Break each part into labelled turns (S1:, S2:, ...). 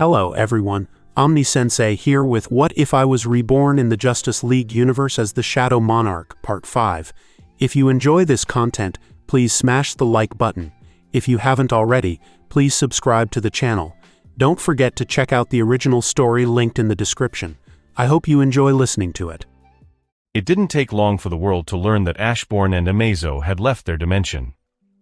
S1: Hello everyone, Omni-sensei here with What If I Was Reborn in the Justice League universe as the Shadow Monarch, Part 5. If you enjoy this content, please smash the like button. If you haven't already, please subscribe to the channel. Don't forget to check out the original story linked in the description. I hope you enjoy listening to it.
S2: It didn't take long for the world to learn that Reborn and Amazo had left their dimension.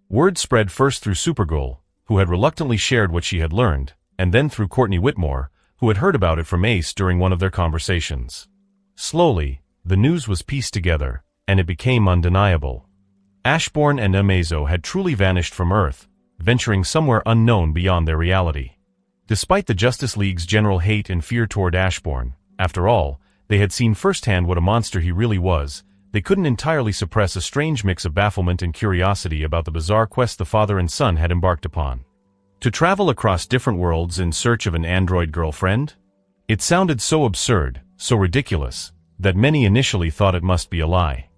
S2: Word spread first through Supergirl, who had reluctantly shared what she had learned, and then through Courtney Whitmore, who had heard about it from Ace during one of their conversations. Slowly, the news was pieced together, and it became undeniable. Reborn and Amazo had truly vanished from Earth, venturing somewhere unknown beyond their reality. Despite the Justice League's general hate and fear toward Reborn, after all, they had seen firsthand what a monster he really was. They couldn't entirely suppress a strange mix of bafflement and curiosity about the bizarre quest the father and son had embarked upon. To travel across different worlds in search of an android girlfriend? It sounded so absurd, so ridiculous, that many initially thought it must be a lie.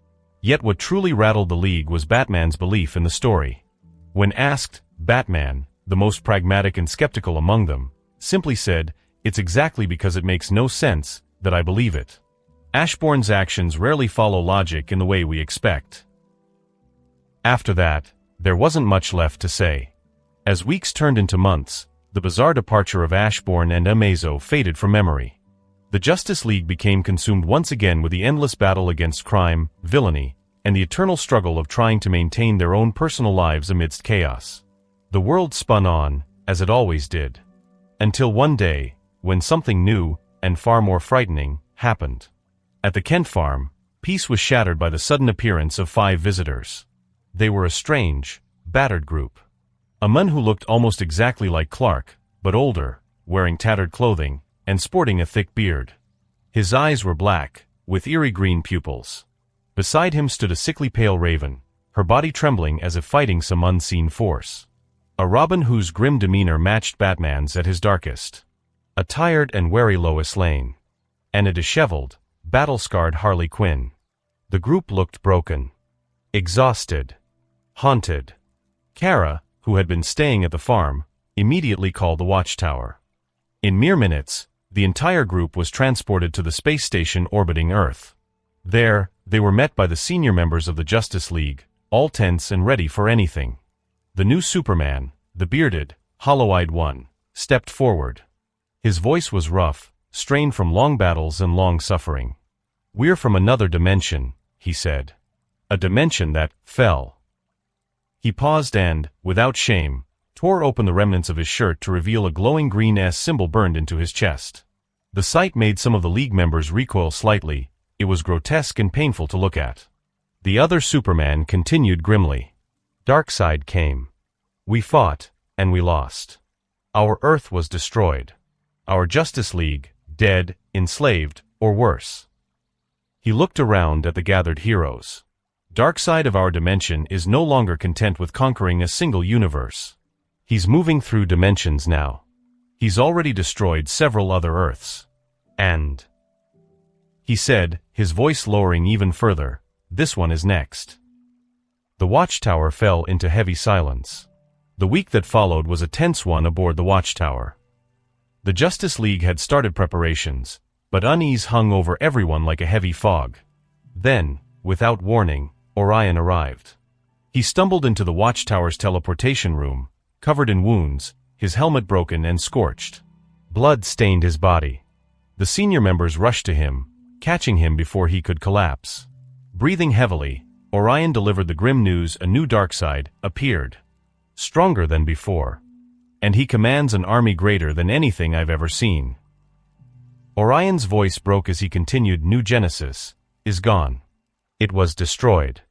S2: Yet what truly rattled the League was Batman's belief in the story. When asked, Batman, the most pragmatic and skeptical among them, simply said, "It's exactly because it makes no sense that I believe it." Reborn's actions rarely follow logic in the way we expect. After that, there wasn't much left to say. As weeks turned into months, the bizarre departure of Reborn and Amazo faded from memory. The Justice League became consumed once again with the endless battle against crime, villainy, and the eternal struggle of trying to maintain their own personal lives amidst chaos. The world spun on, as it always did. Until one day, when something new, and far more frightening, happened. At the Kent farm, peace was shattered by the sudden appearance of 5 visitors. They were a strange, battered group. A man who looked almost exactly like Clark, but older, wearing tattered clothing, and sporting a thick beard. His eyes were black, with eerie green pupils. Beside him stood a sickly pale Raven, her body trembling as if fighting some unseen force. A Robin whose grim demeanor matched Batman's at his darkest. A tired and wary Lois Lane. And a disheveled, battle-scarred Harley Quinn. The group looked broken. Exhausted. Haunted. Kara, who had been staying at the farm, immediately called the watchtower. In mere minutes, the entire group was transported to the space station orbiting Earth. There, they were met by the senior members of the Justice League, all tense and ready for anything. The new Superman, the bearded, hollow-eyed one, stepped forward. His voice was rough, strained from long battles and long suffering. "We're from another dimension," he said. "A dimension that fell." He paused and, without shame, tore open the remnants of his shirt to reveal a glowing green S symbol burned into his chest. The sight made some of the League members recoil slightly. It was grotesque and painful to look at. The other Superman continued grimly. "Darkseid came. We fought, and we lost. Our Earth was destroyed. Our Justice League, dead, enslaved, or worse." He looked around at the gathered heroes. Darkseid of our dimension is no longer content with conquering a single universe. He's moving through dimensions now. He's already destroyed several other Earths. And, he said, his voice lowering even further, "this one is next." The watchtower fell into heavy silence. The week that followed was a tense one aboard the watchtower. The Justice League had started preparations, but unease hung over everyone like a heavy fog. Then, without warning, Orion arrived. He stumbled into the watchtower's teleportation room, covered in wounds, his helmet broken and scorched. Blood stained his body. The senior members rushed to him, catching him before he could collapse. Breathing heavily, Orion delivered the grim news: a new Darkseid appeared. Stronger than before. And he commands an army greater than anything I've ever seen. Orion's voice broke as he continued, "New Genesis is gone. It was destroyed.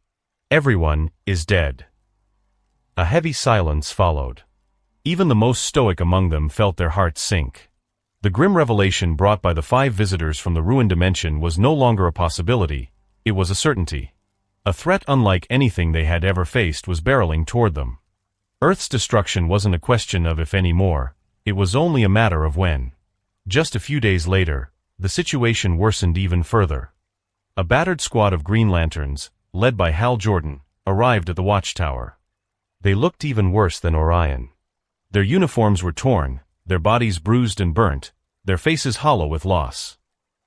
S2: Everyone is dead." A heavy silence followed. Even the most stoic among them felt their hearts sink. The grim revelation brought by the 5 visitors from the ruined dimension was no longer a possibility, it was a certainty. A threat unlike anything they had ever faced was barreling toward them. Earth's destruction wasn't a question of if anymore, it was only a matter of when. Just a few days later, the situation worsened even further. A battered squad of Green Lanterns, led by Hal Jordan, arrived at the watchtower. They looked even worse than Orion. Their uniforms were torn, their bodies bruised and burnt, their faces hollow with loss.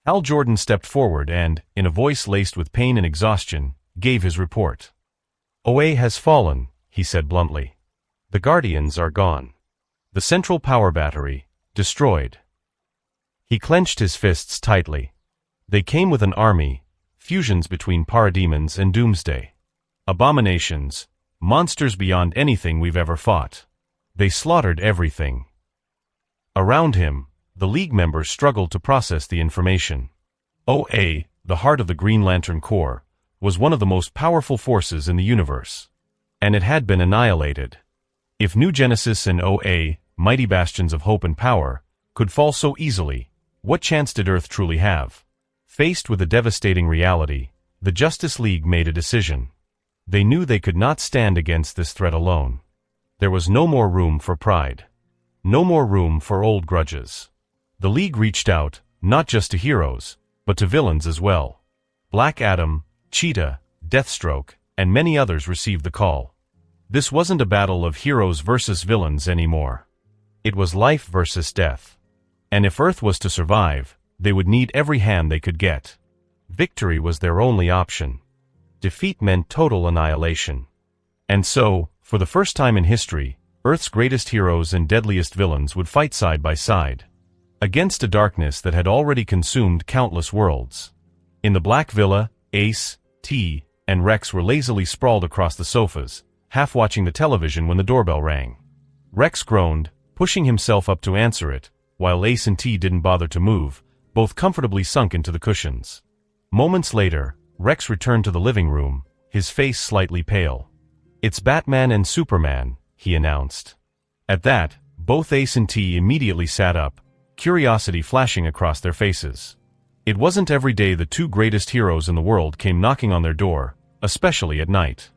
S2: Hal Jordan stepped forward and, in a voice laced with pain and exhaustion, gave his report. "OA has fallen," he said bluntly. "The Guardians are gone. The central power battery, destroyed." He clenched his fists tightly. They came with an army, fusions between parademons and doomsday. Abominations, monsters beyond anything we've ever fought. They slaughtered everything. Around him, the League members struggled to process the information. OA, the heart of the Green Lantern Corps, was one of the most powerful forces in the universe. And it had been annihilated. If New Genesis and OA, mighty bastions of hope and power, could fall so easily, what chance did Earth truly have? Faced with a devastating reality, the Justice League made a decision. They knew they could not stand against this threat alone. There was no more room for pride. No more room for old grudges. The League reached out, not just to heroes, but to villains as well. Black Adam, Cheetah, Deathstroke, and many others received the call. This wasn't a battle of heroes versus villains anymore. It was life versus death. And if Earth was to survive, they would need every hand they could get. Victory was their only option. Defeat meant total annihilation. And so, for the first time in history, Earth's greatest heroes and deadliest villains would fight side by side. Against a darkness that had already consumed countless worlds. In the Black Villa, Ace, T, and Rex were lazily sprawled across the sofas, half watching the television when the doorbell rang. Rex groaned, pushing himself up to answer it, while Ace and T didn't bother to move, both comfortably sunk into the cushions. Moments later, Rex returned to the living room, his face slightly pale. "It's Batman and Superman," he announced. At that, both Ace and T immediately sat up, curiosity flashing across their faces. It wasn't every day the two greatest heroes in the world came knocking on their door, especially at night.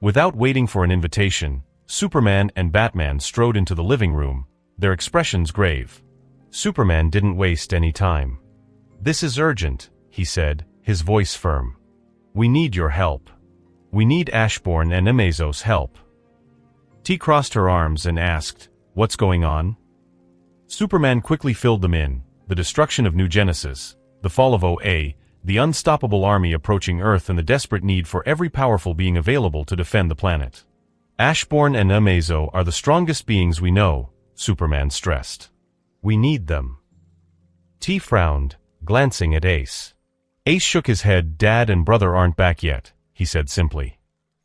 S2: Without waiting for an invitation, Superman and Batman strode into the living room, their expressions grave. Superman didn't waste any time. "This is urgent," he said, his voice firm. "We need your help. We need Ashbourne and Amazo's help." T crossed her arms and asked, "What's going on?" Superman quickly filled them in: the destruction of New Genesis, the fall of OA, the unstoppable army approaching Earth, and the desperate need for every powerful being available to defend the planet. "Ashbourne and Amazo are the strongest beings we know," Superman stressed. "We need them." T frowned, glancing at Ace. Ace shook his head. "Dad and brother aren't back yet," he said simply.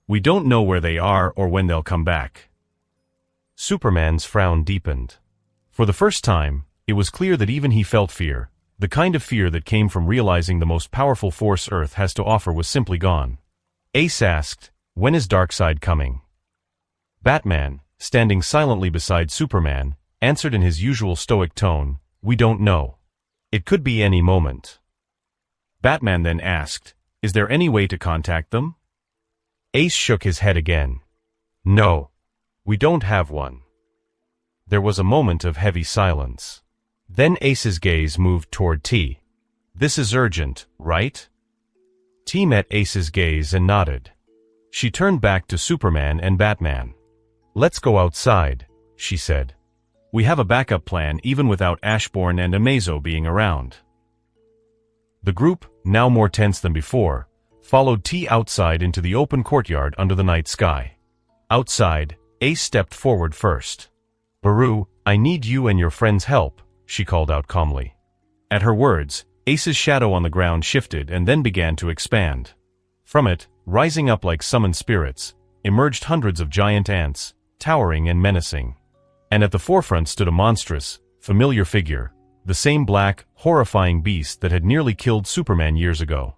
S2: "We don't know where they are or when they'll come back." Superman's frown deepened. For the first time, it was clear that even he felt fear. The kind of fear that came from realizing the most powerful force Earth has to offer was simply gone. Ace asked, "When is Darkseid coming?" Batman, standing silently beside Superman, answered in his usual stoic tone, "We don't know. It could be any moment." Batman then asked, "Is there any way to contact them?" Ace shook his head again. "No. We don't have one." There was a moment of heavy silence. Then Ace's gaze moved toward T. "This is urgent, right?" T met Ace's gaze and nodded. She turned back to Superman and Batman. "Let's go outside," she said. "We have a backup plan even without Ashbourne and Amazo being around." The group, now more tense than before, followed T outside into the open courtyard under the night sky. Outside, Ace stepped forward first. "Baru, I need you and your friend's help," she called out calmly. At her words, Ace's shadow on the ground shifted and then began to expand. From it, rising up like summoned spirits, emerged hundreds of giant ants, towering and menacing. And at the forefront stood a monstrous, familiar figure, the same black, horrifying beast that had nearly killed Superman years ago.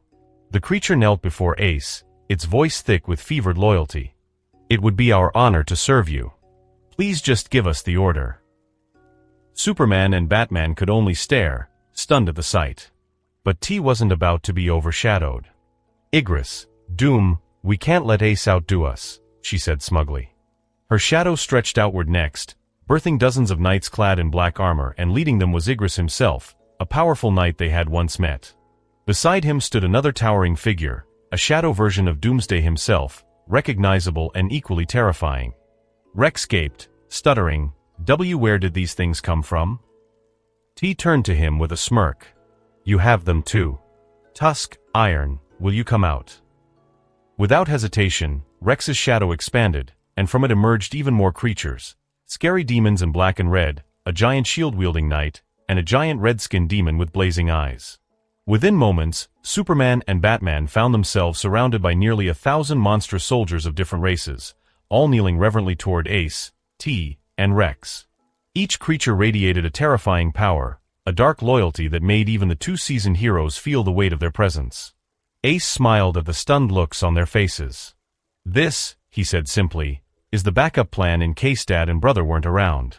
S2: The creature knelt before Ace, its voice thick with fevered loyalty. "It would be our honor to serve you. Please just give us the order." Superman and Batman could only stare, stunned at the sight. But T wasn't about to be overshadowed. "Igris, Doom, we can't let Ace outdo us," she said smugly. Her shadow stretched outward next, birthing dozens of knights clad in black armor, and leading them was Igris himself, a powerful knight they had once met. Beside him stood another towering figure, a shadow version of Doomsday himself, recognizable and equally terrifying. Rex gaped, stuttering, Where did these things come from? T turned to him with a smirk. You have them too. Tusk, Iron, will you come out? Without hesitation, Rex's shadow expanded, and from it emerged even more creatures. Scary demons in black and red, a giant shield-wielding knight, and a giant red-skinned demon with blazing eyes. Within moments, Superman and Batman found themselves surrounded by nearly 1,000 monstrous soldiers of different races, all kneeling reverently toward Ace, T, and Rex. Each creature radiated a terrifying power, a dark loyalty that made even the two seasoned heroes feel the weight of their presence. Ace smiled at the stunned looks on their faces. This, he said simply, is the backup plan in case Dad and Brother weren't around.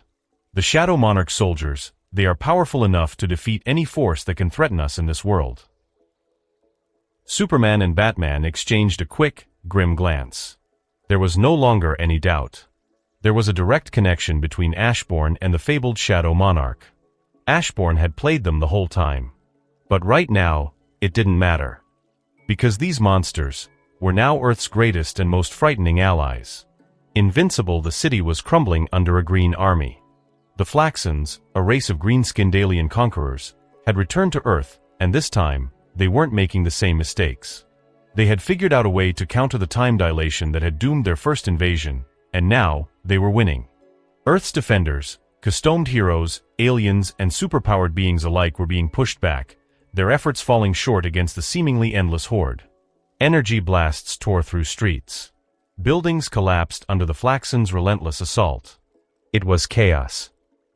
S2: The Shadow Monarch soldiers, they are powerful enough to defeat any force that can threaten us in this world. Superman and Batman exchanged a quick, grim glance. There was no longer any doubt. There was a direct connection between Ashbourne and the fabled Shadow Monarch. Ashbourne had played them the whole time. But right now, it didn't matter. Because these monsters were now Earth's greatest and most frightening allies. Invincible, the city was crumbling under a green army. The Flaxans, a race of green-skinned alien conquerors, had returned to Earth, and this time, they weren't making the same mistakes. They had figured out a way to counter the time dilation that had doomed their first invasion, and now, they were winning. Earth's defenders, customed heroes, aliens, and superpowered beings alike were being pushed back, their efforts falling short against the seemingly endless horde. Energy blasts tore through streets. Buildings collapsed under the Flaxans' relentless assault. It was chaos.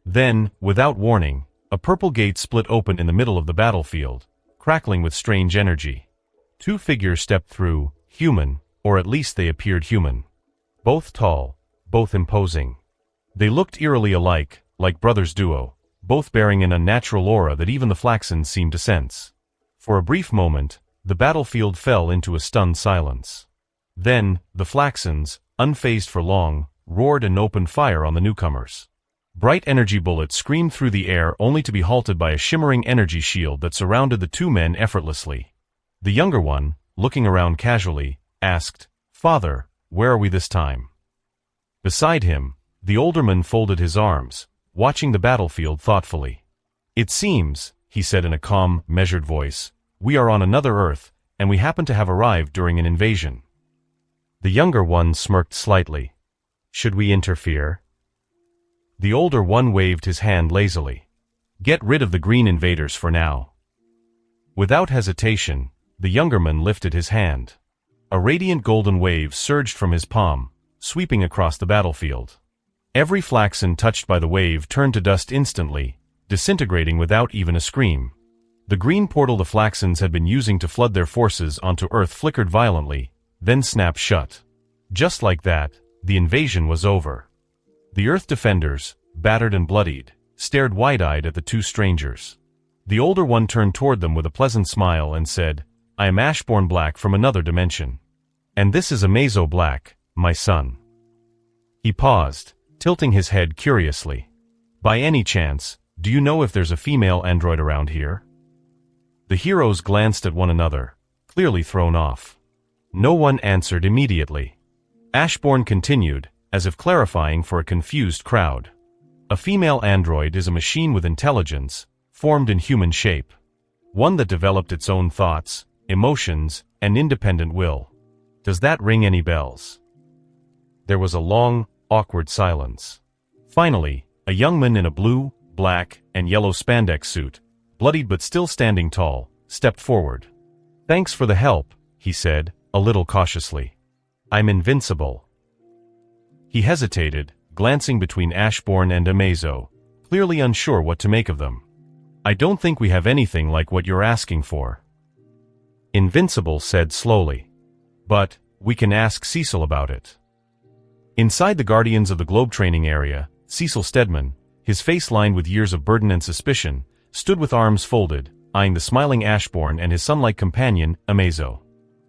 S2: Then, without warning, a purple gate split open in the middle of the battlefield, crackling with strange energy. Two figures stepped through, human, or at least they appeared human. Both tall, both imposing. They looked eerily alike, like brothers duo, both bearing an unnatural aura that even the Flaxans seemed to sense. For a brief moment, the battlefield fell into a stunned silence. Then, the Flaxans, unfazed for long, roared and opened fire on the newcomers. Bright energy bullets screamed through the air only to be halted by a shimmering energy shield that surrounded the two men effortlessly. The younger one, looking around casually, asked, "Father, where are we this time?" Beside him, the older man folded his arms, watching the battlefield thoughtfully. "It seems," he said in a calm, measured voice, "we are on another Earth, and we happen to have arrived during an invasion." The younger one smirked slightly. "Should we interfere?" The older one waved his hand lazily. "Get rid of the green invaders for now." Without hesitation, the younger man lifted his hand. A radiant golden wave surged from his palm, sweeping across the battlefield. Every Flaxan touched by the wave turned to dust instantly, disintegrating without even a scream. The green portal the Flaxans had been using to flood their forces onto Earth flickered violently, then snapped shut. Just like that, the invasion was over. The Earth defenders, battered and bloodied, stared wide-eyed at the two strangers. The older one turned toward them with a pleasant smile and said, "I am Ashbourne Black from another dimension. And this is Amazo Black, my son." He paused, tilting his head curiously. "By any chance, do you know if there's a female android around here?" The heroes glanced at one another, clearly thrown off. No one answered immediately. Ashbourne continued, as if clarifying for a confused crowd. "A female android is a machine with intelligence, formed in human shape. One that developed its own thoughts, emotions, and independent will. Does that ring any bells?" There was a long, awkward silence. Finally, a young man in a blue, black, and yellow spandex suit, bloodied but still standing tall, stepped forward. "Thanks for the help," he said, a little cautiously. "I'm invincible." He hesitated, glancing between Ashbourne and Amazo, clearly unsure what to make of them. "I don't think we have anything like what you're asking for." Invincible said slowly. "But, we can ask Cecil about it." Inside the Guardians of the Globe training area, Cecil Stedman, his face lined with years of burden and suspicion, stood with arms folded, eyeing the smiling Ashbourne and his sun-like companion, Amazo.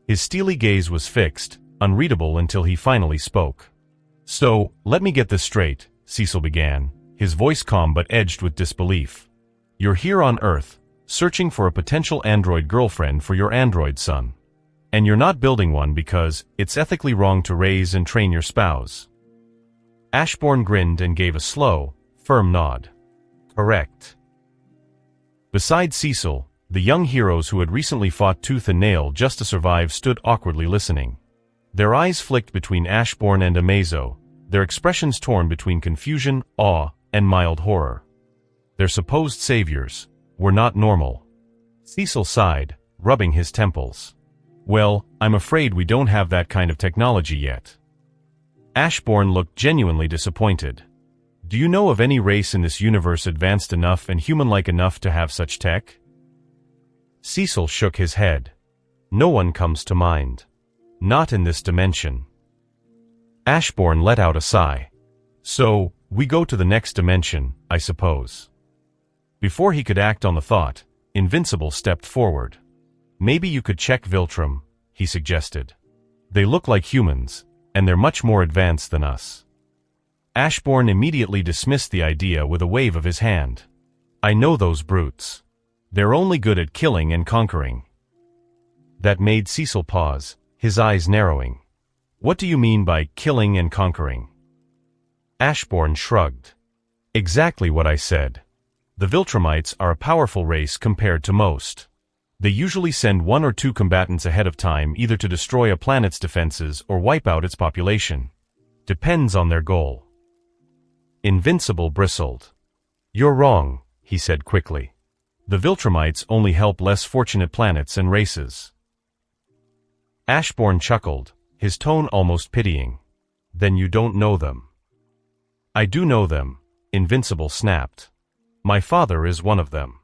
S2: His steely gaze was fixed, unreadable until he finally spoke. "So, let me get this straight," Cecil began, his voice calm but edged with disbelief. "You're here on Earth, searching for a potential android girlfriend for your android son. And you're not building one because it's ethically wrong to raise and train your spouse." Ashbourne grinned and gave a slow, Firm nod. Correct. Beside Cecil, the young heroes who had recently fought tooth and nail just to survive stood awkwardly listening. Their eyes flicked between Ashbourne and Amazo, their expressions torn between confusion, awe, and mild horror. Their supposed saviors were not normal. Cecil sighed, rubbing his temples. Well, I'm afraid we don't have that kind of technology yet. Ashbourne looked genuinely disappointed. Do you know of any race in this universe advanced enough and human-like enough to have such tech? Cecil shook his head. No one comes to mind. Not in this dimension. Ashbourne let out a sigh. So, we go to the next dimension, I suppose. Before he could act on the thought, Invincible stepped forward. Maybe you could check Viltrum, he suggested. They look like humans, and they're much more advanced than us. Ashbourne immediately dismissed the idea with a wave of his hand. I know those brutes. They're only good at killing and conquering. That made Cecil pause, his eyes narrowing. What do you mean by killing and conquering? Ashbourne shrugged. Exactly what I said. The Viltrumites are a powerful race compared to most. They usually send 1 or 2 combatants ahead of time either to destroy a planet's defenses or wipe out its population. Depends on their goal. Invincible bristled. You're wrong, he said quickly. The Viltrumites only help less fortunate planets and races. Ashbourne chuckled, his tone almost pitying. Then you don't know them. I do know them, Invincible snapped. My father is one of them.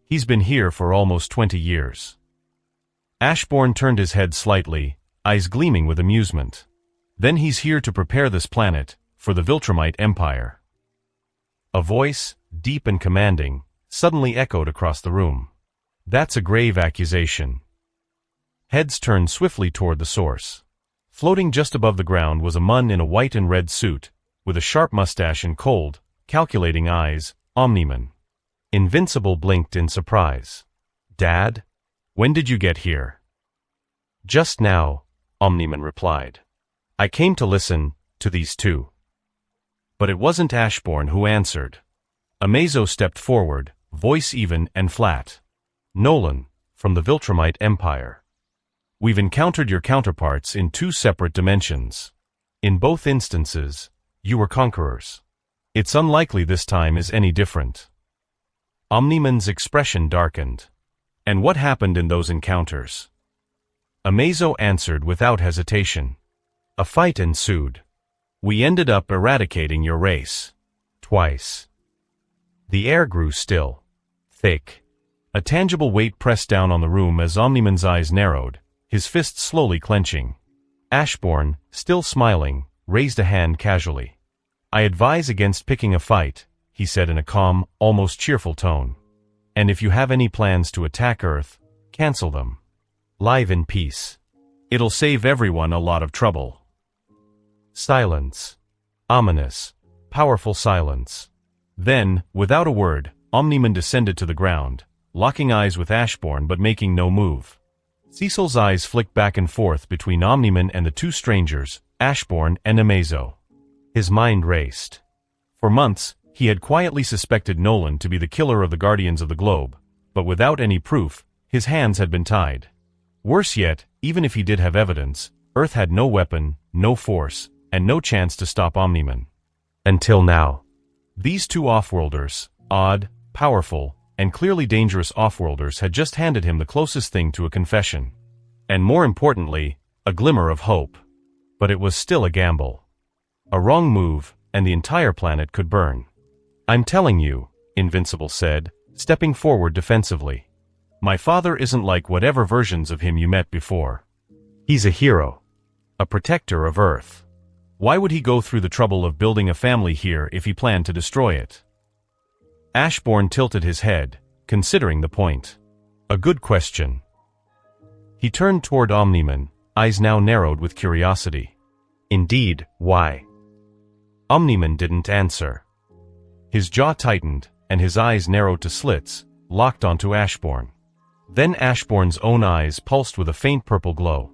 S2: He's been here for almost 20 years. Ashbourne turned his head slightly, eyes gleaming with amusement. Then he's here to prepare this planet for the Viltrumite Empire. A voice, deep and commanding, suddenly echoed across the room. That's a grave accusation. Heads turned swiftly toward the source. Floating just above the ground was a Mun in a white and red suit, with a sharp mustache and cold, calculating eyes, Omniman. Invincible blinked in surprise. Dad? When did you get here? Just now, Omniman replied. I came to listen to these two. But it wasn't Ashbourne who answered. Amazo stepped forward, voice even and flat. Nolan, from the Viltrumite Empire. We've encountered your counterparts in 2 separate dimensions. In both instances, you were conquerors. It's unlikely this time is any different. Omniman's expression darkened. And what happened in those encounters? Amazo answered without hesitation. A fight ensued. We ended up eradicating your race. Twice. The air grew still. Thick. A tangible weight pressed down on the room as Omniman's eyes narrowed, his fists slowly clenching. Ashbourne, still smiling, raised a hand casually. I advise against picking a fight, he said in a calm, almost cheerful tone. And if you have any plans to attack Earth, cancel them. Live in peace. It'll save everyone a lot of trouble. Silence. Ominous, powerful silence. Then, without a word, Omniman descended to the ground, locking eyes with Ashbourne but making no move. Cecil's eyes flicked back and forth between Omniman and the 2 strangers, Ashbourne and Amazo. His mind raced. For months, he had quietly suspected Nolan to be the killer of the Guardians of the Globe, but without any proof, his hands had been tied. Worse yet, even if he did have evidence, Earth had no weapon, no force, and no chance to stop Omniman. Until now. These 2 offworlders, odd, powerful, and clearly dangerous offworlders had just handed him the closest thing to a confession. And more importantly, a glimmer of hope. But it was still a gamble. A wrong move, and the entire planet could burn. I'm telling you, Invincible said, stepping forward defensively. My father isn't like whatever versions of him you met before. He's a hero. A protector of Earth. Why would he go through the trouble of building a family here if he planned to destroy it? Ashbourne tilted his head, considering the point. A good question. He turned toward Omniman, eyes now narrowed with curiosity. Indeed, why? Omniman didn't answer. His jaw tightened, and his eyes narrowed to slits, locked onto Ashbourne. Then Ashbourne's own eyes pulsed with a faint purple glow.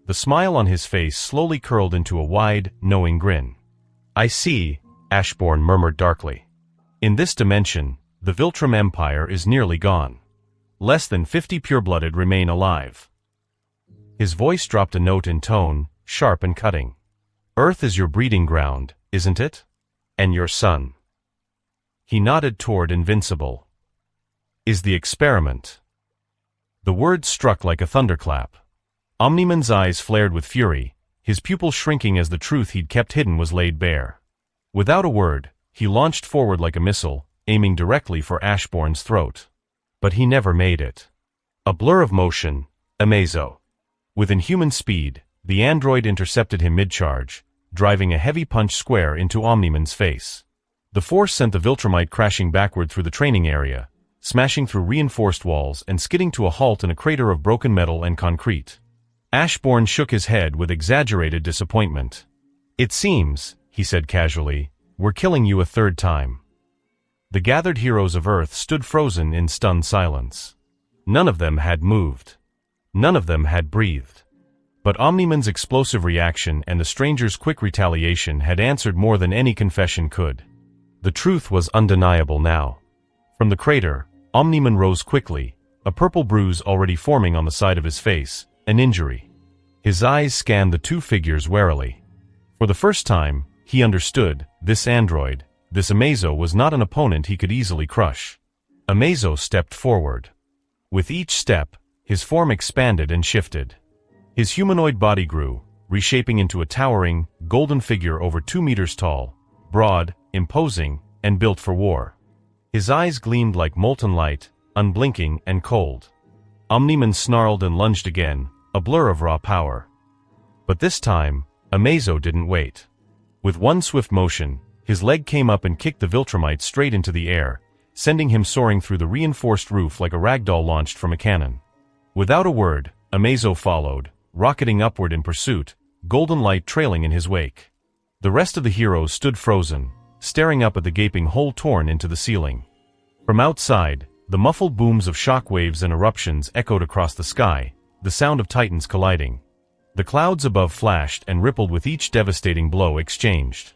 S2: The smile on his face slowly curled into a wide, knowing grin. I see, Ashbourne murmured darkly. In this dimension, the Viltrum Empire is nearly gone. Less than 50 pure-blooded remain alive. His voice dropped a note in tone, sharp and cutting. Earth is your breeding ground, isn't it? And your son. He nodded toward Invincible. Is the experiment. The words struck like a thunderclap. Omniman's eyes flared with fury, his pupils shrinking as the truth he'd kept hidden was laid bare. Without a word, he launched forward like a missile, aiming directly for Ashbourne's throat. But he never made it. A blur of motion, Amazo. With inhuman speed, the android intercepted him mid-charge, driving a heavy punch square into Omniman's face. The force sent the Viltrumite crashing backward through the training area, smashing through reinforced walls and skidding to a halt in a crater of broken metal and concrete. Ashbourne shook his head with exaggerated disappointment. It seems, he said casually, we're killing you a third time. The gathered heroes of Earth stood frozen in stunned silence. None of them had moved. None of them had breathed. But Omniman's explosive reaction and the stranger's quick retaliation had answered more than any confession could. The truth was undeniable now. From the crater, Omniman rose quickly, a purple bruise already forming on the side of his face, an injury. His eyes scanned the two figures warily. For the first time, he understood, this android, this Amazo was not an opponent he could easily crush. Amazo stepped forward. With each step, his form expanded and shifted. His humanoid body grew, reshaping into a towering, golden figure over 2 meters tall, broad, imposing, and built for war. His eyes gleamed like molten light, unblinking and cold. Omniman snarled and lunged again, a blur of raw power. But this time, Amazo didn't wait. With one swift motion, his leg came up and kicked the Viltrumite straight into the air, sending him soaring through the reinforced roof like a ragdoll launched from a cannon. Without a word, Amazo followed, rocketing upward in pursuit, golden light trailing in his wake. The rest of the heroes stood frozen, staring up at the gaping hole torn into the ceiling. From outside, the muffled booms of shock waves and eruptions echoed across the sky, the sound of titans colliding. The clouds above flashed and rippled with each devastating blow exchanged.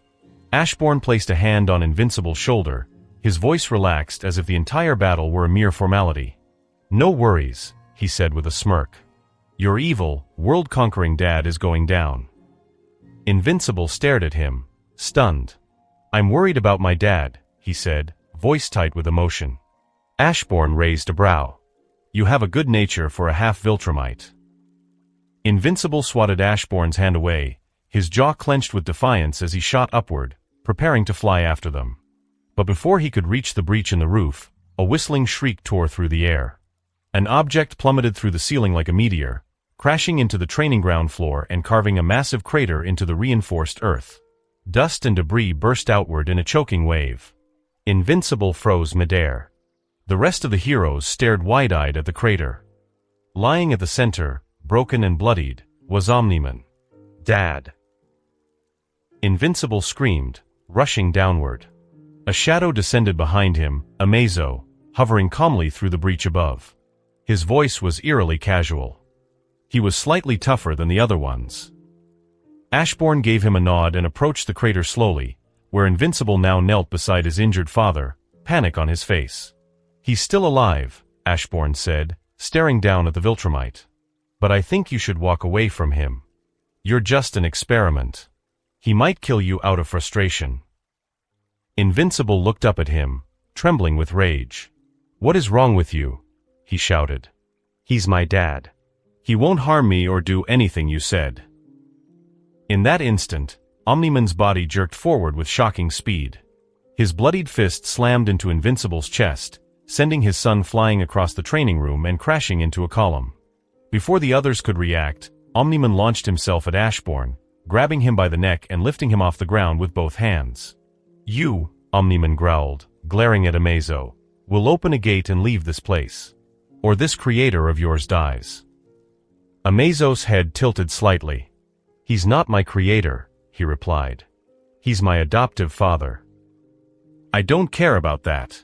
S2: Ashbourne placed a hand on Invincible's shoulder, his voice relaxed as if the entire battle were a mere formality. No worries, he said with a smirk. Your evil, world-conquering dad is going down. Invincible stared at him, stunned. I'm worried about my dad, he said, voice tight with emotion. Ashbourne raised a brow. You have a good nature for a half-Viltrumite. Invincible swatted Ashbourne's hand away, his jaw clenched with defiance as he shot upward, preparing to fly after them. But before he could reach the breach in the roof, a whistling shriek tore through the air. An object plummeted through the ceiling like a meteor, crashing into the training ground floor and carving a massive crater into the reinforced earth. Dust and debris burst outward in a choking wave. Invincible froze midair. The rest of the heroes stared wide-eyed at the crater. Lying at the center, broken and bloodied, was Omniman. Dad! Invincible screamed, rushing downward. A shadow descended behind him, Amazo, hovering calmly through the breach above. His voice was eerily casual. He was slightly tougher than the other ones. Ashbourne gave him a nod and approached the crater slowly, where Invincible now knelt beside his injured father, panic on his face. He's still alive, Ashbourne said, staring down at the Viltrumite. But I think you should walk away from him. You're just an experiment. He might kill you out of frustration. Invincible looked up at him, trembling with rage. What is wrong with you? He shouted. He's my dad. He won't harm me or do anything you said. In that instant, Omniman's body jerked forward with shocking speed. His bloodied fist slammed into Invincible's chest, sending his son flying across the training room and crashing into a column. Before the others could react, Omniman launched himself at Ashbourne, grabbing him by the neck and lifting him off the ground with both hands. You, Omniman growled, glaring at Amazo, will open a gate and leave this place. Or this creator of yours dies. Amazo's head tilted slightly. He's not my creator, he replied. He's my adoptive father. I don't care about that.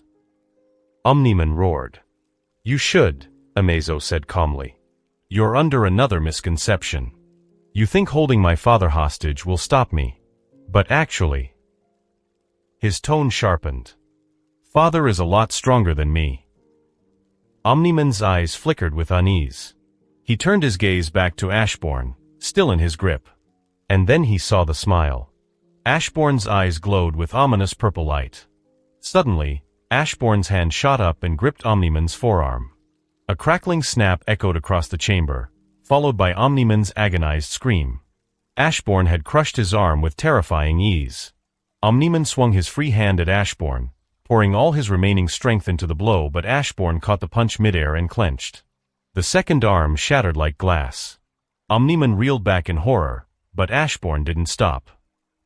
S2: Omniman roared. You should, Amazo said calmly. You're under another misconception. You think holding my father hostage will stop me. But actually... His tone sharpened. Father is a lot stronger than me. Omni-Man's eyes flickered with unease. He turned his gaze back to Ashbourne, still in his grip. And then he saw the smile. Ashbourne's eyes glowed with ominous purple light. Suddenly, Ashbourne's hand shot up and gripped Omni-Man's forearm. A crackling snap echoed across the chamber, followed by Omni-Man's agonized scream. Ashbourne had crushed his arm with terrifying ease. Omni-Man swung his free hand at Ashbourne, pouring all his remaining strength into the blow, but Ashbourne caught the punch midair and clenched. The second arm shattered like glass. Omni-Man reeled back in horror, but Ashbourne didn't stop.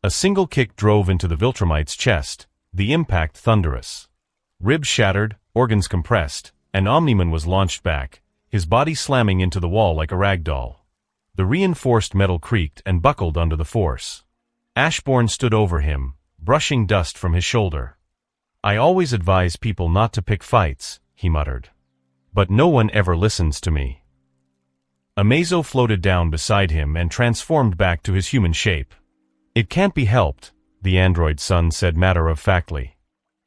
S2: A single kick drove into the Viltrumite's chest, the impact thunderous. Ribs shattered, organs compressed, and Omni-Man was launched back, his body slamming into the wall like a rag doll. The reinforced metal creaked and buckled under the force. Ashbourne stood over him, brushing dust from his shoulder. "I always advise people not to pick fights," he muttered. "But no one ever listens to me." Amazo floated down beside him and transformed back to his human shape. "It can't be helped," the android's son said matter-of-factly.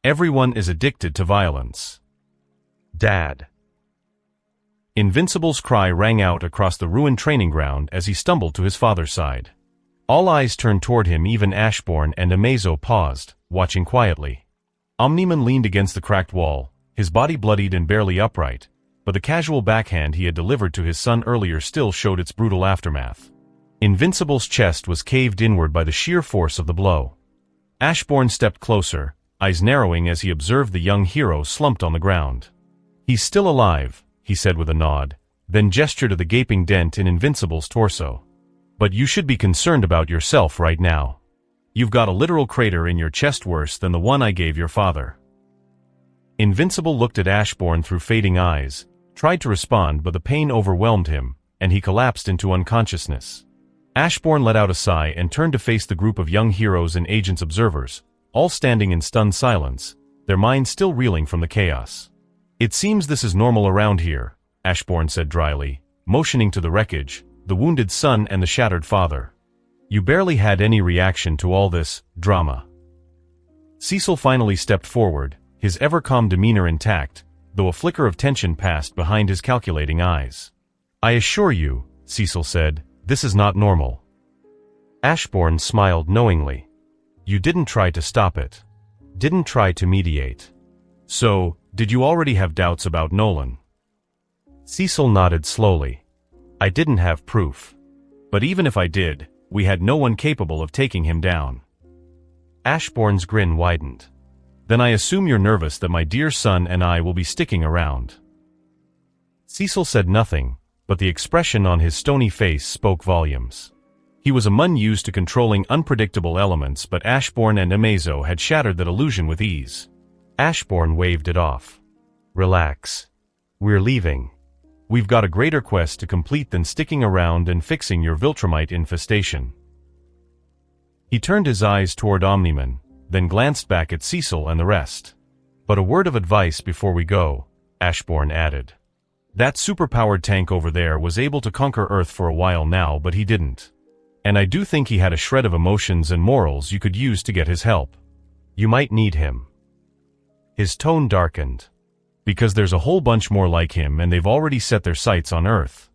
S2: "Everyone is addicted to violence." "Dad." Invincible's cry rang out across the ruined training ground as he stumbled to his father's side. All eyes turned toward him, even Ashbourne and Amazo paused, watching quietly. Omni-Man leaned against the cracked wall, his body bloodied and barely upright, but the casual backhand he had delivered to his son earlier still showed its brutal aftermath. Invincible's chest was caved inward by the sheer force of the blow. Ashbourne stepped closer, eyes narrowing as he observed the young hero slumped on the ground. "He's still alive," he said with a nod, then gestured to the gaping dent in Invincible's torso. "But you should be concerned about yourself right now. You've got a literal crater in your chest worse than the one I gave your father." Invincible looked at Ashbourne through fading eyes, tried to respond, but the pain overwhelmed him, and he collapsed into unconsciousness. Ashbourne let out a sigh and turned to face the group of young heroes and agents observers, all standing in stunned silence, their minds still reeling from the chaos. "It seems this is normal around here," Ashbourne said dryly, motioning to the wreckage, the wounded son and the shattered father. "You barely had any reaction to all this drama." Cecil finally stepped forward, his ever-calm demeanor intact, though a flicker of tension passed behind his calculating eyes. "I assure you," Cecil said, "this is not normal." Ashbourne smiled knowingly. "You didn't try to stop it. Didn't try to mediate. So, did you already have doubts about Nolan?" Cecil nodded slowly. "I didn't have proof. But even if I did, we had no one capable of taking him down." Ashbourne's grin widened. "Then I assume you're nervous that my dear son and I will be sticking around." Cecil said nothing, but the expression on his stony face spoke volumes. He was a man used to controlling unpredictable elements, but Ashbourne and Amazo had shattered that illusion with ease. Ashbourne waved it off. "Relax. We're leaving. We've got a greater quest to complete than sticking around and fixing your Viltrumite infestation." He turned his eyes toward Omni-Man, then glanced back at Cecil and the rest. "But a word of advice before we go," Ashbourne added. "That superpowered tank over there was able to conquer Earth for a while now, but he didn't. And I do think he had a shred of emotions and morals you could use to get his help. You might need him." His tone darkened. "Because there's a whole bunch more like him and they've already set their sights on Earth."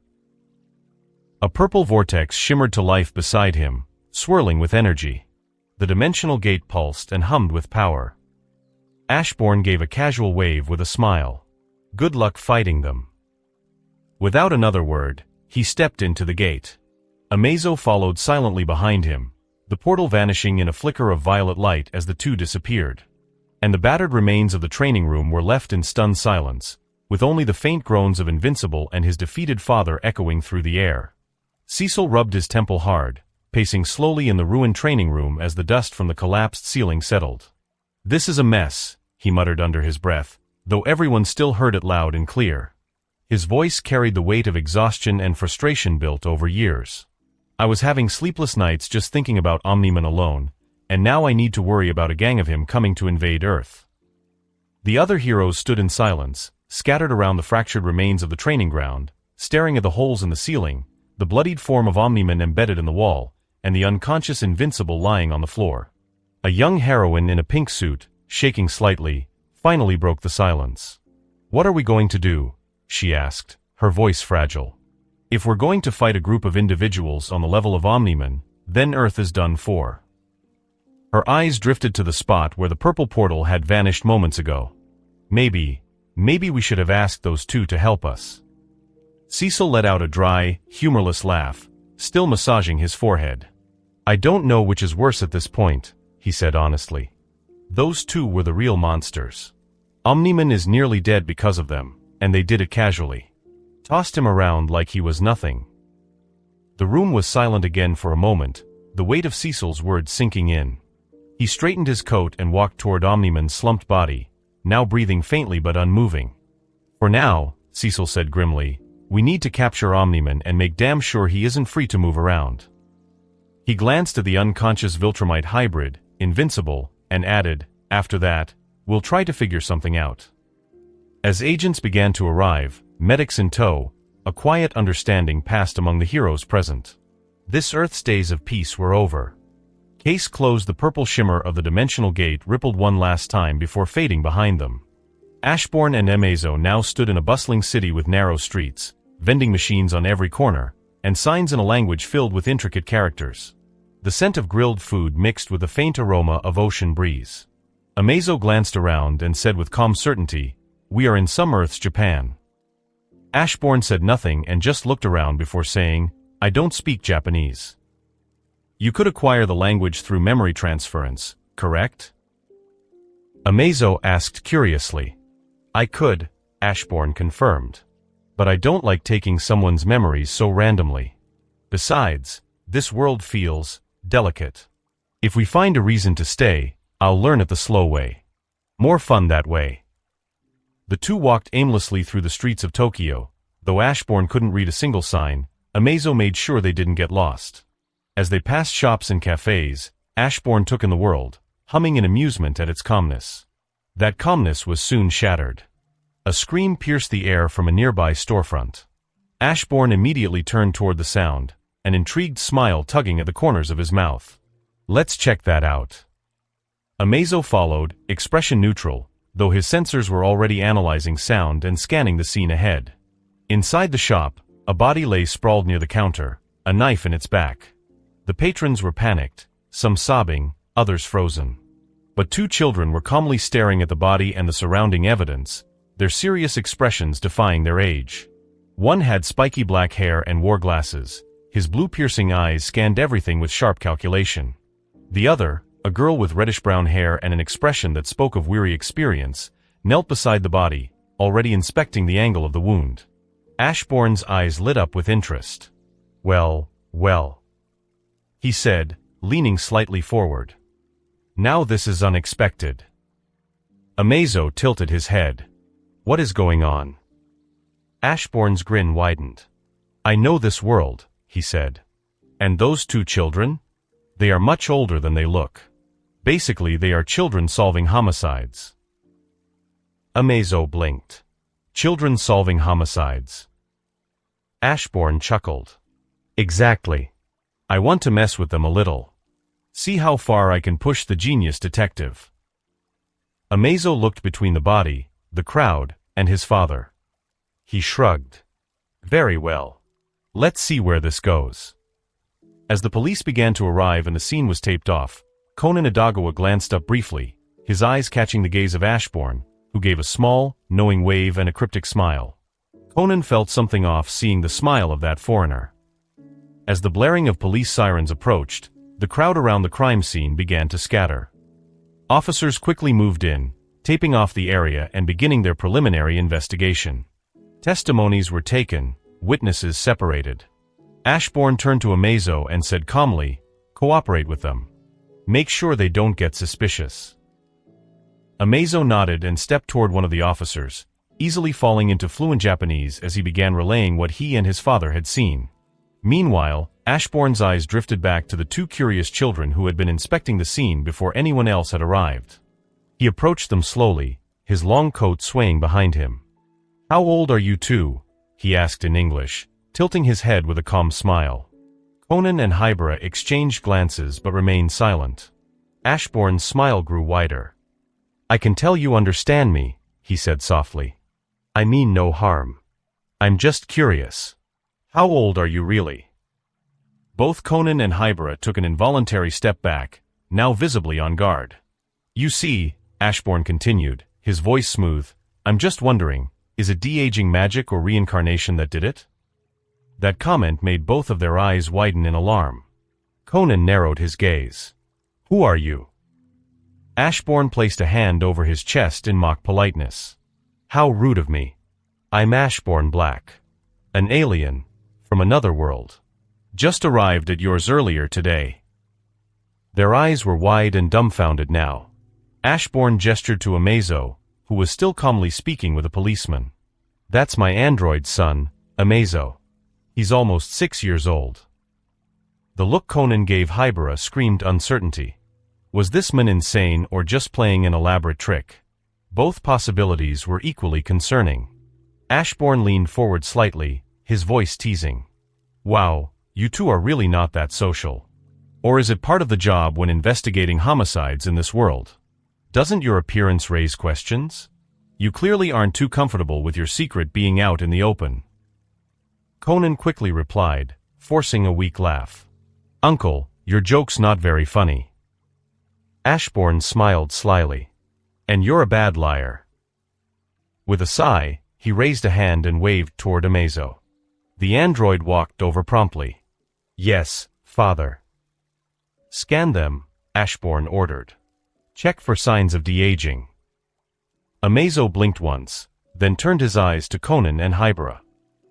S2: A purple vortex shimmered to life beside him, swirling with energy. The dimensional gate pulsed and hummed with power. Ashbourne gave a casual wave with a smile. "Good luck fighting them." Without another word, he stepped into the gate. Amazo followed silently behind him, the portal vanishing in a flicker of violet light as the two disappeared. And the battered remains of the training room were left in stunned silence, with only the faint groans of Invincible and his defeated father echoing through the air. Cecil rubbed his temple hard, pacing slowly in the ruined training room as the dust from the collapsed ceiling settled. "This is a mess," he muttered under his breath, though everyone still heard it loud and clear. His voice carried the weight of exhaustion and frustration built over years. "I was having sleepless nights just thinking about Omni-Man alone, and now I need to worry about a gang of him coming to invade Earth." The other heroes stood in silence, scattered around the fractured remains of the training ground, staring at the holes in the ceiling, the bloodied form of Omni-Man embedded in the wall, and the unconscious Invincible lying on the floor. A young heroine in a pink suit, shaking slightly, finally broke the silence. "What are we going to do?" she asked, her voice fragile. "If we're going to fight a group of individuals on the level of Omni-Man, then Earth is done for." Her eyes drifted to the spot where the purple portal had vanished moments ago. Maybe we should have asked those two to help us." Cecil let out a dry, humorless laugh, still massaging his forehead. "I don't know which is worse at this point," he said honestly. "Those two were the real monsters. Omni-Man is nearly dead because of them, and they did it casually. Tossed him around like he was nothing." The room was silent again for a moment, the weight of Cecil's words sinking in. He straightened his coat and walked toward Omni-Man's slumped body, now breathing faintly but unmoving. "For now," Cecil said grimly, "we need to capture Omni-Man and make damn sure he isn't free to move around." He glanced at the unconscious Viltrumite hybrid, invincible, and added, "After that, we'll try to figure something out." As agents began to arrive, medics in tow, a quiet understanding passed among the heroes present. This Earth's days of peace were over. Case closed. The purple shimmer of the dimensional gate rippled one last time before fading behind them. Ashbourne and Amazo now stood in a bustling city with narrow streets, vending machines on every corner, and signs in a language filled with intricate characters. The scent of grilled food mixed with the faint aroma of ocean breeze. Amazo glanced around and said with calm certainty, "We are in some Earth's Japan." Ashbourne said nothing and just looked around before saying, "I don't speak Japanese." "You could acquire the language through memory transference, correct?" Amazo asked curiously. "I could," Ashbourne confirmed. "But I don't like taking someone's memories so randomly. Besides, this world feels delicate. If we find a reason to stay, I'll learn it the slow way. More fun that way." The two walked aimlessly through the streets of Tokyo. Though Ashbourne couldn't read a single sign, Amazo made sure they didn't get lost. As they passed shops and cafes, Ashbourne took in the world, humming in amusement at its calmness. That calmness was soon shattered. A scream pierced the air from a nearby storefront. Ashbourne immediately turned toward the sound, an intrigued smile tugging at the corners of his mouth. "Let's check that out." Amazo followed, expression neutral, though his sensors were already analyzing sound and scanning the scene ahead. Inside the shop, a body lay sprawled near the counter, a knife in its back. The patrons were panicked, some sobbing, others frozen. But two children were calmly staring at the body and the surrounding evidence, their serious expressions defying their age. One had spiky black hair and wore glasses. His blue-piercing eyes scanned everything with sharp calculation. The other, a girl with reddish-brown hair and an expression that spoke of weary experience, knelt beside the body, already inspecting the angle of the wound. Ashbourne's eyes lit up with interest. Well, he said, leaning slightly forward. "Now this is unexpected." Amazo tilted his head. "What is going on?" Ashbourne's grin widened. "I know this world," he said. "And those two children? They are much older than they look. Basically, they are children solving homicides." Amazo blinked. "Children solving homicides." Ashbourne chuckled. "Exactly. I want to mess with them a little. See how far I can push the genius detective." Amazo looked between the body, the crowd, and his father. He shrugged. "Very well. Let's see where this goes." As the police began to arrive and the scene was taped off, Conan Idagawa glanced up briefly, his eyes catching the gaze of Ashbourne, who gave a small, knowing wave and a cryptic smile. Conan felt something off seeing the smile of that foreigner. As the blaring of police sirens approached, the crowd around the crime scene began to scatter. Officers quickly moved in, taping off the area and beginning their preliminary investigation. Testimonies were taken, witnesses separated. Ashbourne turned to Amazo and said calmly, "Cooperate with them. Make sure they don't get suspicious." Amazo nodded and stepped toward one of the officers, easily falling into fluent Japanese as he began relaying what he and his father had seen. Meanwhile, Ashbourne's eyes drifted back to the two curious children who had been inspecting the scene before anyone else had arrived. He approached them slowly, his long coat swaying behind him. "How old are you two?" he asked in English, tilting his head with a calm smile. Conan and Hybera exchanged glances but remained silent. Ashbourne's smile grew wider. I can tell you understand me, he said softly. I mean no harm. I'm just curious. How old are you really? Both Conan and Hybera took an involuntary step back, now visibly on guard. You see, Ashbourne continued, his voice smooth, I'm just wondering, is it de-aging magic or reincarnation that did it? That comment made both of their eyes widen in alarm. Conan narrowed his gaze. Who are you? Ashbourne placed a hand over his chest in mock politeness. How rude of me. I'm Ashbourne Black. An alien, from another world. Just arrived at yours earlier today. Their eyes were wide and dumbfounded now. Ashbourne gestured to Amazo, who was still calmly speaking with a policeman. That's my android son, Amazo. He's almost 6 years old. The look Conan gave Hybera screamed uncertainty. Was this man insane or just playing an elaborate trick? Both possibilities were equally concerning. Ashbourne leaned forward slightly, his voice teasing. Wow, you two are really not that social. Or is it part of the job when investigating homicides in this world? Doesn't your appearance raise questions? You clearly aren't too comfortable with your secret being out in the open. Conan quickly replied, forcing a weak laugh. Uncle, your joke's not very funny. Ashbourne smiled slyly. And you're a bad liar. With a sigh, he raised a hand and waved toward Amazo. The android walked over promptly. Yes, father. Scan them, Ashbourne ordered. Check for signs of de-aging. Amazo blinked once, then turned his eyes to Conan and Hybera.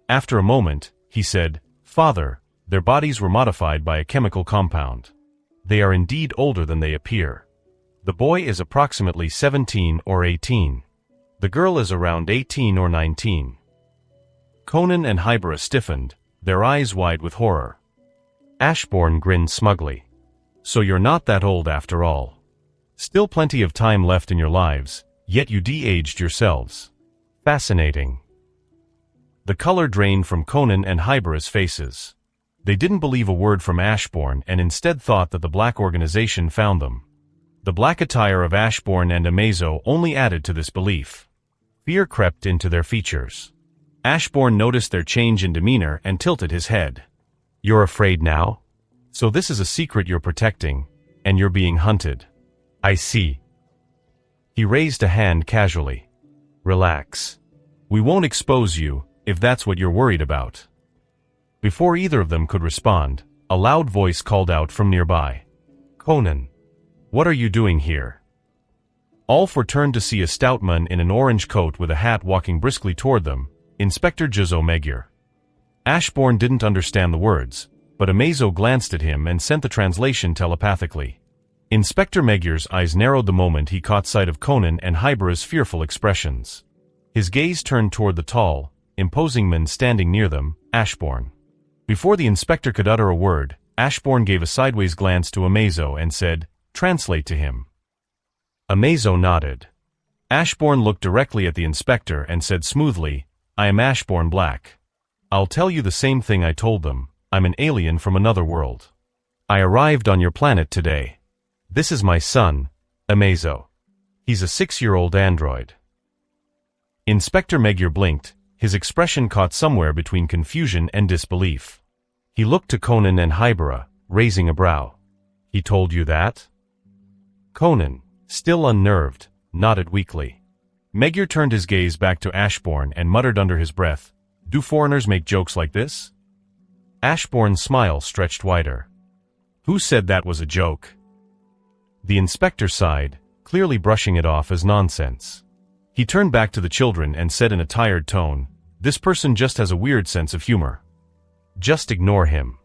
S2: After a moment, he said, Father, their bodies were modified by a chemical compound. They are indeed older than they appear. The boy is approximately 17 or 18. The girl is around 18 or 19. Conan and Hybera stiffened, their eyes wide with horror. Ashbourne grinned smugly. So you're not that old after all. Still plenty of time left in your lives, yet you de-aged yourselves. Fascinating. The color drained from Conan and Hybera's faces. They didn't believe a word from Ashbourne and instead thought that the Black organization found them. The black attire of Ashbourne and Amazo only added to this belief. Fear crept into their features. Ashbourne noticed their change in demeanor and tilted his head. You're afraid now? So this is a secret you're protecting, and you're being hunted. I see. He raised a hand casually. Relax. We won't expose you, if that's what you're worried about. Before either of them could respond, a loud voice called out from nearby. Conan. What are you doing here? All four turned to see a stout man in an orange coat with a hat walking briskly toward them, Inspector Juzo Magyar. Ashbourne didn't understand the words, but Amazo glanced at him and sent the translation telepathically. Inspector Magyar's eyes narrowed the moment he caught sight of Conan and Hybera's fearful expressions. His gaze turned toward the tall, imposing man standing near them, Ashbourne. Before the inspector could utter a word, Ashbourne gave a sideways glance to Amazo and said, Translate to him. Amazo nodded. Ashbourne looked directly at the inspector and said smoothly, I am Ashbourne Black. I'll tell you the same thing I told them, I'm an alien from another world. I arrived on your planet today. This is my son, Amazo. He's a 6-year-old android. Inspector Magyar blinked, his expression caught somewhere between confusion and disbelief. He looked to Conan and Hybera, raising a brow. He told you that? Conan, still unnerved, nodded weakly. Magyar turned his gaze back to Ashbourne and muttered under his breath, Do foreigners make jokes like this? Ashbourne's smile stretched wider. Who said that was a joke? The inspector sighed, clearly brushing it off as nonsense. He turned back to the children and said in a tired tone, This person just has a weird sense of humor. Just ignore him.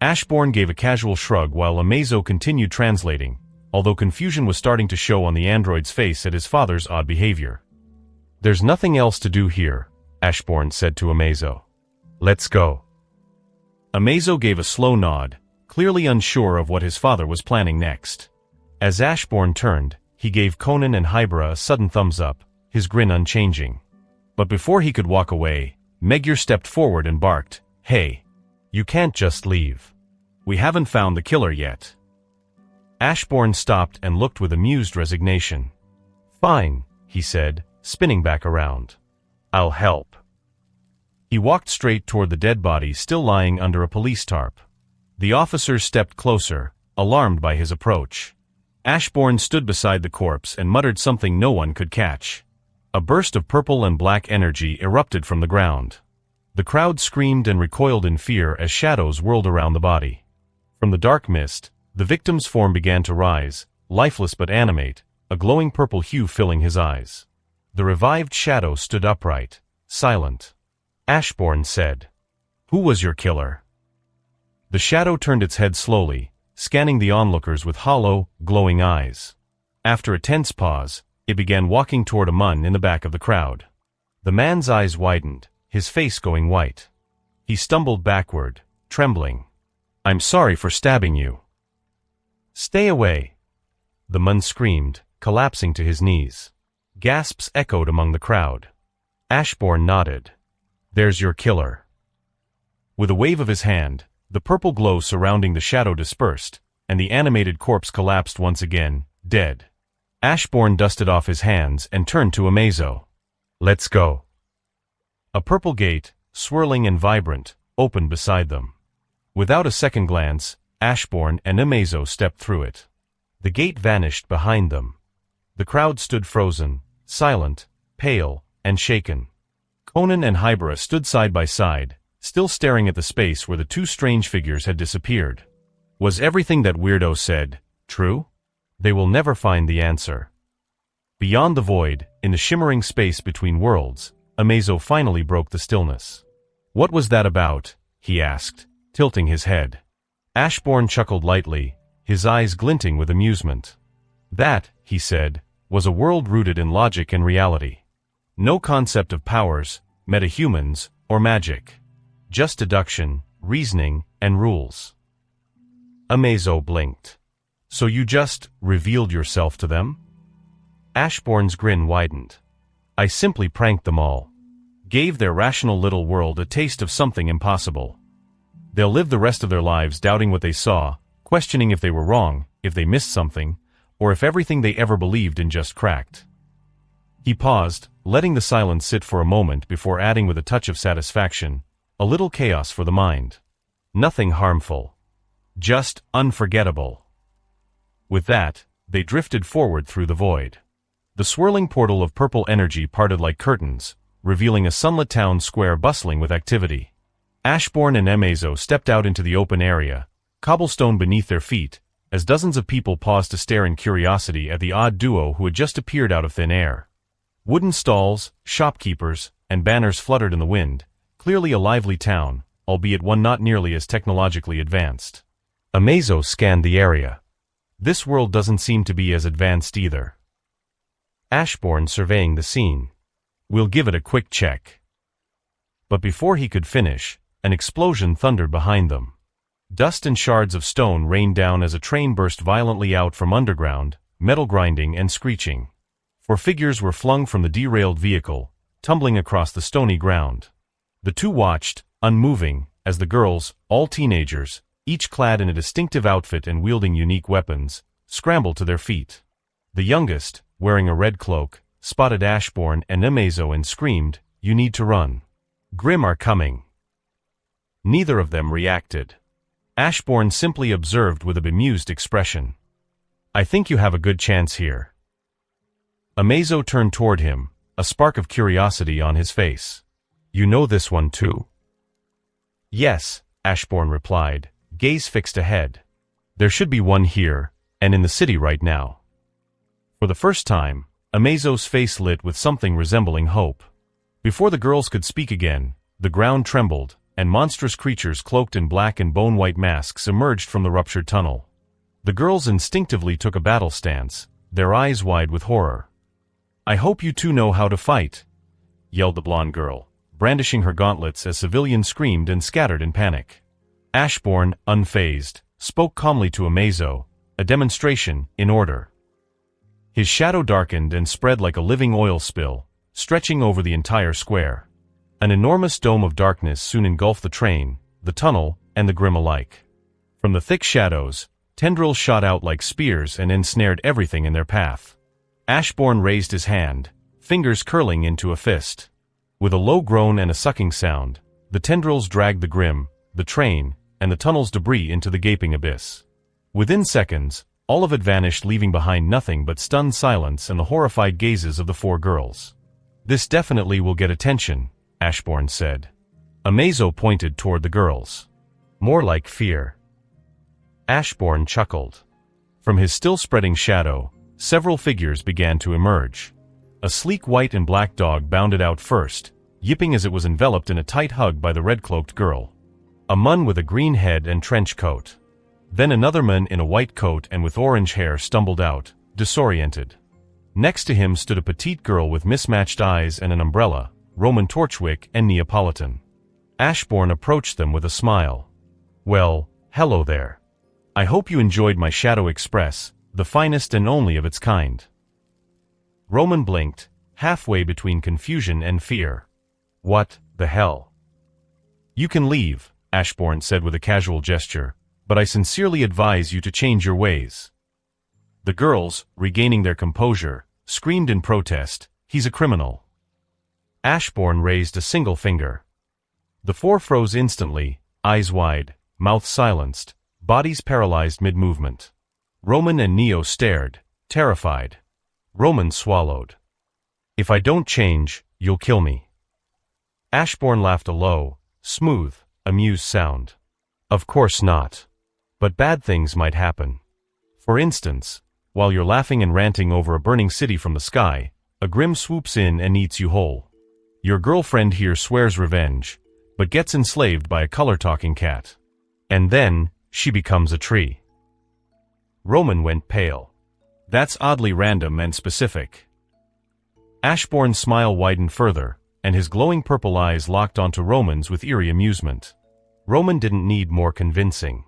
S2: Ashbourne gave a casual shrug while Amazo continued translating, although confusion was starting to show on the android's face at his father's odd behavior. There's nothing else to do here, Ashbourne said to Amazo. Let's go. Amazo gave a slow nod, clearly unsure of what his father was planning next. As Ashbourne turned, he gave Conan and Hybera a sudden thumbs up, his grin unchanging. But before he could walk away, Magyar stepped forward and barked, Hey! You can't just leave. We haven't found the killer yet. Ashbourne stopped and looked with amused resignation. Fine, he said, spinning back around. I'll help. He walked straight toward the dead body still lying under a police tarp. The officers stepped closer, alarmed by his approach. Ashbourne stood beside the corpse and muttered something no one could catch. A burst of purple and black energy erupted from the ground. The crowd screamed and recoiled in fear as shadows whirled around the body. From the dark mist, the victim's form began to rise, lifeless but animate, a glowing purple hue filling his eyes. The revived shadow stood upright, silent. Ashbourne said, "Who was your killer?" The shadow turned its head slowly, scanning the onlookers with hollow, glowing eyes. After a tense pause, it began walking toward a man in the back of the crowd. The man's eyes widened, his face going white. He stumbled backward, trembling. "I'm sorry for stabbing you." "Stay away," the man screamed, collapsing to his knees. Gasps echoed among the crowd. Ashbourne nodded. "There's your killer." With a wave of his hand, the purple glow surrounding the shadow dispersed, and the animated corpse collapsed once again, dead. Ashbourne dusted off his hands and turned to Amazo. "Let's go." A purple gate, swirling and vibrant, opened beside them. Without a second glance, Ashbourne and Amazo stepped through it. The gate vanished behind them. The crowd stood frozen, silent, pale, and shaken. Conan and Hybera stood side by side, still staring at the space where the two strange figures had disappeared. Was everything that weirdo said true? They will never find the answer. Beyond the void, in the shimmering space between worlds, Amazo finally broke the stillness. "What was that about?" he asked, tilting his head. Ashbourne chuckled lightly, his eyes glinting with amusement. "That," he said, "was a world rooted in logic and reality. No concept of powers, metahumans, or magic. Just deduction, reasoning, and rules." Amazo blinked. "So you just revealed yourself to them?" Ashbourne's grin widened. "I simply pranked them all. Gave their rational little world a taste of something impossible. They'll live the rest of their lives doubting what they saw, questioning if they were wrong, if they missed something, or if everything they ever believed in just cracked." He paused, letting the silence sit for a moment before adding with a touch of satisfaction, "A little chaos for the mind. Nothing harmful. Just unforgettable." With that, they drifted forward through the void. The swirling portal of purple energy parted like curtains, revealing a sunlit town square bustling with activity. Ashbourne and Amazo stepped out into the open area, cobblestone beneath their feet, as dozens of people paused to stare in curiosity at the odd duo who had just appeared out of thin air. Wooden stalls, shopkeepers, and banners fluttered in the wind, clearly a lively town, albeit one not nearly as technologically advanced. Amazo scanned the area. This world doesn't seem to be as advanced either. Ashbourne surveying the scene. "We'll give it a quick check." But before he could finish, an explosion thundered behind them. Dust and shards of stone rained down as a train burst violently out from underground, metal grinding and screeching. 4 figures were flung from the derailed vehicle, tumbling across the stony ground. The two watched, unmoving, as the girls, all teenagers, each clad in a distinctive outfit and wielding unique weapons, scrambled to their feet. The youngest, wearing a red cloak, spotted Ashbourne and Amazo and screamed, "You need to run. Grimm are coming." Neither of them reacted. Ashbourne simply observed with a bemused expression. "I think you have a good chance here." Amazo turned toward him, a spark of curiosity on his face. "You know this one too?" "Yes," Ashbourne replied, gaze fixed ahead. "There should be one here, and in the city right now." For the first time, Amazo's face lit with something resembling hope. Before the girls could speak again, the ground trembled, and monstrous creatures cloaked in black and bone-white masks emerged from the ruptured tunnel. The girls instinctively took a battle stance, their eyes wide with horror. "I hope you two know how to fight," yelled the blonde girl, brandishing her gauntlets as civilians screamed and scattered in panic. Ashbourne, unfazed, spoke calmly to Amazo, a demonstration, in order. His shadow darkened and spread like a living oil spill, stretching over the entire square. An enormous dome of darkness soon engulfed the train, the tunnel, and the Grimm alike. From the thick shadows, tendrils shot out like spears and ensnared everything in their path. Ashbourne raised his hand, fingers curling into a fist. With a low groan and a sucking sound, the tendrils dragged the Grim, the train, and the tunnel's debris into the gaping abyss. Within seconds, all of it vanished, leaving behind nothing but stunned silence and the horrified gazes of the four girls. "This definitely will get attention," Ashbourne said. Amazo pointed toward the girls. "More like fear." Ashbourne chuckled. From his still-spreading shadow, several figures began to emerge. A sleek white and black dog bounded out first, yipping as it was enveloped in a tight hug by the red-cloaked girl. A man with a green head and trench coat. Then another man in a white coat and with orange hair stumbled out, disoriented. Next to him stood a petite girl with mismatched eyes and an umbrella, Roman Torchwick and Neapolitan. Ashbourne approached them with a smile. "Well, hello there. I hope you enjoyed my Shadow Express, the finest and only of its kind." Roman blinked, halfway between confusion and fear. "What the hell?" "You can leave," Ashbourne said with a casual gesture, "but I sincerely advise you to change your ways." The girls, regaining their composure, screamed in protest, "He's a criminal." Ashbourne raised a single finger. The four froze instantly, eyes wide, mouth silenced, bodies paralyzed mid-movement. Roman and Neo stared, terrified. Roman swallowed. "If I don't change, you'll kill me." Ashbourne laughed a low, smooth, amused sound. "Of course not. But bad things might happen. For instance, while you're laughing and ranting over a burning city from the sky, a Grim swoops in and eats you whole. Your girlfriend here swears revenge, but gets enslaved by a color-talking cat. And then, she becomes a tree." Roman went pale. "That's oddly random and specific." Ashbourne's smile widened further, and his glowing purple eyes locked onto Roman's with eerie amusement. Roman didn't need more convincing.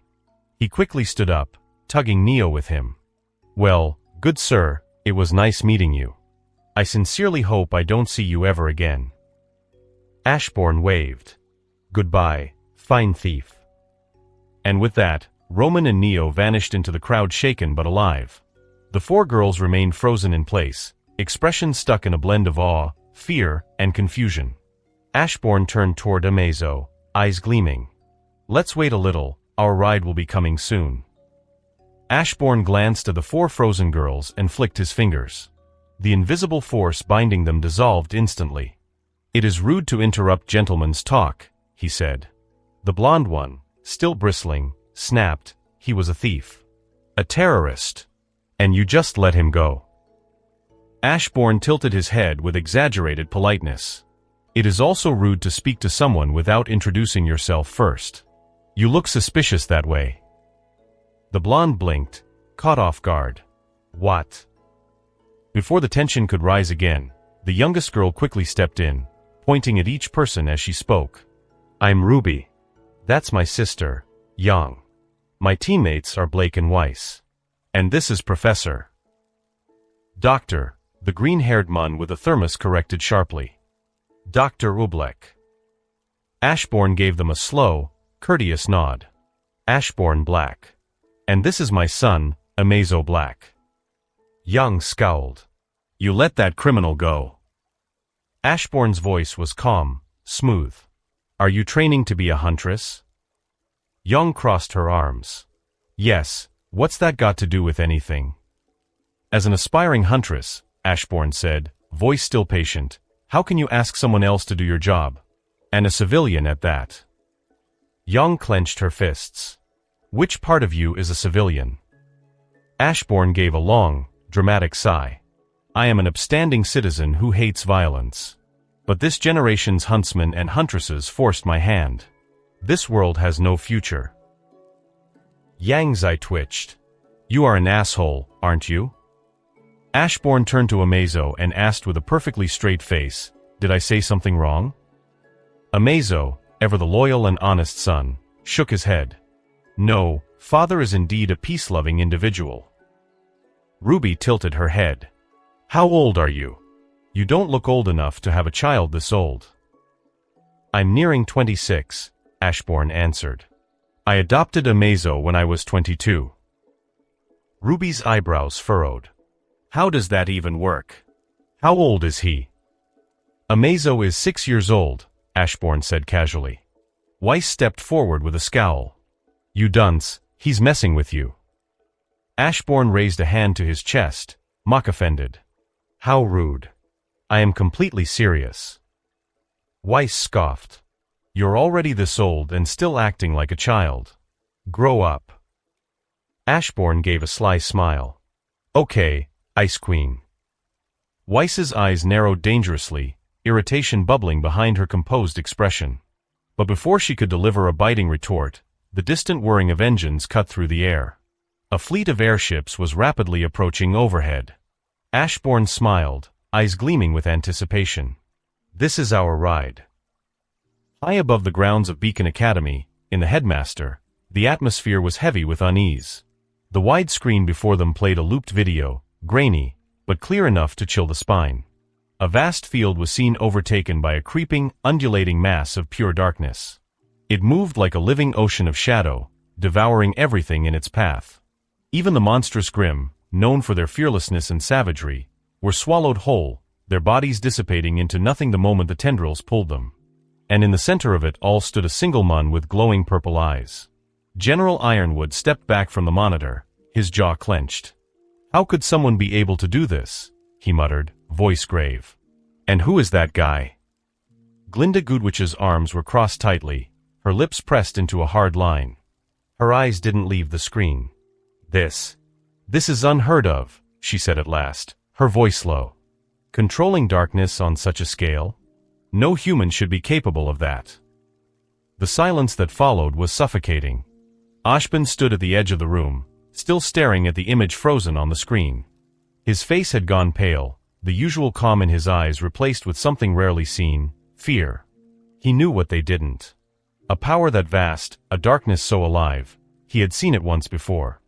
S2: He quickly stood up, tugging Neo with him. "Well, good sir, it was nice meeting you. I sincerely hope I don't see you ever again." Ashbourne waved. "Goodbye, fine thief." And with that, Roman and Neo vanished into the crowd, shaken but alive. The four girls remained frozen in place, expressions stuck in a blend of awe, fear, and confusion. Ashbourne turned toward Amazo, eyes gleaming. "Let's wait a little, our ride will be coming soon." Ashbourne glanced at the four frozen girls and flicked his fingers. The invisible force binding them dissolved instantly. "It is rude to interrupt gentlemen's talk," he said. The blonde one, still bristling, snapped, "He was a thief. A terrorist. And you just let him go." Ashbourne tilted his head with exaggerated politeness. "It is also rude to speak to someone without introducing yourself first. You look suspicious that way." The blonde blinked, caught off guard. "What?" Before the tension could rise again, the youngest girl quickly stepped in, pointing at each person as she spoke. "I'm Ruby. That's my sister, Young. My teammates are Blake and Weiss. And this is Professor." "Doctor," the green-haired man with a thermos corrected sharply. "Dr. Ublek." Ashbourne gave them a slow, courteous nod. "Ashbourne Black. And this is my son, Amazo Black." Young scowled. "You let that criminal go." Ashbourne's voice was calm, smooth. "Are you training to be a huntress?" Young crossed her arms. "Yes, what's that got to do with anything?" "As an aspiring huntress," Ashbourne said, voice still patient, "how can you ask someone else to do your job? And a civilian at that." Young clenched her fists. "Which part of you is a civilian?" Ashbourne gave a long, dramatic sigh. "I am an upstanding citizen who hates violence. But this generation's huntsmen and huntresses forced my hand. This world has no future." Yang's eye twitched. "You are an asshole, aren't you?" Ashbourne turned to Amazo and asked with a perfectly straight face, "Did I say something wrong?" Amazo, ever the loyal and honest son, shook his head. "No, father is indeed a peace-loving individual." Ruby tilted her head. "How old are you? You don't look old enough to have a child this old." "I'm nearing 26, Ashbourne answered. "I adopted Amazo when I was 22. Ruby's eyebrows furrowed. How does that even work? How old is he? Amazo is 6 years old, Ashbourne said casually. Weiss stepped forward with a scowl. You dunce, he's messing with you. Ashbourne raised a hand to his chest, mock offended. How rude. I am completely serious. Weiss scoffed. You're already this old and still acting like a child. Grow up. Ashbourne gave a sly smile. Okay, Ice Queen. Weiss's eyes narrowed dangerously, irritation bubbling behind her composed expression. But before she could deliver a biting retort, the distant whirring of engines cut through the air. A fleet of airships was rapidly approaching overhead. Ashbourne smiled, eyes gleaming with anticipation. This is our ride. High above the grounds of Beacon Academy, in the headmaster, the atmosphere was heavy with unease. The wide screen before them played a looped video, grainy, but clear enough to chill the spine. A vast field was seen overtaken by a creeping, undulating mass of pure darkness. It moved like a living ocean of shadow, devouring everything in its path. Even the monstrous Grimm, known for their fearlessness and savagery, were swallowed whole, their bodies dissipating into nothing the moment the tendrils pulled them. And in the center of it all stood a single Mun with glowing purple eyes. General Ironwood stepped back from the monitor, his jaw clenched. How could someone be able to do this? He muttered, voice grave. And who is that guy? Glinda Goodwich's arms were crossed tightly, her lips pressed into a hard line. Her eyes didn't leave the screen. This is unheard of, she said at last, her voice low. Controlling darkness on such a scale? No human should be capable of that. The silence that followed was suffocating. Ashbourne stood at the edge of the room, still staring at the image frozen on the screen. His face had gone pale, the usual calm in his eyes replaced with something rarely seen, fear. He knew what they didn't. A power that vast, a darkness so alive, he had seen it once before.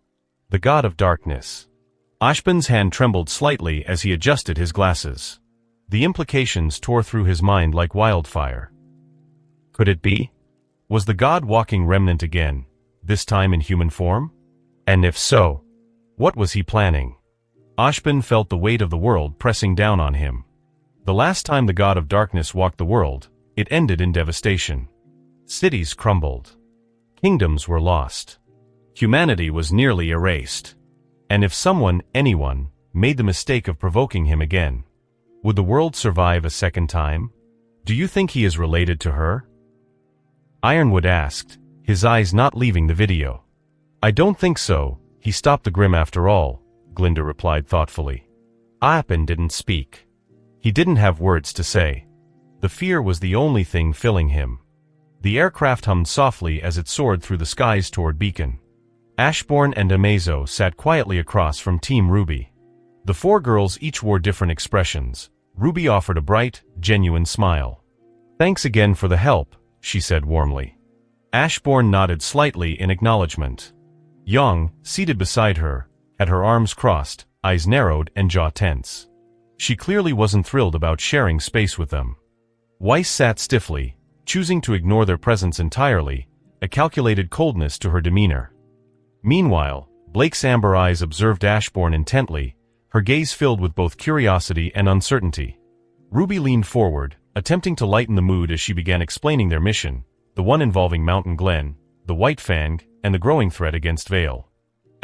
S2: The god of darkness. Ashbourne's hand trembled slightly as he adjusted his glasses. The implications tore through his mind like wildfire. Could it be? Was the god walking remnant again, this time in human form? And if so, what was he planning? Ashbourne felt the weight of the world pressing down on him. The last time the god of darkness walked the world, it ended in devastation. Cities crumbled. Kingdoms were lost. Humanity was nearly erased. And if someone, anyone, made the mistake of provoking him again, would the world survive a second time? Do you think he is related to her? Ironwood asked, his eyes not leaving the video. I don't think so, he stopped the Grimm after all, Glinda replied thoughtfully. Ashbourne didn't speak. He didn't have words to say. The fear was the only thing filling him. The aircraft hummed softly as it soared through the skies toward Beacon. Ashbourne and Amazo sat quietly across from Team Ruby. The four girls each wore different expressions. Ruby offered a bright, genuine smile. Thanks again for the help, she said warmly. Ashbourne nodded slightly in acknowledgement. Young, seated beside her, had her arms crossed, eyes narrowed and jaw tense. She clearly wasn't thrilled about sharing space with them. Weiss sat stiffly, choosing to ignore their presence entirely, a calculated coldness to her demeanor. Meanwhile, Blake's amber eyes observed Ashbourne intently, her gaze filled with both curiosity and uncertainty. Ruby leaned forward, attempting to lighten the mood as she began explaining their mission, the one involving Mountain Glen, the White Fang, and the growing threat against Vale.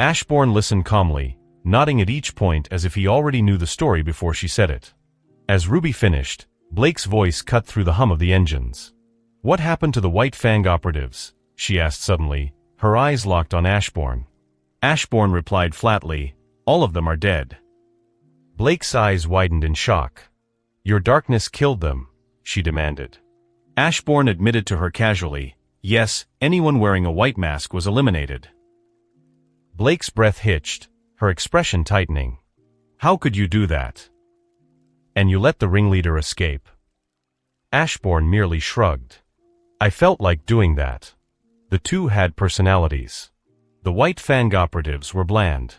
S2: Ashbourne listened calmly, nodding at each point as if he already knew the story before she said it. As Ruby finished, Blake's voice cut through the hum of the engines. What happened to the White Fang operatives? She asked suddenly, her eyes locked on Ashbourne. Ashbourne replied flatly, all of them are dead. Blake's eyes widened in shock. Your darkness killed them, she demanded. Ashbourne admitted to her casually, yes, anyone wearing a white mask was eliminated. Blake's breath hitched, her expression tightening. How could you do that? And you let the ringleader escape. Ashbourne merely shrugged. I felt like doing that. The two had personalities. The White Fang operatives were bland.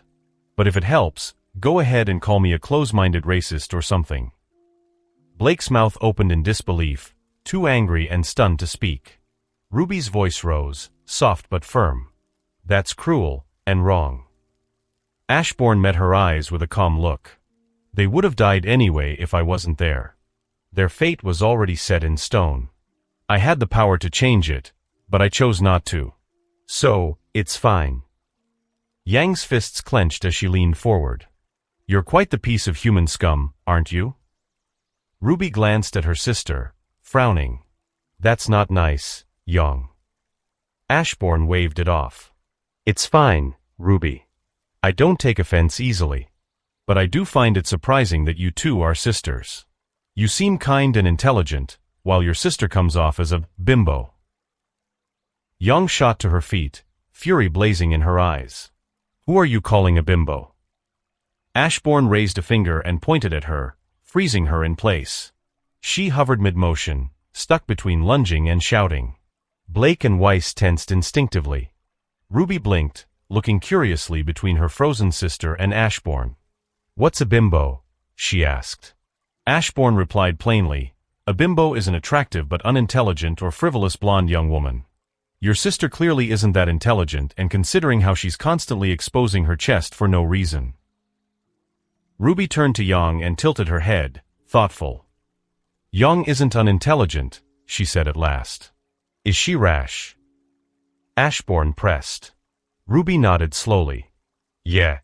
S2: But if it helps, go ahead and call me a close-minded racist or something. Blake's mouth opened in disbelief, too angry and stunned to speak. Ruby's voice rose, soft but firm. That's cruel and wrong. Ashbourne met her eyes with a calm look. They would have died anyway if I wasn't there. Their fate was already set in stone. I had the power to change it, but I chose not to. So, it's fine. Yang's fists clenched as she leaned forward. You're quite the piece of human scum, aren't you? Ruby glanced at her sister, frowning. That's not nice, Yang. Ashbourne waved it off. It's fine, Ruby. I don't take offense easily. But I do find it surprising that you two are sisters. You seem kind and intelligent, while your sister comes off as a bimbo. Yang shot to her feet, fury blazing in her eyes. Who are you calling a bimbo? Ashbourne raised a finger and pointed at her, freezing her in place. She hovered mid-motion, stuck between lunging and shouting. Blake and Weiss tensed instinctively. Ruby blinked, looking curiously between her frozen sister and Ashbourne. What's a bimbo? She asked. Ashbourne replied plainly, a bimbo is an attractive but unintelligent or frivolous blonde young woman. Your sister clearly isn't that intelligent, and considering how she's constantly exposing her chest for no reason. Ruby turned to Yang and tilted her head, thoughtful. Yang isn't unintelligent, she said at last. Is she rash? Ashbourne pressed. Ruby nodded slowly. Yeah.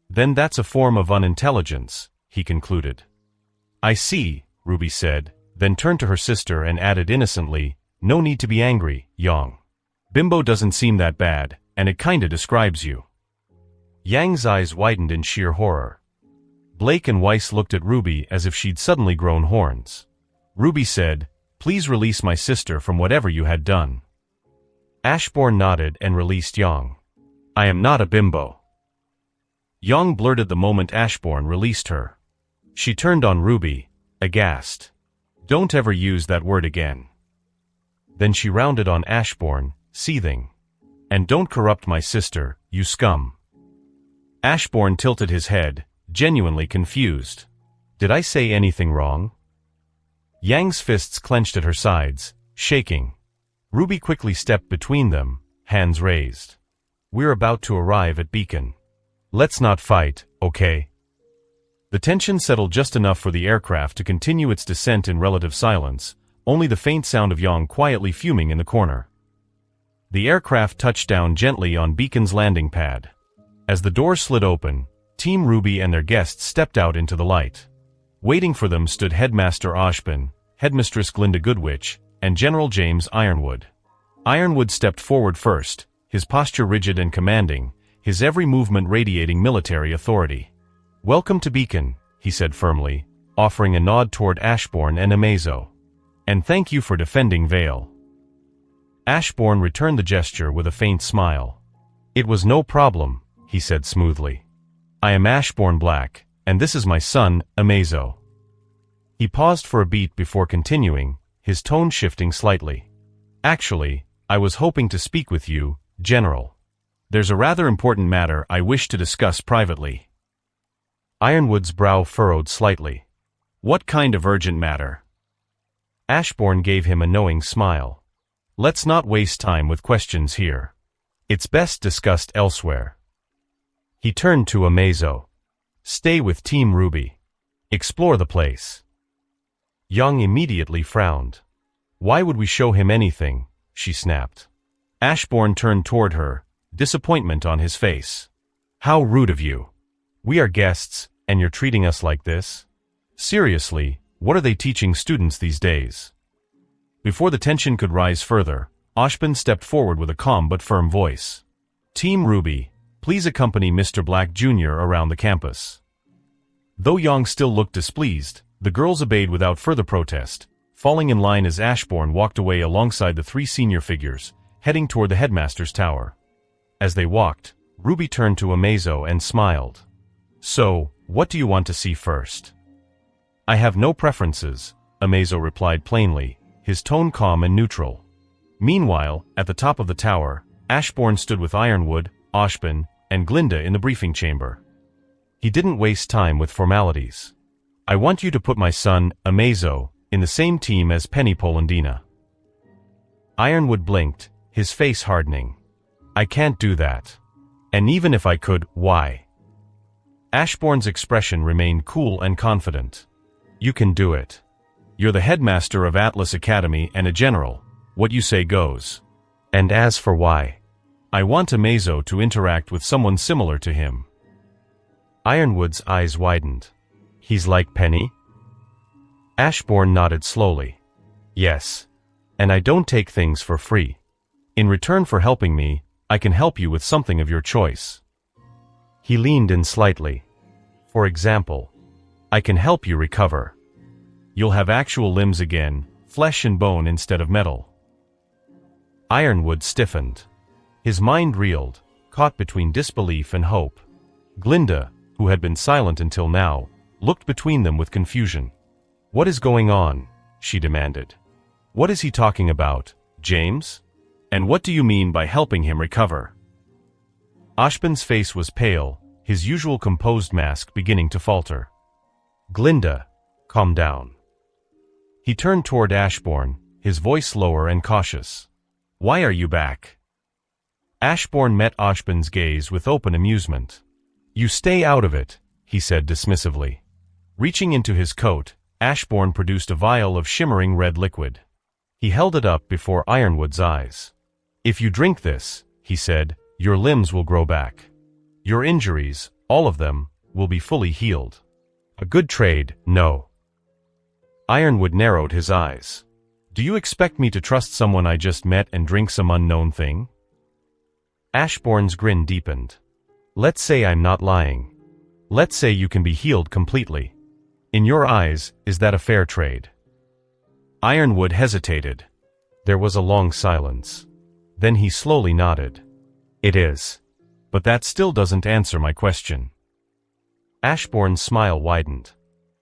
S2: Then that's a form of unintelligence, he concluded. I see, Ruby said, then turned to her sister and added innocently, no need to be angry, Yang. Bimbo doesn't seem that bad, and it kinda describes you. Yang's eyes widened in sheer horror. Blake and Weiss looked at Ruby as if she'd suddenly grown horns. Ruby said, please release my sister from whatever you had done. Ashbourne nodded and released Yang. I am not a bimbo. Yang blurted the moment Ashbourne released her. She turned on Ruby, aghast. Don't ever use that word again. Then she rounded on Ashbourne, seething. And don't corrupt my sister, you scum. Ashbourne tilted his head, genuinely confused. Did I say anything wrong? Yang's fists clenched at her sides, shaking. Ruby quickly stepped between them, hands raised. We're about to arrive at Beacon. Let's not fight, okay? The tension settled just enough for the aircraft to continue its descent in relative silence, only the faint sound of Yang quietly fuming in the corner. The aircraft touched down gently on Beacon's landing pad. As the door slid open, Team Ruby and their guests stepped out into the light. Waiting for them stood Headmaster Oshpin, Headmistress Glinda Goodwitch, and General James Ironwood. Ironwood stepped forward first, his posture rigid and commanding, his every movement radiating military authority. Welcome to Beacon, he said firmly, offering a nod toward Ashbourne and Amazo. And thank you for defending Vale. Ashbourne returned the gesture with a faint smile. It was no problem, he said smoothly. I am Ashbourne Black, and this is my son, Amazo. He paused for a beat before continuing, his tone shifting slightly. Actually, I was hoping to speak with you, General. There's a rather important matter I wish to discuss privately. Ironwood's brow furrowed slightly. What kind of urgent matter? Ashbourne gave him a knowing smile. Let's not waste time with questions here. It's best discussed elsewhere. He turned to Amazo. Stay with Team Ruby. Explore the place. Yang immediately frowned. Why would we show him anything? She snapped. Ashbourne turned toward her, disappointment on his face. How rude of you. We are guests, and you're treating us like this? Seriously, what are they teaching students these days? Before the tension could rise further, Oshpin stepped forward with a calm but firm voice. Team Ruby, please accompany Mr. Black Jr. around the campus. Though Yang still looked displeased, the girls obeyed without further protest, falling in line as Ashbourne walked away alongside the three senior figures, heading toward the headmaster's tower. As they walked, Ruby turned to Amazo and smiled. So, what do you want to see first? I have no preferences, Amazo replied plainly, his tone calm and neutral. Meanwhile, at the top of the tower, Ashbourne stood with Ironwood, Oshpin, and Glinda in the briefing chamber. He didn't waste time with formalities. I want you to put my son, Amazo, in the same team as Penny Polendina. Ironwood blinked, his face hardening. I can't do that. And even if I could, why? Ashbourne's expression remained cool and confident. You can do it. You're the headmaster of Atlas Academy and a general. What you say goes. And as for why, I want Amazo to interact with someone similar to him. Ironwood's eyes widened. He's like Penny? Ashbourne nodded slowly. Yes. And I don't take things for free. In return for helping me, I can help you with something of your choice. He leaned in slightly. For example, I can help you recover. You'll have actual limbs again, flesh and bone instead of metal. Ironwood stiffened. His mind reeled, caught between disbelief and hope. Glinda, who had been silent until now, looked between them with confusion. What is going on? She demanded. What is he talking about, James? And what do you mean by helping him recover? Ashbourne's face was pale, his usual composed mask beginning to falter. Glinda, calm down. He turned toward Ashbourne, his voice lower and cautious. Why are you back? Ashbourne met Ashbourne's gaze with open amusement. You stay out of it, he said dismissively. Reaching into his coat, Ashbourne produced a vial of shimmering red liquid. He held it up before Ironwood's eyes. If you drink this, he said, your limbs will grow back. Your injuries, all of them, will be fully healed. A good trade, no. Ironwood narrowed his eyes. Do you expect me to trust someone I just met and drink some unknown thing? Ashbourne's grin deepened. Let's say I'm not lying. Let's say you can be healed completely. In your eyes, is that a fair trade? Ironwood hesitated. There was a long silence. Then he slowly nodded. It is. But that still doesn't answer my question. Ashbourne's smile widened.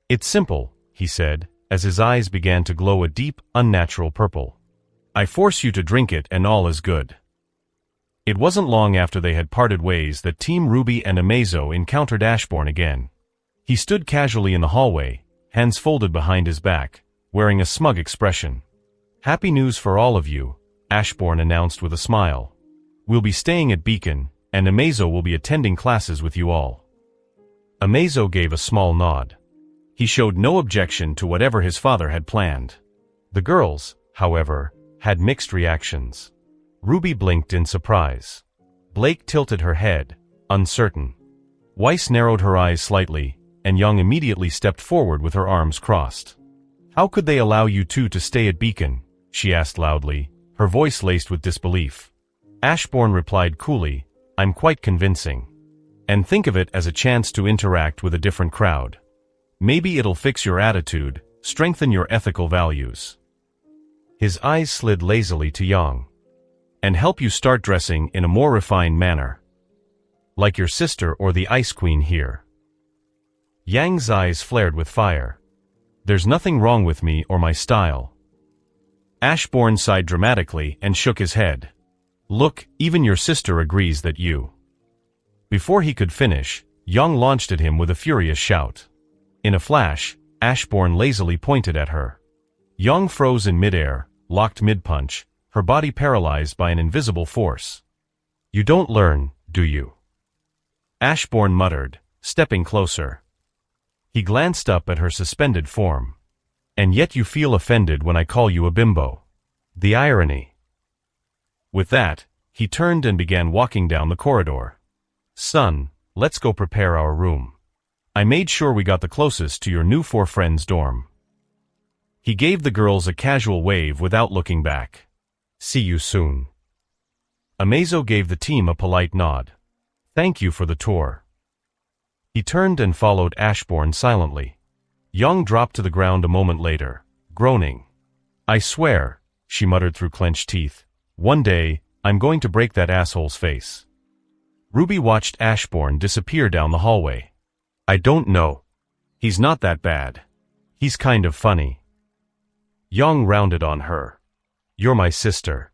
S2: It's simple, he said, as his eyes began to glow a deep, unnatural purple. I force you to drink it and all is good. It wasn't long after they had parted ways that Team Ruby and Amazo encountered Ashbourne again. He stood casually in the hallway, hands folded behind his back, wearing a smug expression. Happy news for all of you, Ashbourne announced with a smile. We'll be staying at Beacon, and Amazo will be attending classes with you all. Amazo gave a small nod. He showed no objection to whatever his father had planned. The girls, however, had mixed reactions. Ruby blinked in surprise. Blake tilted her head, uncertain. Weiss narrowed her eyes slightly, and Young immediately stepped forward with her arms crossed. How could they allow you two to stay at Beacon? She asked loudly, her voice laced with disbelief. Ashbourne replied coolly, I'm quite convincing. And think of it as a chance to interact with a different crowd. Maybe it'll fix your attitude, strengthen your ethical values. His eyes slid lazily to Young. And help you start dressing in a more refined manner. Like your sister or the Ice Queen here. Yang's eyes flared with fire. There's nothing wrong with me or my style. Ashbourne sighed dramatically and shook his head. Look, even your sister agrees that you. Before he could finish, Young launched at him with a furious shout. In a flash, Ashbourne lazily pointed at her. Young froze in midair, locked mid-punch, her body paralyzed by an invisible force. You don't learn, do you? Ashbourne muttered, stepping closer. He glanced up at her suspended form. And yet you feel offended when I call you a bimbo. The irony. With that, he turned and began walking down the corridor. Son, let's go prepare our room. I made sure we got the closest to your new 4 friends' dorm. He gave the girls a casual wave without looking back. See you soon. Amazo gave the team a polite nod. Thank you for the tour. He turned and followed Ashbourne silently. Young dropped to the ground a moment later, groaning. I swear, she muttered through clenched teeth, one day, I'm going to break that asshole's face. Ruby watched Ashbourne disappear down the hallway. I don't know. He's not that bad. He's kind of funny. Young rounded on her. You're my sister.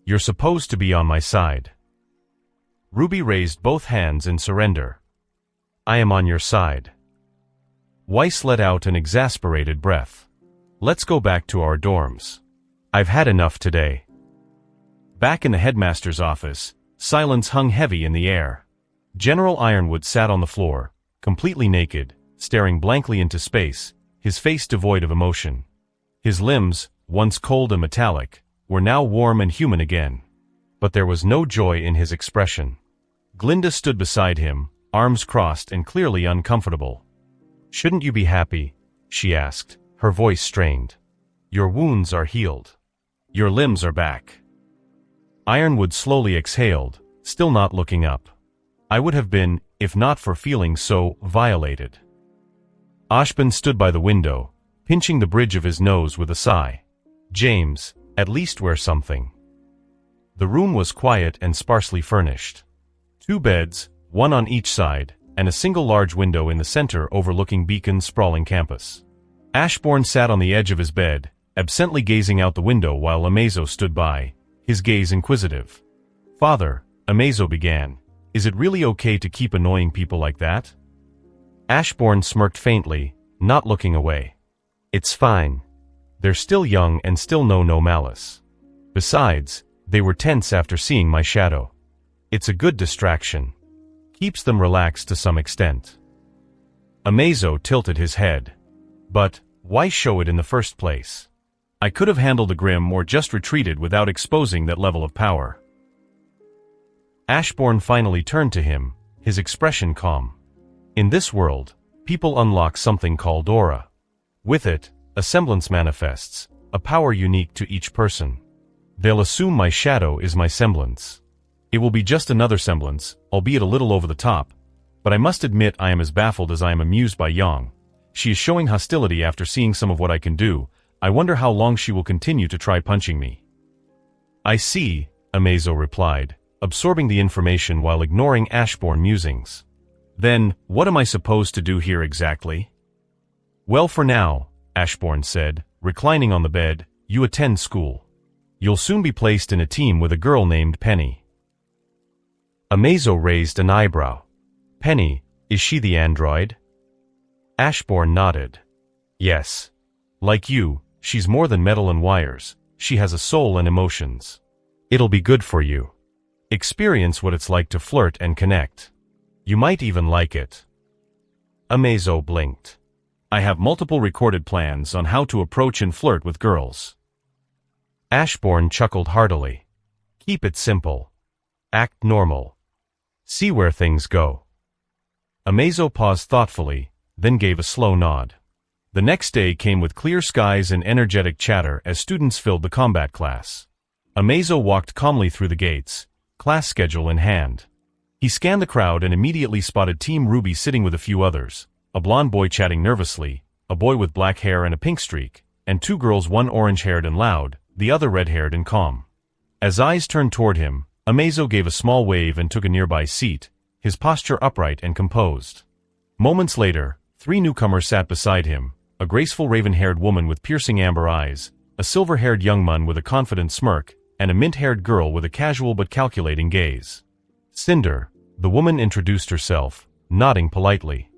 S2: You're supposed to be on my side. Ruby raised both hands in surrender. I am on your side. Weiss let out an exasperated breath. Let's go back to our dorms. I've had enough today. Back in the headmaster's office, silence hung heavy in the air. General Ironwood sat on the floor, completely naked, staring blankly into space, his face devoid of emotion. His limbs, once cold and metallic, were now warm and human again. But there was no joy in his expression. Glinda stood beside him, arms crossed and clearly uncomfortable. "Shouldn't you be happy?" she asked, her voice strained. "Your wounds are healed. Your limbs are back." Ironwood slowly exhaled, still not looking up. "I would have been, if not for feeling so violated." Ashbin stood by the window, pinching the bridge of his nose with a sigh. "James, at least wear something." The room was quiet and sparsely furnished. 2 beds, one on each side, and a single large window in the center overlooking Beacon's sprawling campus. Ashbourne sat on the edge of his bed, absently gazing out the window while Amazo stood by, his gaze inquisitive. "Father," Amazo began, "is it really okay to keep annoying people like that?" Ashbourne smirked faintly, not looking away. "It's fine. They're still young and still know no malice. Besides, they were tense after seeing my shadow. It's a good distraction. Keeps them relaxed to some extent." Amazo tilted his head. "But why show it in the first place? I could have handled the Grim or just retreated without exposing that level of power." Ashbourne finally turned to him, his expression calm. "In this world, people unlock something called aura. With it, a semblance manifests, a power unique to each person. They'll assume my shadow is my semblance. It will be just another semblance, albeit a little over the top, but I must admit I am as baffled as I am amused by Yang. She is showing hostility after seeing some of what I can do. I wonder how long she will continue to try punching me." "I see," Amazo replied, absorbing the information while ignoring Ashbourne musings. "Then, what am I supposed to do here exactly?" "Well, for now," Ashbourne said, reclining on the bed, "you attend school. You'll soon be placed in a team with a girl named Penny." Amazo raised an eyebrow. "Penny, is she the android?" Ashbourne nodded. "Yes. Like you, she's more than metal and wires. She has a soul and emotions. It'll be good for you. Experience what it's like to flirt and connect. You might even like it." Amazo blinked. "I have multiple recorded plans on how to approach and flirt with girls." Ashbourne chuckled heartily. "Keep it simple. Act normal. See where things go." Amazo paused thoughtfully, then gave a slow nod. The next day came with clear skies and energetic chatter as students filled the combat class. Amazo walked calmly through the gates, class schedule in hand. He scanned the crowd and immediately spotted Team Ruby sitting with a few others, a blonde boy chatting nervously, a boy with black hair and a pink streak, and 2 girls, one orange-haired and loud, the other red-haired and calm. As eyes turned toward him, Amazo gave a small wave and took a nearby seat, his posture upright and composed. Moments later, 3 newcomers sat beside him, a graceful raven-haired woman with piercing amber eyes, a silver-haired young man with a confident smirk, and a mint-haired girl with a casual but calculating gaze. "Cinder," the woman introduced herself, nodding politely.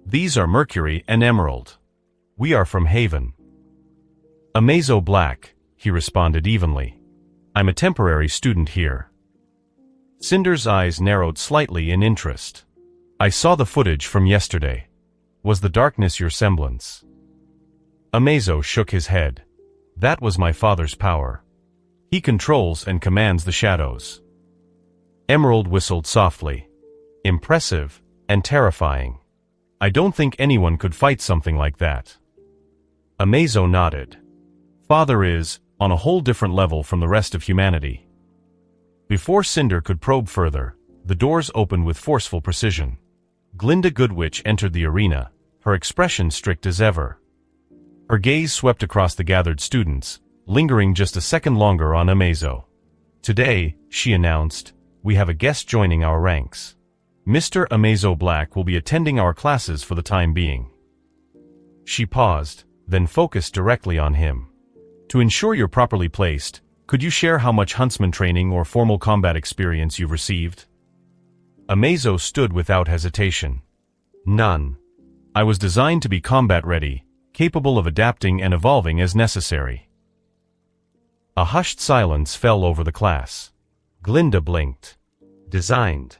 S2: "These are Mercury and Emerald. We are from Haven." "Amazo Black," he responded evenly. "I'm a temporary student here." Cinder's eyes narrowed slightly in interest. "I saw the footage from yesterday. Was the darkness your semblance?" Amazo shook his head. "That was my father's power. He controls and commands the shadows." Emerald whistled softly. "Impressive and terrifying. I don't think anyone could fight something like that." Amazo nodded. "Father is, on a whole different level from the rest of humanity." Before Cinder could probe further, the doors opened with forceful precision. Glinda Goodwitch entered the arena, her expression strict as ever. Her gaze swept across the gathered students, lingering just a second longer on Amazo. "Today," she announced, "we have a guest joining our ranks. Mr. Amazo Black will be attending our classes for the time being." She paused, then focused directly on him. "To ensure you're properly placed, could you share how much huntsman training or formal combat experience you've received?" Amazo stood without hesitation. "None. I was designed to be combat-ready, capable of adapting and evolving as necessary." A hushed silence fell over the class. Glinda blinked. "Designed."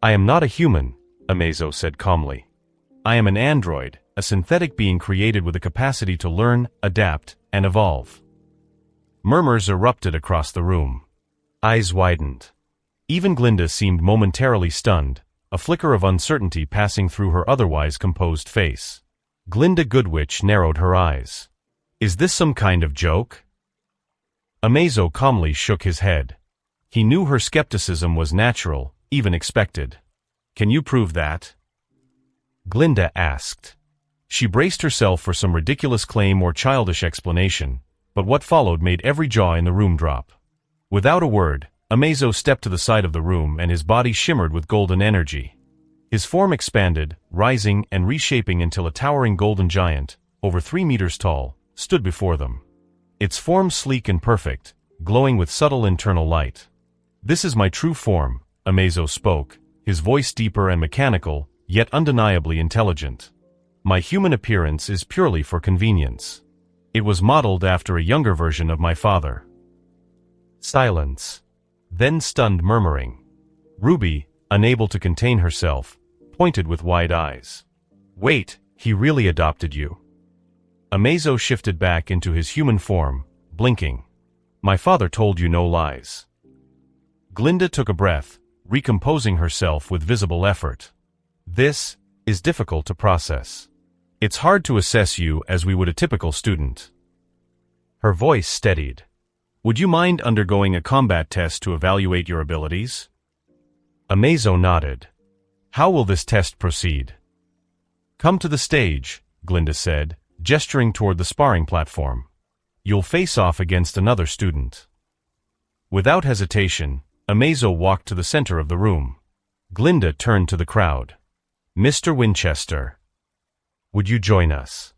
S2: "I am not a human," Amazo said calmly. I am an android, a synthetic being created with the capacity to learn, adapt, and evolve. Murmurs erupted across the room. Eyes widened. Even Glinda seemed momentarily stunned, a flicker of uncertainty passing through her otherwise composed face. Glinda Goodwitch narrowed her eyes. Is this some kind of joke? Amazo calmly shook his head. He knew her skepticism was natural, even expected. Can you prove that? Glinda asked. She braced herself for some ridiculous claim or childish explanation, but what followed made every jaw in the room drop. Without a word, Amazo stepped to the side of the room and his body shimmered with golden energy. His form expanded, rising and reshaping until a towering golden giant, over 3 meters tall, stood before them. Its form sleek and perfect, glowing with subtle internal light. This is my true form, Amazo spoke, his voice deeper and mechanical, yet undeniably intelligent. My human appearance is purely for convenience. It was modeled after a younger version of my father. Silence. Then stunned murmuring. Ruby, unable to contain herself, pointed with wide eyes. Wait, he really adopted you. Amazo shifted back into his human form, blinking. My father told you no lies. Glinda took a breath, recomposing herself with visible effort. This is difficult to process. It's hard to assess you as we would a typical student. Her voice steadied. Would you mind undergoing a combat test to evaluate your abilities? Amazo nodded. How will this test proceed? Come to the stage, Glinda said, gesturing toward the sparring platform. You'll face off against another student. Without hesitation, Amazo walked to the center of the room. Glinda turned to the crowd. Mr. Winchester. Would you join us?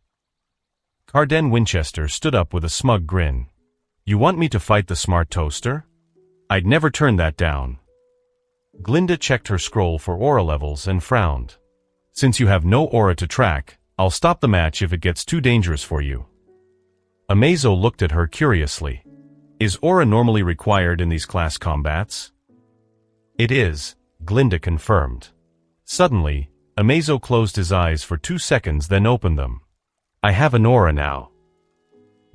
S2: Carden Winchester stood up with a smug grin. You want me to fight the smart toaster? I'd never turn that down. Glinda checked her scroll for aura levels and frowned. Since you have no aura to track, I'll stop the match if it gets too dangerous for you. Amazo looked at her curiously. Is aura normally required in these class combats? It is, Glinda confirmed. Suddenly, Amazo closed his eyes for 2 seconds then opened them. I have an aura now.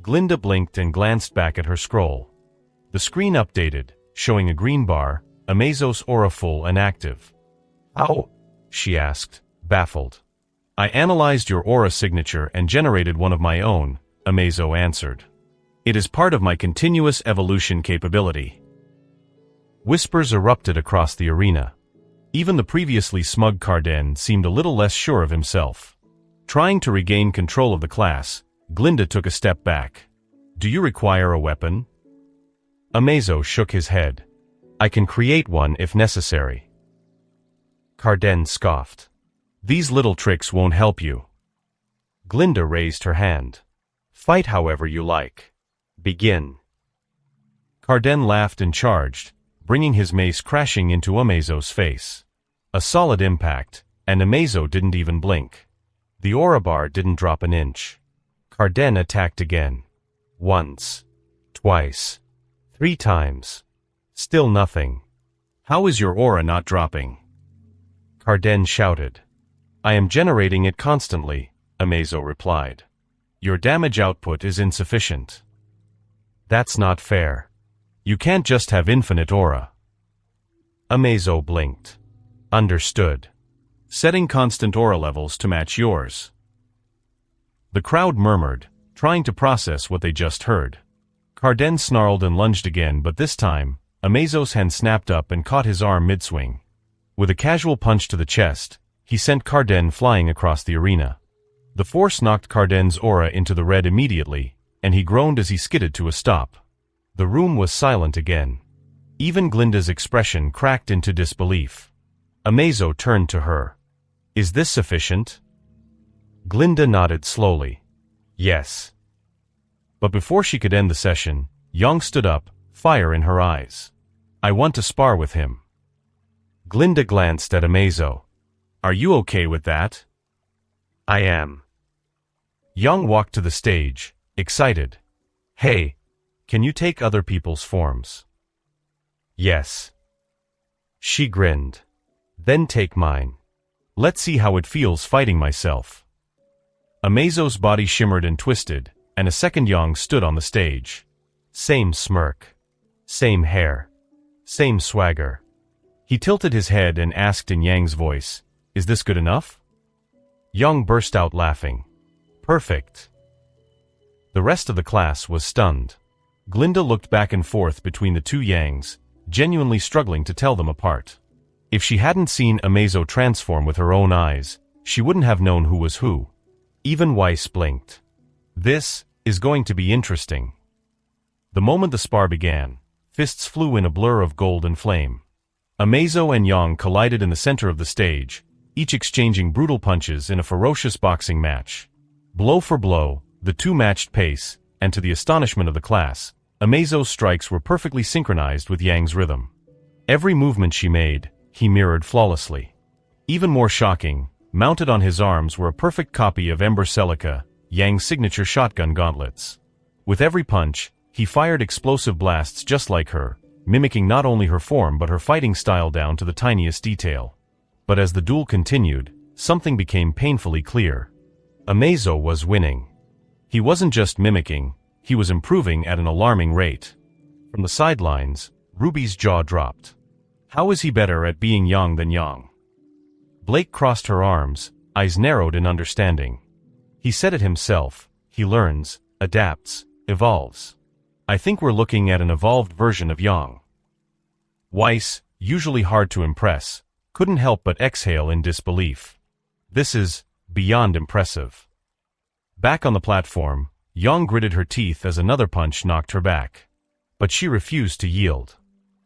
S2: Glinda blinked and glanced back at her scroll. The screen updated, showing a green bar, Amazo's aura full and active. How? She asked, baffled. I analyzed your aura signature and generated one of my own, Amazo answered. It is part of my continuous evolution capability. Whispers erupted across the arena. Even the previously smug Carden seemed a little less sure of himself. Trying to regain control of the class, Glinda took a step back. Do you require a weapon? Amazo shook his head. I can create one if necessary. Carden scoffed. These little tricks won't help you. Glinda raised her hand. Fight however you like. Begin. Carden laughed and charged, bringing his mace crashing into Amazo's face. A solid impact, and Amazo didn't even blink. The aura bar didn't drop an inch. Carden attacked again. Once. Twice. 3 times. Still nothing. How is your aura not dropping? Carden shouted. I am generating it constantly, Amazo replied. Your damage output is insufficient. That's not fair. You can't just have infinite aura. Amazo blinked. Understood. Setting constant aura levels to match yours. The crowd murmured, trying to process what they just heard. Carden snarled and lunged again, but this time, Amazo's hand snapped up and caught his arm mid-swing. With a casual punch to the chest, he sent Carden flying across the arena. The force knocked Carden's aura into the red immediately, and he groaned as he skidded to a stop. The room was silent again. Even Glinda's expression cracked into disbelief. Amazo turned to her. Is this sufficient? Glinda nodded slowly. Yes. But before she could end the session, Yang stood up, fire in her eyes. I want to spar with him. Glinda glanced at Amazo. Are you okay with that? I am. Yang walked to the stage, excited. Hey, can you take other people's forms? Yes. She grinned. Then take mine. Let's see how it feels fighting myself. Amazo's body shimmered and twisted, and a second Yang stood on the stage. Same smirk. Same hair. Same swagger. He tilted his head and asked in Yang's voice, "Is this good enough?" Yang burst out laughing. Perfect. The rest of the class was stunned. Glinda looked back and forth between the two Yangs, genuinely struggling to tell them apart. If she hadn't seen Amazo transform with her own eyes, she wouldn't have known who was who. Even Weiss blinked. This is going to be interesting. The moment the spar began, fists flew in a blur of gold and flame. Amazo and Yang collided in the center of the stage, each exchanging brutal punches in a ferocious boxing match. Blow for blow, the two matched pace, and to the astonishment of the class, Amazo's strikes were perfectly synchronized with Yang's rhythm. Every movement she made, he mirrored flawlessly. Even more shocking, mounted on his arms were a perfect copy of Ember Celica, Yang's signature shotgun gauntlets. With every punch, he fired explosive blasts just like her, mimicking not only her form but her fighting style down to the tiniest detail. But as the duel continued, something became painfully clear. Amazo was winning. He wasn't just mimicking, he was improving at an alarming rate. From the sidelines, Ruby's jaw dropped. How is he better at being Yang than Yang? Blake crossed her arms, eyes narrowed in understanding. He said it himself, he learns, adapts, evolves. I think we're looking at an evolved version of Yang. Weiss, usually hard to impress, couldn't help but exhale in disbelief. This is beyond impressive. Back on the platform, Yang gritted her teeth as another punch knocked her back. But she refused to yield.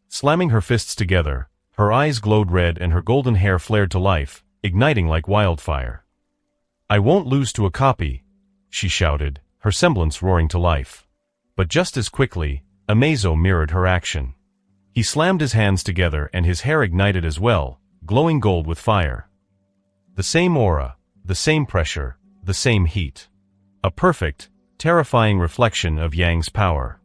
S2: Slamming her fists together, her eyes glowed red and her golden hair flared to life, igniting like wildfire. "I won't lose to a copy," she shouted, her semblance roaring to life. But just as quickly, Amazo mirrored her action. He slammed his hands together and his hair ignited as well, glowing gold with fire. The same aura, the same pressure, the same heat. A perfect, terrifying reflection of Yang's power.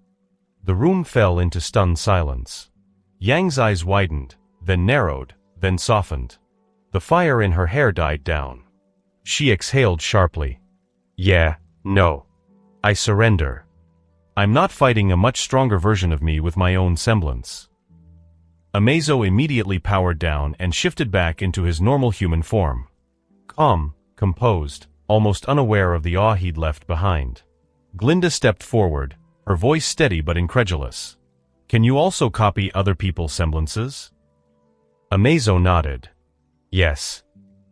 S2: The room fell into stunned silence. Yang's eyes widened, then narrowed, then softened. The fire in her hair died down. She exhaled sharply. "Yeah, no. I surrender. I'm not fighting a much stronger version of me with my own semblance." Amazo immediately powered down and shifted back into his normal human form. Calm, composed, almost unaware of the awe he'd left behind. Glinda stepped forward, her voice steady but incredulous. "Can you also copy other people's semblances?" Amazo nodded. "Yes.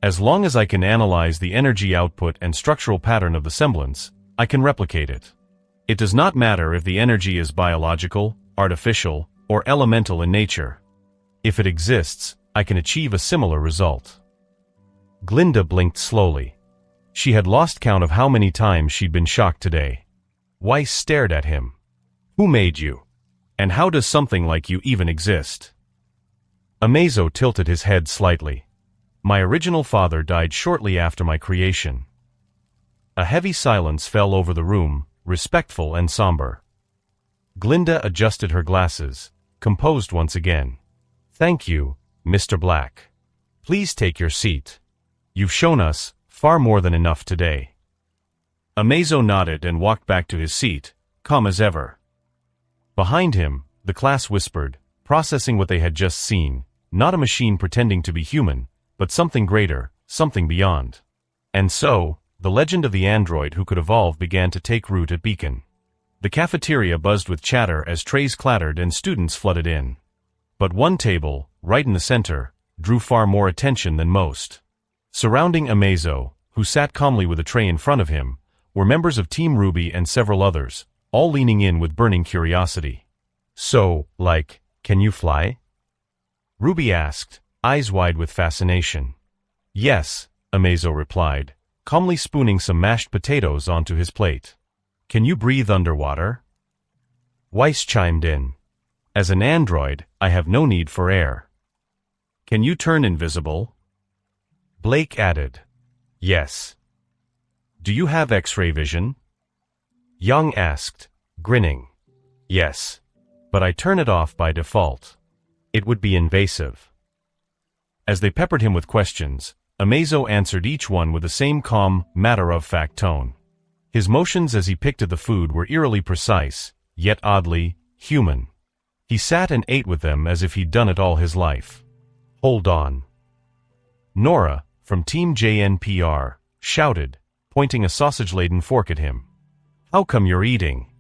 S2: As long as I can analyze the energy output and structural pattern of the semblance, I can replicate it. It does not matter if the energy is biological, artificial, or elemental in nature. If it exists, I can achieve a similar result." Glinda blinked slowly. She had lost count of how many times she'd been shocked today. Weiss stared at him. "Who made you? And how does something like you even exist?" Amazo tilted his head slightly. "My original father died shortly after my creation." A heavy silence fell over the room, respectful and somber. Glinda adjusted her glasses, composed once again. "Thank you, Mr. Black. Please take your seat. You've shown us far more than enough today." Amazo nodded and walked back to his seat, calm as ever. Behind him, the class whispered, processing what they had just seen, not a machine pretending to be human, but something greater, something beyond. And so, the legend of the android who could evolve began to take root at Beacon. The cafeteria buzzed with chatter as trays clattered and students flooded in. But one table, right in the center, drew far more attention than most. Surrounding Amazo, who sat calmly with a tray in front of him, were members of Team Ruby and several others, all leaning in with burning curiosity. "So, can you fly?" Ruby asked, eyes wide with fascination. "Yes," Amazo replied, calmly spooning some mashed potatoes onto his plate. "Can you breathe underwater?" Weiss chimed in. "As an android, I have no need for air." "Can you turn invisible?" Blake added. "Yes." "Do you have X-ray vision?" Yang asked, grinning. "Yes. But I turn it off by default. It would be invasive." As they peppered him with questions, Amazo answered each one with the same calm, matter-of-fact tone. His motions as he picked at the food were eerily precise, yet oddly human. He sat and ate with them as if he'd done it all his life. "Hold on." Nora, from Team JNPR, shouted, pointing a sausage-laden fork at him. "How come you're eating?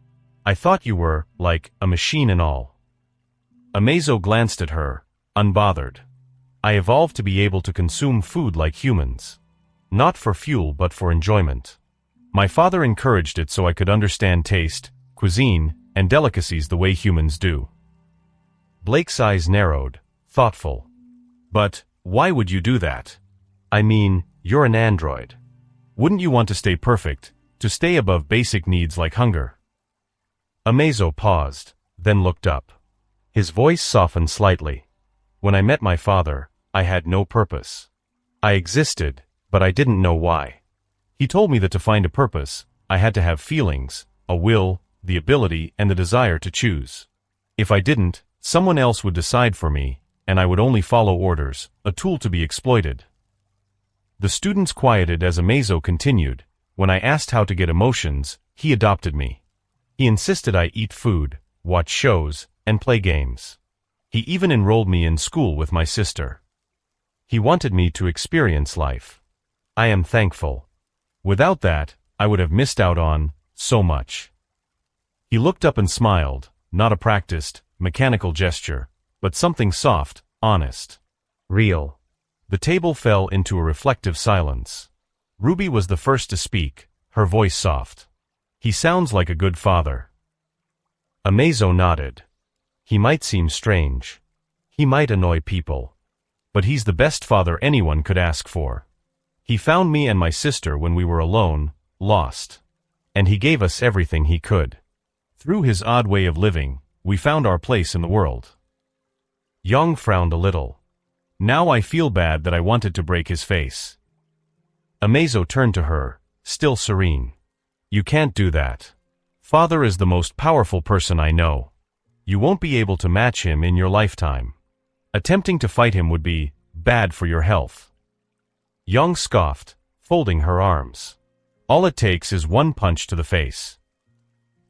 S2: I thought you were, like, a machine and all." Amazo glanced at her, unbothered. "I evolved to be able to consume food like humans. Not for fuel but for enjoyment. My father encouraged it so I could understand taste, cuisine, and delicacies the way humans do." Blake's eyes narrowed, thoughtful. "But why would you do that? I mean, you're an android. Wouldn't you want to stay perfect, to stay above basic needs like hunger?" Amazo paused, then looked up. His voice softened slightly. "When I met my father, I had no purpose. I existed, but I didn't know why. He told me that to find a purpose, I had to have feelings, a will, the ability, and the desire to choose. If I didn't, someone else would decide for me, and I would only follow orders, a tool to be exploited." The students quieted as Amazo continued. "When I asked how to get emotions, he adopted me. He insisted I eat food, watch shows, and play games. He even enrolled me in school with my sister. He wanted me to experience life. I am thankful. Without that, I would have missed out on so much." He looked up and smiled, not a practiced, mechanical gesture, but something soft, honest. Real. The table fell into a reflective silence. Ruby was the first to speak, her voice soft. "He sounds like a good father." Amazo nodded. "He might seem strange. He might annoy people. But he's the best father anyone could ask for. He found me and my sister when we were alone, lost. And he gave us everything he could. Through his odd way of living, we found our place in the world." Young frowned a little. "Now I feel bad that I wanted to break his face." Amazo turned to her, still serene. "You can't do that. Father is the most powerful person I know. You won't be able to match him in your lifetime. Attempting to fight him would be bad for your health." Young scoffed, folding her arms. "All it takes is one punch to the face."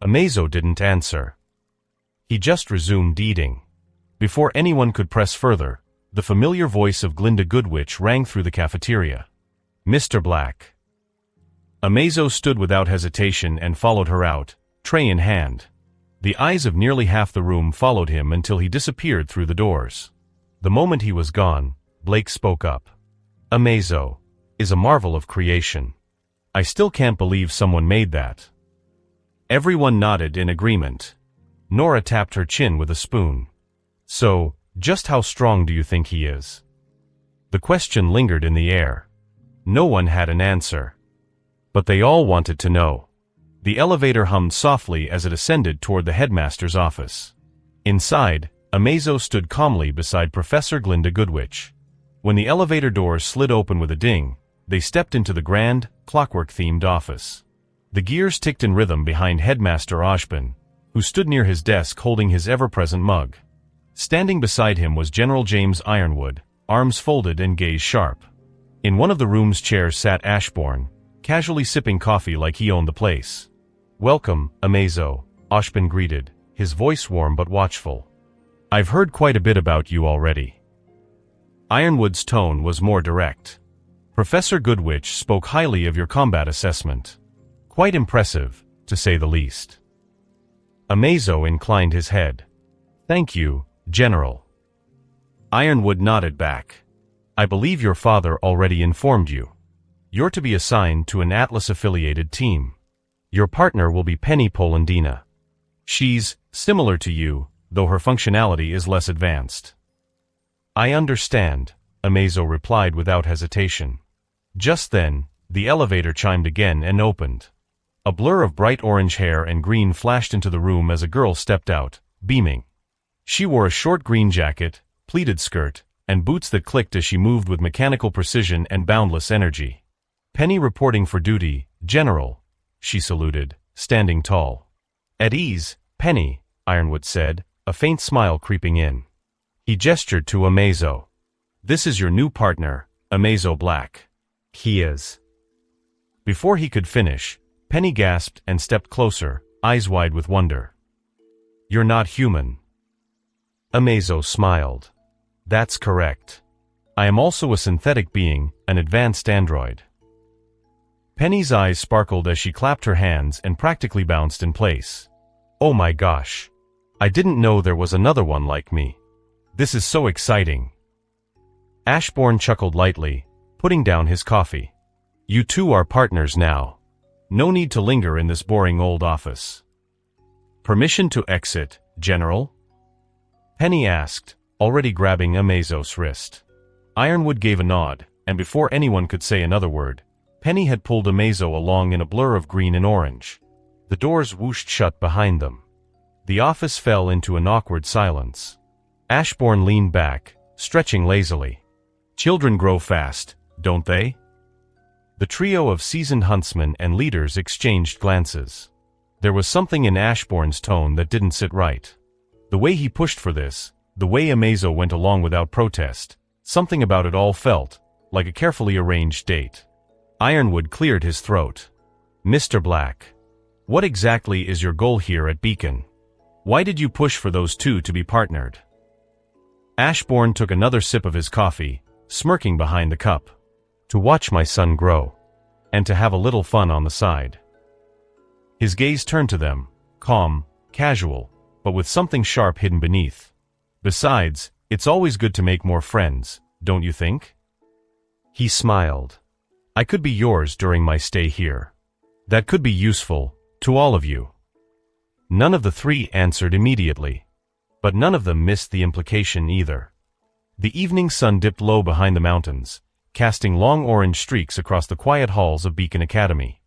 S2: Amazo didn't answer. He just resumed eating. Before anyone could press further, the familiar voice of Glinda Goodwitch rang through the cafeteria. "Mr. Black." Amazo stood without hesitation and followed her out, tray in hand. The eyes of nearly half the room followed him until he disappeared through the doors. The moment he was gone, Blake spoke up. "Amazo is a marvel of creation. I still can't believe someone made that." Everyone nodded in agreement. Nora tapped her chin with a spoon. "So, just how strong do you think he is?" The question lingered in the air. No one had an answer. But they all wanted to know. The elevator hummed softly as it ascended toward the headmaster's office. Inside, Amazo stood calmly beside Professor Glinda Goodwitch. When the elevator doors slid open with a ding, they stepped into the grand, clockwork-themed office. The gears ticked in rhythm behind Headmaster Oshpin, who stood near his desk holding his ever-present mug. Standing beside him was General James Ironwood, arms folded and gaze sharp. In one of the room's chairs sat Ashbourne, casually sipping coffee like he owned the place. "Welcome, Amazo," Oshpin greeted, his voice warm but watchful. "I've heard quite a bit about you already." Ironwood's tone was more direct. "Professor Goodwitch spoke highly of your combat assessment. Quite impressive, to say the least." Amazo inclined his head. "Thank you, General." Ironwood nodded back. "I believe your father already informed you. You're to be assigned to an Atlas-affiliated team. Your partner will be Penny Polandina. She's similar to you, though her functionality is less advanced." "I understand," Amazo replied without hesitation. Just then, the elevator chimed again and opened. A blur of bright orange hair and green flashed into the room as a girl stepped out, beaming. She wore a short green jacket, pleated skirt, and boots that clicked as she moved with mechanical precision and boundless energy. "Penny reporting for duty, General," she saluted, standing tall. "At ease, Penny," Ironwood said, a faint smile creeping in. He gestured to Amazo. "This is your new partner, Amazo Black.
S3: He is.
S2: Before he could finish, Penny gasped and stepped closer, eyes wide with wonder. You're not human.
S3: Amazo smiled.
S2: That's correct. I am also a synthetic being, an advanced android. Penny's eyes sparkled as she clapped her hands and practically bounced in place. Oh my gosh. I didn't know there was another one like me. This is so exciting. Ashbourne chuckled lightly, putting down his coffee. You two are partners now. No need to linger in this boring old office. Permission to exit, General? Penny asked, already grabbing Amazo's wrist. Ironwood gave a nod, and before anyone could say another word, Penny had pulled Amazo along in a blur of green and orange. The doors whooshed shut behind them. The office fell into an awkward silence. Ashbourne leaned back, stretching lazily. Children grow fast, don't they? The trio of seasoned huntsmen and leaders exchanged glances. There was something in Ashbourne's tone that didn't sit right. The way he pushed for this, the way Amazo went along without protest, something about it all felt like a carefully arranged date. Ironwood cleared his throat. Mr. Black, what exactly is your goal here at Beacon? Why did you push for those two to be partnered? Ashbourne took another sip of his coffee, smirking behind the cup. To watch my son grow. And to have a little fun on the side. His gaze turned to them, calm, casual, but with something sharp hidden beneath. Besides, it's always good to make more friends, don't you think? He smiled. I could be yours during my stay here. That could be useful, to all of you. None of the three answered immediately. But none of them missed the implication either. The evening sun dipped low behind the mountains, casting long orange streaks across the quiet halls of Beacon Academy.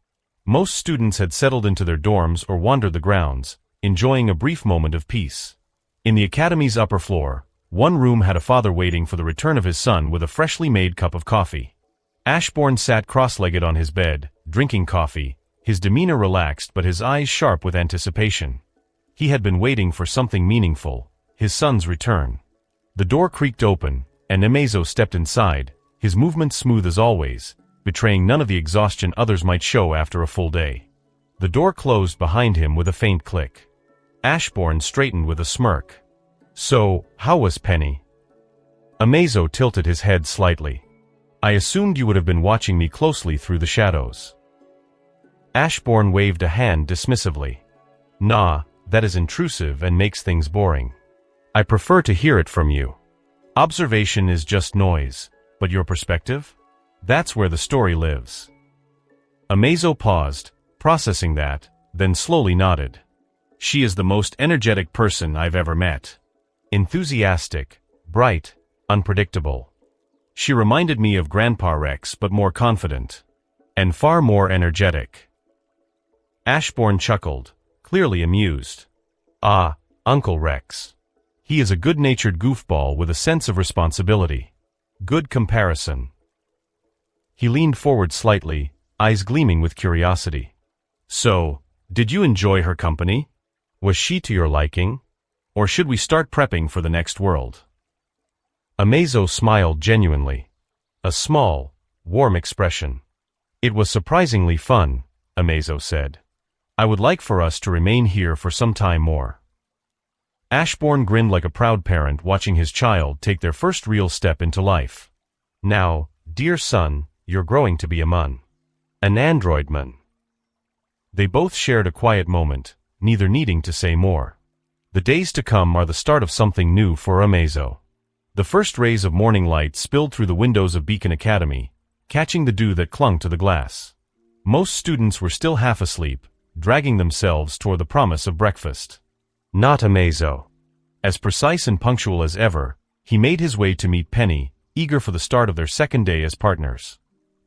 S2: Most students had settled into their dorms or wandered the grounds, enjoying a brief moment of peace. In the academy's upper floor, one room had a father waiting for the return of his son with a freshly made cup of coffee. Ashbourne sat cross-legged on his bed, drinking coffee, his demeanor relaxed but his eyes sharp with anticipation. He had been waiting for something meaningful, his son's return. The door creaked open, and Amazo stepped inside, his movements smooth as always, betraying none of the exhaustion others might show after a full day. The door closed behind him with a faint click. Ashbourne straightened with a smirk. So, how was Penny? Amazo tilted his head slightly. I assumed you would have been watching me closely through the shadows. Ashbourne waved a hand dismissively. Nah, that is intrusive and makes things boring. I prefer to hear it from you. Observation is just noise, but your perspective? That's where the story lives. Amazo paused, processing that, then slowly nodded. She is the most energetic person I've ever met. Enthusiastic, bright, unpredictable. She reminded me of Grandpa Rex but more confident. And far more energetic. Ashbourne chuckled, clearly amused. Ah, Uncle Rex. He is a good-natured goofball with a sense of responsibility. Good comparison. He leaned forward slightly, eyes gleaming with curiosity. So, did you enjoy her company? Was she to your liking? Or should we start prepping for the next world? Amazo smiled genuinely. A small, warm expression. It was surprisingly fun, Amazo said. I would like for us to remain here for some time more. Ashbourne grinned like a proud parent watching his child take their first real step into life. Now, dear son, you're growing to be a man. An android-man. They both shared a quiet moment, neither needing to say more. The days to come are the start of something new for Amazo. The first rays of morning light spilled through the windows of Beacon Academy, catching the dew that clung to the glass. Most students were still half asleep, dragging themselves toward the promise of breakfast. Not Amazo. As precise and punctual as ever, he made his way to meet Penny, eager for the start of their second day as partners.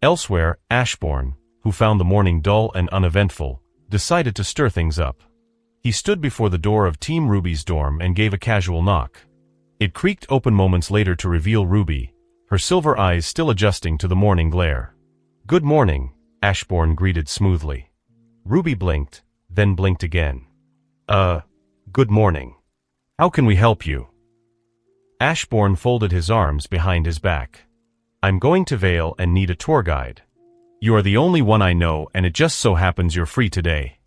S2: Elsewhere, Ashbourne, who found the morning dull and uneventful, decided to stir things up. He stood before the door of Team Ruby's dorm and gave a casual knock. It creaked open moments later to reveal Ruby, her silver eyes still adjusting to the morning glare. Good morning, Ashbourne greeted smoothly. Ruby blinked, then blinked again. Good morning. How can we help you? Ashbourne folded his arms behind his back. I'm going to Vale and need a tour guide. You are the only one I know, and it just so happens you're free today.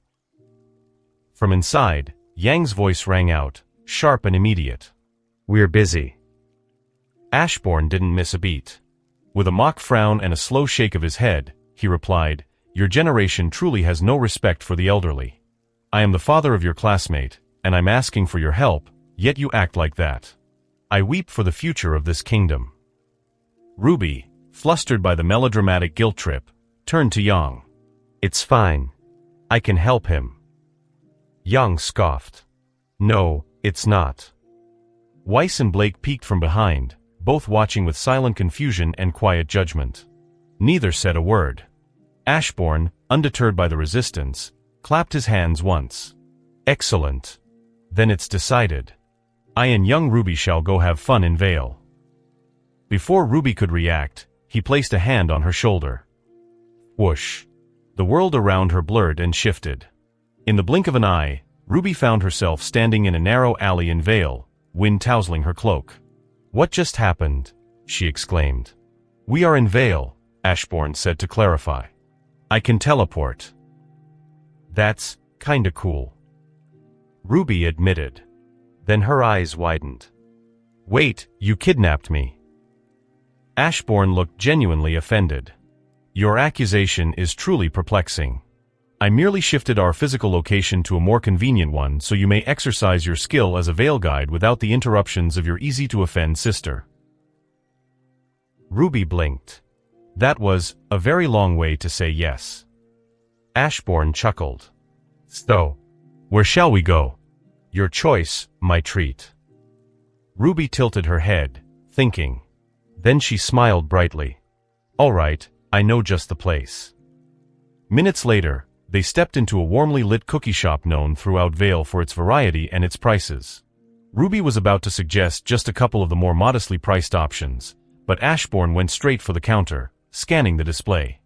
S2: From inside, Yang's voice rang out, sharp and immediate.
S3: We're busy.
S2: Ashbourne didn't miss a beat. With a mock frown and a slow shake of his head, he replied, Your generation truly has no respect for the elderly. I am the father of your classmate, and I'm asking for your help, yet you act like that. I weep for the future of this kingdom. Ruby, flustered by the melodramatic guilt trip, turned to Yang.
S3: It's fine. I can help him.
S2: Yang scoffed. No, it's not. Weiss and Blake peeked from behind, both watching with silent confusion and quiet judgment. Neither said a word. Ashbourne, undeterred by the resistance, clapped his hands once. Excellent. Then it's decided. I and young Ruby shall go have fun in Vale. Before Ruby could react, he placed a hand on her shoulder. Whoosh. The world around her blurred and shifted. In the blink of an eye, Ruby found herself standing in a narrow alley in Vale, wind tousling her cloak. What just happened? She exclaimed. We are in Vale, Ashbourne said to clarify. I can teleport. That's kinda cool. Ruby admitted. Then her eyes widened. Wait, you kidnapped me. Ashbourne looked genuinely offended. Your accusation is truly perplexing. I merely shifted our physical location to a more convenient one so you may exercise your skill as a Vale guide without the interruptions of your easy-to-offend sister. Ruby blinked. That was a very long way to say yes. Ashbourne chuckled. So, where shall we go? Your choice, my treat. Ruby tilted her head, thinking. Then she smiled brightly. All right, I know just the place. Minutes later, they stepped into a warmly lit cookie shop known throughout Vale for its variety and its prices. Ruby was about to suggest just a couple of the more modestly priced options, but Ashbourne went straight for the counter, scanning the display.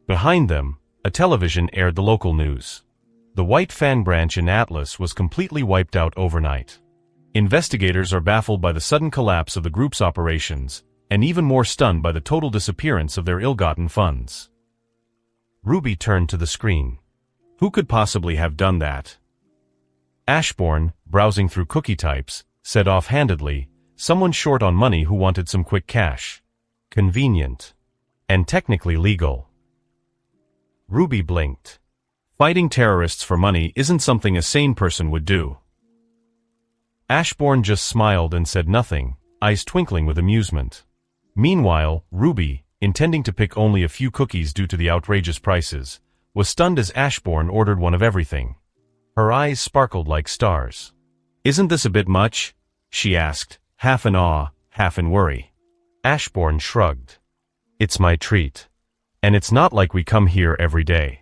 S2: Behind them, a television aired the local news. The White Fang branch in Atlas was completely wiped out overnight. Investigators are baffled by the sudden collapse of the group's operations, and even more stunned by the total disappearance of their ill-gotten funds. Ruby turned to the screen. Who could possibly have done that? Ashbourne, browsing through cookie types, said offhandedly, someone short on money who wanted some quick cash. Convenient. And technically legal. Ruby blinked. Fighting terrorists for money isn't something a sane person would do. Ashbourne just smiled and said nothing, eyes twinkling with amusement. Meanwhile, Ruby, intending to pick only a few cookies due to the outrageous prices, was stunned as Ashbourne ordered one of everything. Her eyes sparkled like stars. Isn't this a bit much? She asked, half in awe, half in worry. Ashbourne shrugged. It's my treat. And it's not like we come here every day.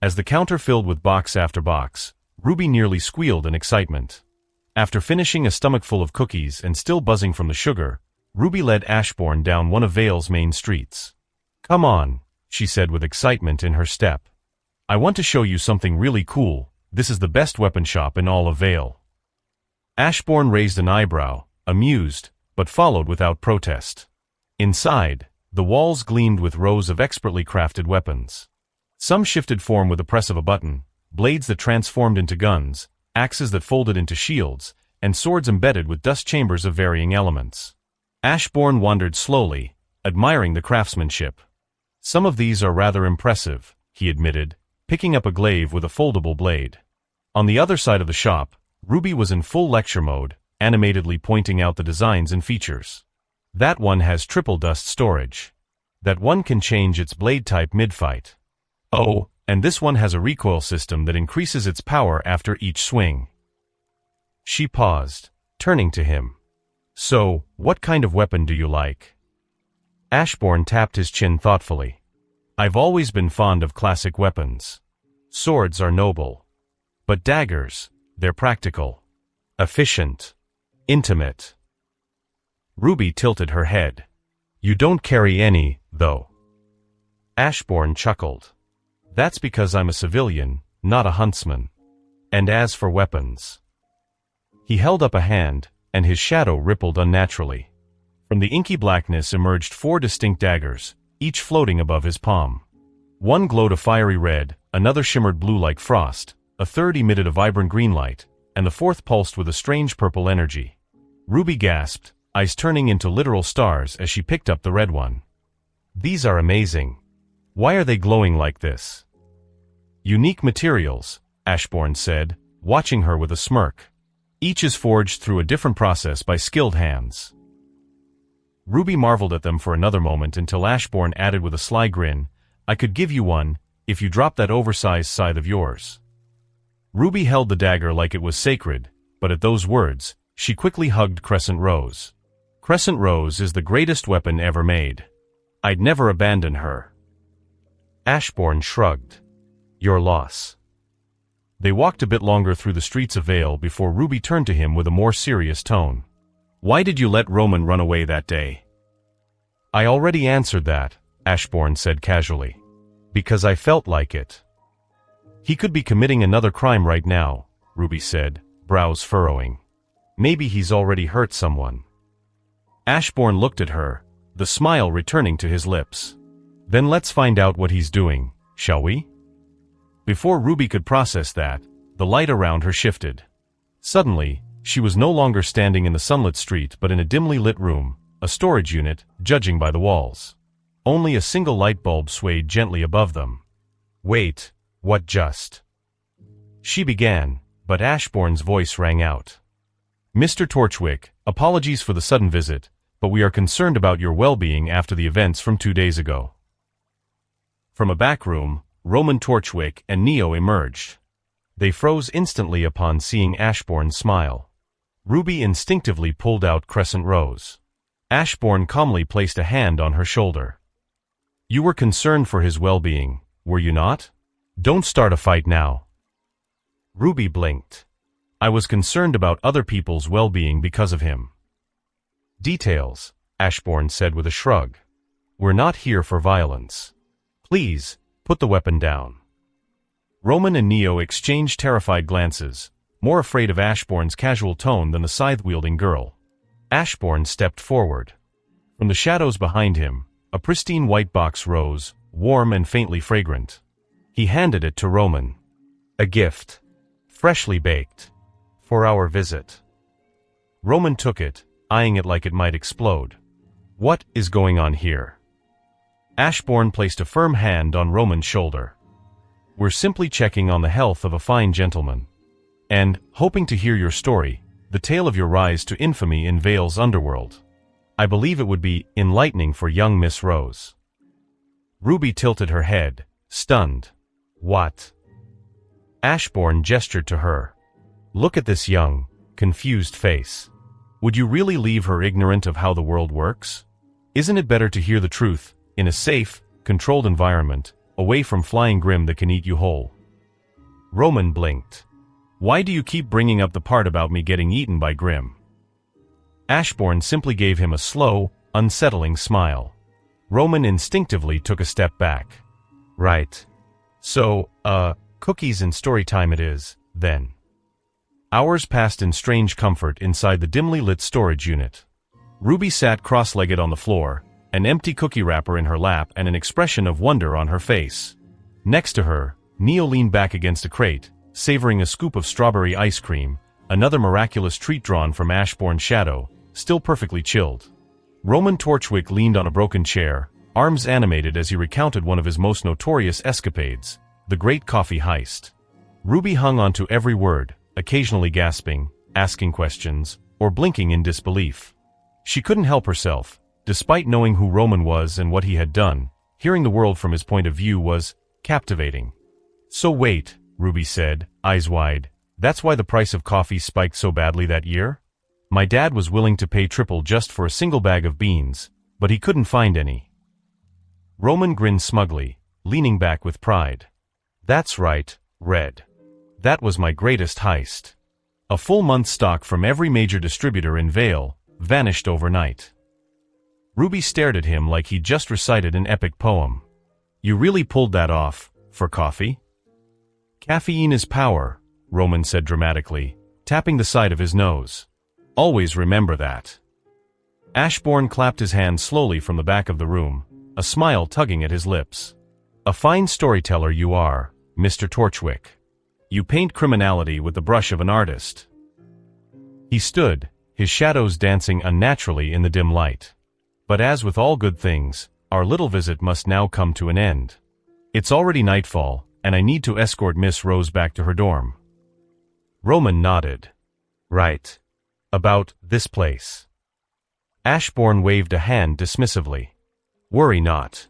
S2: As the counter filled with box after box, Ruby nearly squealed in excitement. After finishing a stomachful of cookies and still buzzing from the sugar, Ruby led Ashbourne down one of Vale's main streets. Come on, she said with excitement in her step. I want to show you something really cool. This is the best weapon shop in all of Vale. Ashbourne raised an eyebrow, amused, but followed without protest. Inside, the walls gleamed with rows of expertly crafted weapons. Some shifted form with the press of a button, blades that transformed into guns, axes that folded into shields, and swords embedded with dust chambers of varying elements. Ashbourne wandered slowly, admiring the craftsmanship. Some of these are rather impressive, he admitted, picking up a glaive with a foldable blade. On the other side of the shop, Ruby was in full lecture mode, animatedly pointing out the designs and features. That one has triple dust storage. That one can change its blade type mid-fight. Oh, and this one has a recoil system that increases its power after each swing. She paused, turning to him. So, what kind of weapon do you like? Ashbourne tapped his chin thoughtfully. I've always been fond of classic weapons. Swords are noble. But daggers, they're practical. Efficient. Intimate. Ruby tilted her head. You don't carry any, though. Ashbourne chuckled. That's because I'm a civilian, not a huntsman. And as for weapons. He held up a hand, and his shadow rippled unnaturally. From the inky blackness emerged 4 distinct daggers, each floating above his palm. One glowed a fiery red, another shimmered blue like frost, a third emitted a vibrant green light, and the fourth pulsed with a strange purple energy. Ruby gasped, eyes turning into literal stars as she picked up the red one. "These are amazing. Why are they glowing like this?" "Unique materials," Ashbourne said, watching her with a smirk. "Each is forged through a different process by skilled hands." Ruby marveled at them for another moment until Ashbourne added with a sly grin, "I could give you one, if you drop that oversized scythe of yours." Ruby held the dagger like it was sacred, but at those words, she quickly hugged Crescent Rose. "Crescent Rose is the greatest weapon ever made. I'd never abandon her."
S3: Ashbourne shrugged. "Your loss."
S2: They walked a bit longer through the streets of Vale before Ruby turned to him with a more serious tone. "Why did you let Roman run away that day?"
S3: "I already answered that," Ashbourne said casually. "Because I felt like it."
S2: "He could be committing another crime right now," Ruby said, brows furrowing.
S3: "Maybe he's already hurt someone."
S2: Ashbourne looked at her, the smile returning to his lips. "Then let's find out what he's doing, shall we?" Before Ruby could process that, the light around her shifted. Suddenly, she was no longer standing in the sunlit street but in a dimly lit room, a storage unit, judging by the walls. Only a single light bulb swayed gently above them.
S3: "Wait, what just?"
S2: she began, but Ashbourne's voice rang out. "Mr. Torchwick, apologies for the sudden visit, but we are concerned about your well-being after the events from 2 days ago." From a back room, Roman Torchwick and Neo emerged. They froze instantly upon seeing Ashbourne smile. Ruby instinctively pulled out Crescent Rose. Ashbourne calmly placed a hand on her shoulder. "You were concerned for his well-being, were you not? Don't start a fight now." Ruby blinked. "I was concerned about other people's well-being because of him."
S3: "Details," Ashbourne said with a shrug. "We're not here for violence. Please, put the weapon down."
S2: Roman and Neo exchanged terrified glances, more afraid of Ashbourne's casual tone than the scythe-wielding girl. Ashbourne stepped forward. From the shadows behind him, a pristine white box rose, warm and faintly fragrant. He handed it to Roman.
S3: "A gift. Freshly baked. For our visit."
S2: Roman took it, eyeing it like it might explode. "What is going on here?" Ashbourne placed a firm hand on Roman's shoulder. "We're simply checking on the health of a fine gentleman. And, hoping to hear your story, the tale of your rise to infamy in Vale's underworld. I believe it would be enlightening for young Miss Rose." Ruby tilted her head, stunned.
S3: "What?"
S2: Ashbourne gestured to her. "Look at this young, confused face. Would you really leave her ignorant of how the world works? Isn't it better to hear the truth, in a safe, controlled environment, away from flying Grim that can eat you whole?" Roman blinked. "Why do you keep bringing up the part about me getting eaten by Grim?" Ashbourne simply gave him a slow, unsettling smile. Roman instinctively took a step back.
S3: "Right.
S2: So, cookies and story time it is, then." Hours passed in strange comfort inside the dimly lit storage unit. Ruby sat cross-legged on the floor, an empty cookie wrapper in her lap and an expression of wonder on her face. Next to her, Neo leaned back against a crate, savoring a scoop of strawberry ice cream, another miraculous treat drawn from Ashbourne's shadow, still perfectly chilled. Roman Torchwick leaned on a broken chair, arms animated as he recounted one of his most notorious escapades, the Great Coffee Heist. Ruby hung on to every word, occasionally gasping, asking questions, or blinking in disbelief. She couldn't help herself. Despite knowing who Roman was and what he had done, hearing the world from his point of view was captivating. "So wait," Ruby said, eyes wide, "that's why the price of coffee spiked so badly that year? My dad was willing to pay triple just for a single bag of beans, but he couldn't find any." Roman grinned smugly, leaning back with pride. "That's right, Red. That was my greatest heist. A full month's stock from every major distributor in Vale vanished overnight." Ruby stared at him like he'd just recited an epic poem. "You really pulled that off, for coffee?" "Caffeine is power," Roman said dramatically, tapping the side of his nose. "Always remember that." Ashbourne clapped his hand slowly from the back of the room, a smile tugging at his lips. A fine storyteller you are, Mr. Torchwick. You paint criminality with the brush of an artist. He stood, his shadows dancing unnaturally in the dim light. But as with all good things, our little visit must now come to an end. It's already nightfall, and I need to escort Miss Rose back to her dorm. Roman nodded. Right. About this place. Ashbourne waved a hand dismissively. Worry not.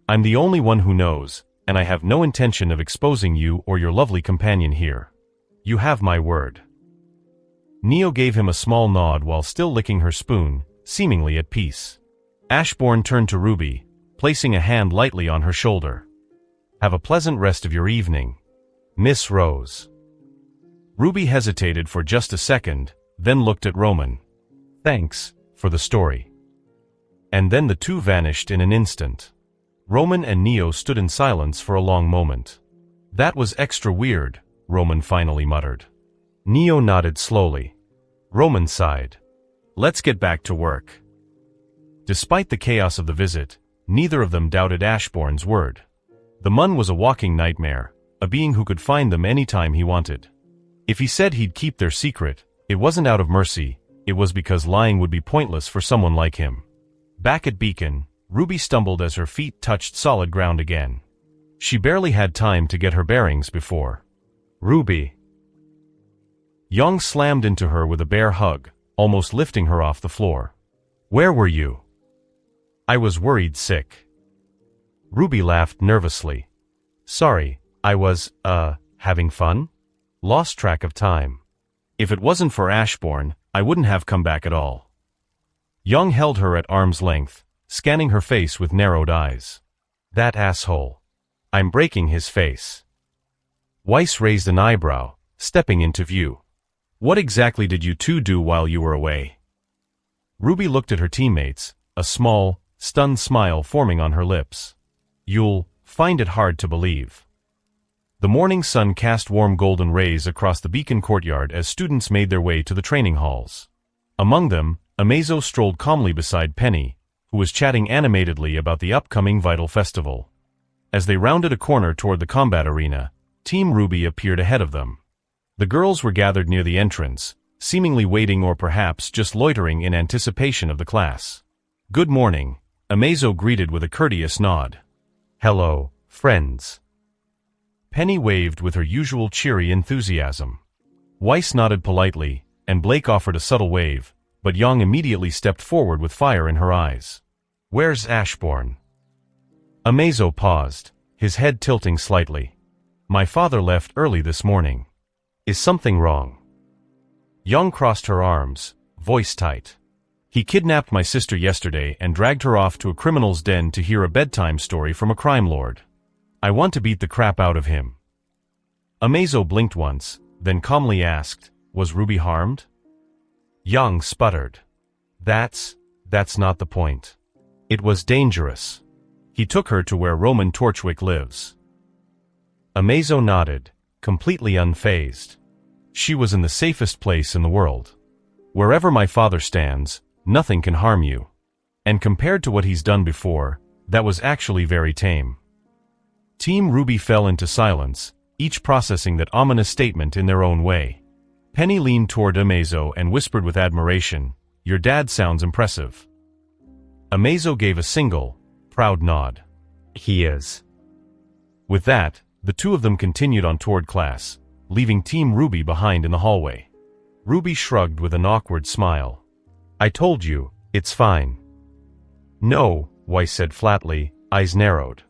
S2: I'm the only one who knows, and I have no intention of exposing you or your lovely companion here. You have my word. Neo gave him a small nod while still licking her spoon, seemingly at peace. Ashbourne turned to Ruby, placing a hand lightly on her shoulder. Have a pleasant rest of your evening, Miss Rose. Ruby hesitated for just a second, then looked at Roman. Thanks for the story. And then the two vanished in an instant. Roman and Neo stood in silence for a long moment. That was extra weird, Roman finally muttered. Neo nodded slowly. Roman sighed. Let's get back to work. Despite the chaos of the visit, neither of them doubted Ashbourne's word. The Mun was a walking nightmare, a being who could find them any time he wanted. If he said he'd keep their secret, it wasn't out of mercy, it was because lying would be pointless for someone like him. Back at Beacon, Ruby stumbled as her feet touched solid ground again. She barely had time to get her bearings before. Ruby. Young slammed into her with a bear hug, almost lifting her off the floor. Where were you? I was worried sick. Ruby laughed nervously. Sorry, I was, having fun? Lost track of time. If it wasn't for Ashbourne, I wouldn't have come back at all. Young held her at arm's length, scanning her face with narrowed eyes. That asshole. I'm breaking his face. Weiss raised an eyebrow, stepping into view. What exactly did you two do while you were away? Ruby looked at her teammates, a small, stunned smile forming on her lips. You'll find it hard to believe. The morning sun cast warm golden rays across the Beacon courtyard as students made their way to the training halls. Among them, Amazo strolled calmly beside Penny, who was chatting animatedly about the upcoming Vital Festival. As they rounded a corner toward the combat arena, Team Ruby appeared ahead of them. The girls were gathered near the entrance, seemingly waiting or perhaps just loitering in anticipation of the class. Good morning, Amazo greeted with a courteous nod. Hello, friends. Penny waved with her usual cheery enthusiasm. Weiss nodded politely, and Blake offered a subtle wave, but Young immediately stepped forward with fire in her eyes. Where's Ashbourne? Amazo paused, his head tilting slightly. My father left early this morning. Is something wrong? Young crossed her arms, voice tight. He kidnapped my sister yesterday and dragged her off to a criminal's den to hear a bedtime story from a crime lord. I want to beat the crap out of him. Amazo blinked once, then calmly asked, was Ruby harmed? Young sputtered. That's not the point. It was dangerous. He took her to where Roman Torchwick lives. Amazo nodded, completely unfazed. She was in the safest place in the world. Wherever my father stands, nothing can harm you. And compared to what he's done before, that was actually very tame. Team Ruby fell into silence, each processing that ominous statement in their own way. Penny leaned toward Amazo and whispered with admiration, Your dad sounds impressive. Amazo gave a single, proud nod. He is. With that, the two of them continued on toward class, leaving Team Ruby behind in the hallway. Ruby shrugged with an awkward smile. I told you, it's fine. No, Weiss said flatly, eyes narrowed.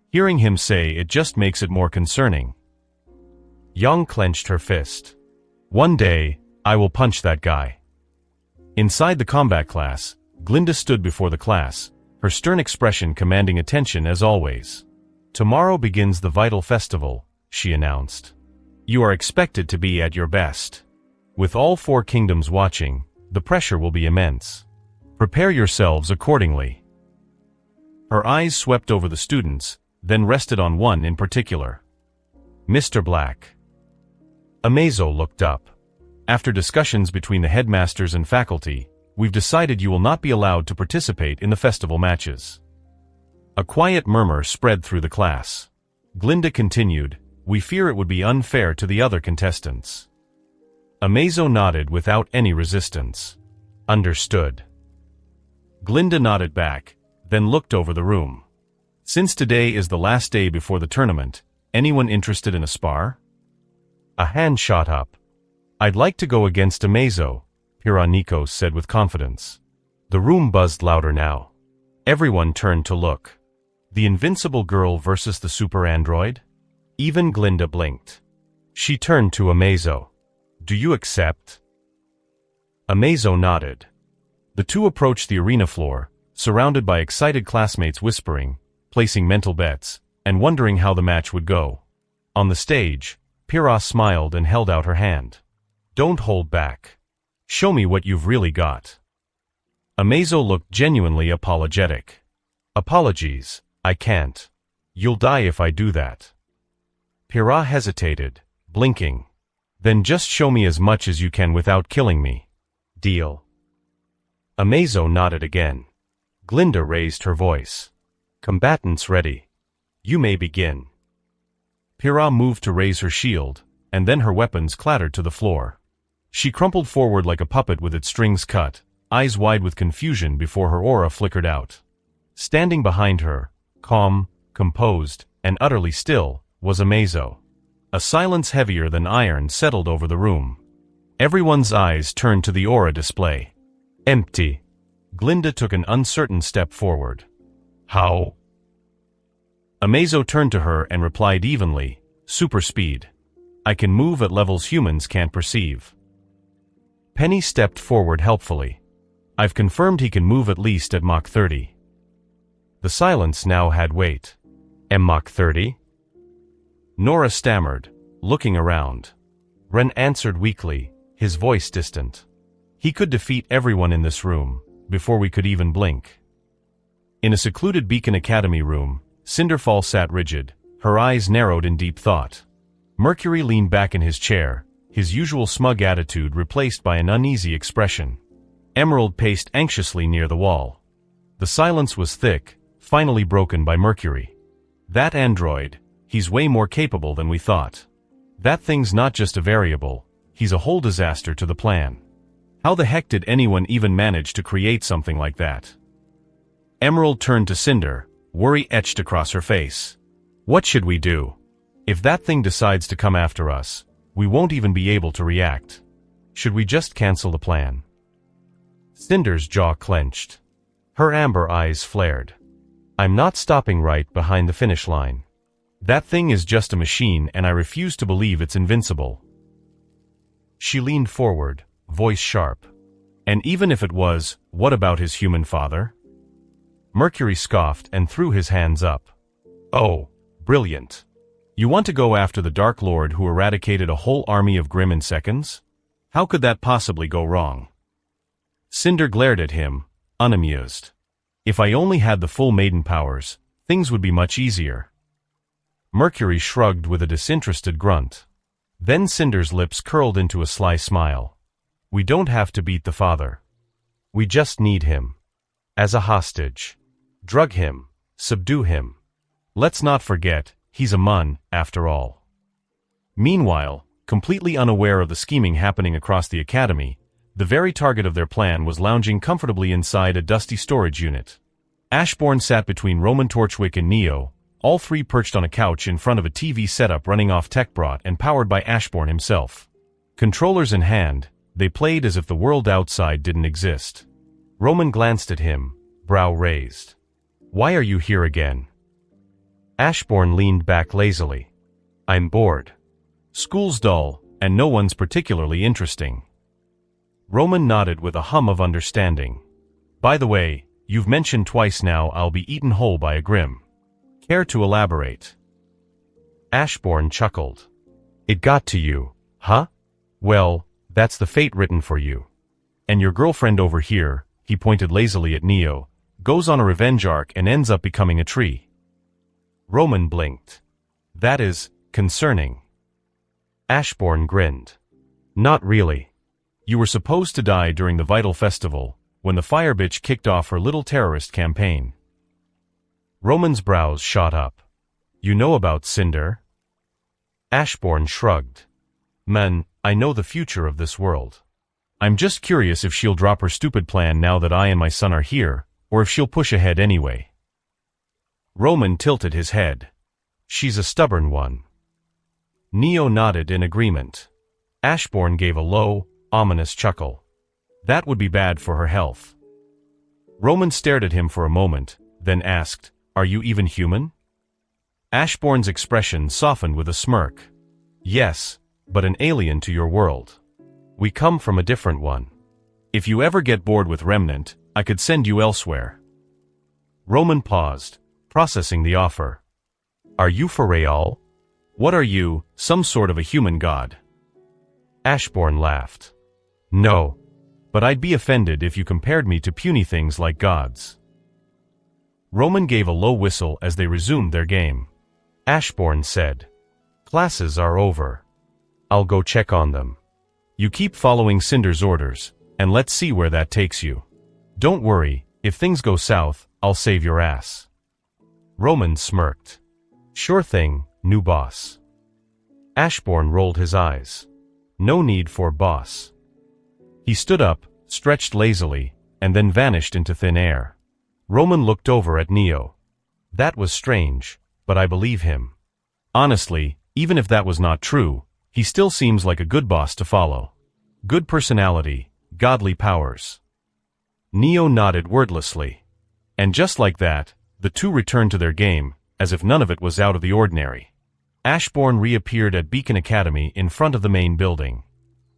S2: Hearing him say it just makes it more concerning. Young clenched her fist. One day, I will punch that guy. Inside the combat class, Glinda stood before the class, her stern expression commanding attention as always. Tomorrow begins the Vital Festival, she announced. You are expected to be at your best. With all 4 kingdoms watching, the pressure will be immense. Prepare yourselves accordingly. Her eyes swept over the students, then rested on one in particular. Mr. Black. Amazo looked up. After discussions between the headmasters and faculty, we've decided you will not be allowed to participate in the festival matches." A quiet murmur spread through the class. Glinda continued, "We fear it would be unfair to the other contestants." Amazo nodded without any resistance. "Understood." Glinda nodded back, then looked over the room. "Since today is the last day before the tournament, anyone interested in a spar?" A hand shot up. "I'd like to go against Amazo," Pyrrha said with confidence. The room buzzed louder now. Everyone turned to look. The invincible girl versus the super android? Even Glinda blinked. She turned to Amazo. "Do you accept?" Amazo nodded. The two approached the arena floor, surrounded by excited classmates whispering, placing mental bets, and wondering how the match would go. On the stage, Pyrrha smiled and held out her hand. "Don't hold back. Show me what you've really got." Amazo looked genuinely apologetic. "Apologies, I can't. You'll die if I do that." Pyrrha hesitated, blinking. "Then just show me as much as you can without killing me. Deal?" Amazo nodded again. Glinda raised her voice. "Combatants ready. You may begin." Pyrrha moved to raise her shield, and then her weapons clattered to the floor. She crumpled forward like a puppet with its strings cut, eyes wide with confusion before her aura flickered out. Standing behind her, calm, composed, and utterly still, was Amazo. A silence heavier than iron settled over the room. Everyone's eyes turned to the aura display. Empty. Glinda took an uncertain step forward. "How?" Amazo turned to her and replied evenly, "Super speed. I can move at levels humans can't perceive." Penny stepped forward helpfully. "I've confirmed he can move at least at Mach 30. The silence now had weight. Mach 30? Nora stammered, looking around. Ren answered weakly, his voice distant. "He could defeat everyone in this room, before we could even blink." In a secluded Beacon Academy room, Cinderfall sat rigid, her eyes narrowed in deep thought. Mercury leaned back in his chair, his usual smug attitude replaced by an uneasy expression. Emerald paced anxiously near the wall. The silence was thick, finally broken by Mercury. "That android, he's way more capable than we thought. That thing's not just a variable, he's a whole disaster to the plan. How the heck did anyone even manage to create something like that?" Emerald turned to Cinder, worry etched across her face. "What should we do? If that thing decides to come after us, we won't even be able to react. Should we just cancel the plan?" Cinder's jaw clenched. Her amber eyes flared. "I'm not stopping right behind the finish line. That thing is just a machine and I refuse to believe it's invincible." She leaned forward, voice sharp. "And even if it was, what about his human father?" Mercury scoffed and threw his hands up. "Oh, brilliant. You want to go after the Dark Lord who eradicated a whole army of Grimm in seconds? How could that possibly go wrong?" Cinder glared at him, unamused. "If I only had the full maiden powers, things would be much easier." Mercury shrugged with a disinterested grunt. Then Cinder's lips curled into a sly smile. "We don't have to beat the father. We just need him. As a hostage. Drug him. Subdue him. Let's not forget, he's a Mun, after all." Meanwhile, completely unaware of the scheming happening across the academy, the very target of their plan was lounging comfortably inside a dusty storage unit. Ashbourne sat between Roman Torchwick and Neo, all three perched on a couch in front of a TV setup running off tech brought and powered by Ashbourne himself. Controllers in hand, they played as if the world outside didn't exist. Roman glanced at him, brow raised. "Why are you here again?" Ashbourne leaned back lazily. "I'm bored. School's dull, and no one's particularly interesting." Roman nodded with a hum of understanding. "By the way, you've mentioned twice now I'll be eaten whole by a Grimm. Care to elaborate?" Ashbourne chuckled. "It got to you, huh? Well, that's the fate written for you. And your girlfriend over here," he pointed lazily at Neo, "goes on a revenge arc and ends up becoming a tree." Roman blinked. "That is concerning." Ashbourne grinned. "Not really. You were supposed to die during the Vital Festival, when the fire bitch kicked off her little terrorist campaign. Roman's brows shot up. You know about Cinder? Ashbourne shrugged. Man, I know the future of this world. I'm just curious if she'll drop her stupid plan now that I and my son are here, or if she'll push ahead anyway. Roman tilted his head. She's a stubborn one. Neo nodded in agreement. Ashbourne gave a low, ominous chuckle. That would be bad for her health. Roman stared at him for a moment, then asked, Are you even human? Ashbourne's expression softened with a smirk. Yes, but an alien to your world. We come from a different one. If you ever get bored with Remnant, I could send you elsewhere. Roman paused, processing the offer. Are you for real? What are you, some sort of a human god? Ashbourne laughed. No, but I'd be offended if you compared me to puny things like gods. Roman gave a low whistle as they resumed their game. Ashbourne said, Classes are over. I'll go check on them. You keep following Cinder's orders, and let's see where that takes you. Don't worry, if things go south, I'll save your ass. Roman smirked. Sure thing, new boss. Ashbourne rolled his eyes. No need for boss. He stood up, stretched lazily, and then vanished into thin air. Roman looked over at Neo. That was strange, but I believe him. Honestly, even if that was not true, he still seems like a good boss to follow. Good personality, godly powers. Neo nodded wordlessly. And just like that, the two returned to their game, as if none of it was out of the ordinary. Ashbourne reappeared at Beacon Academy in front of the main building.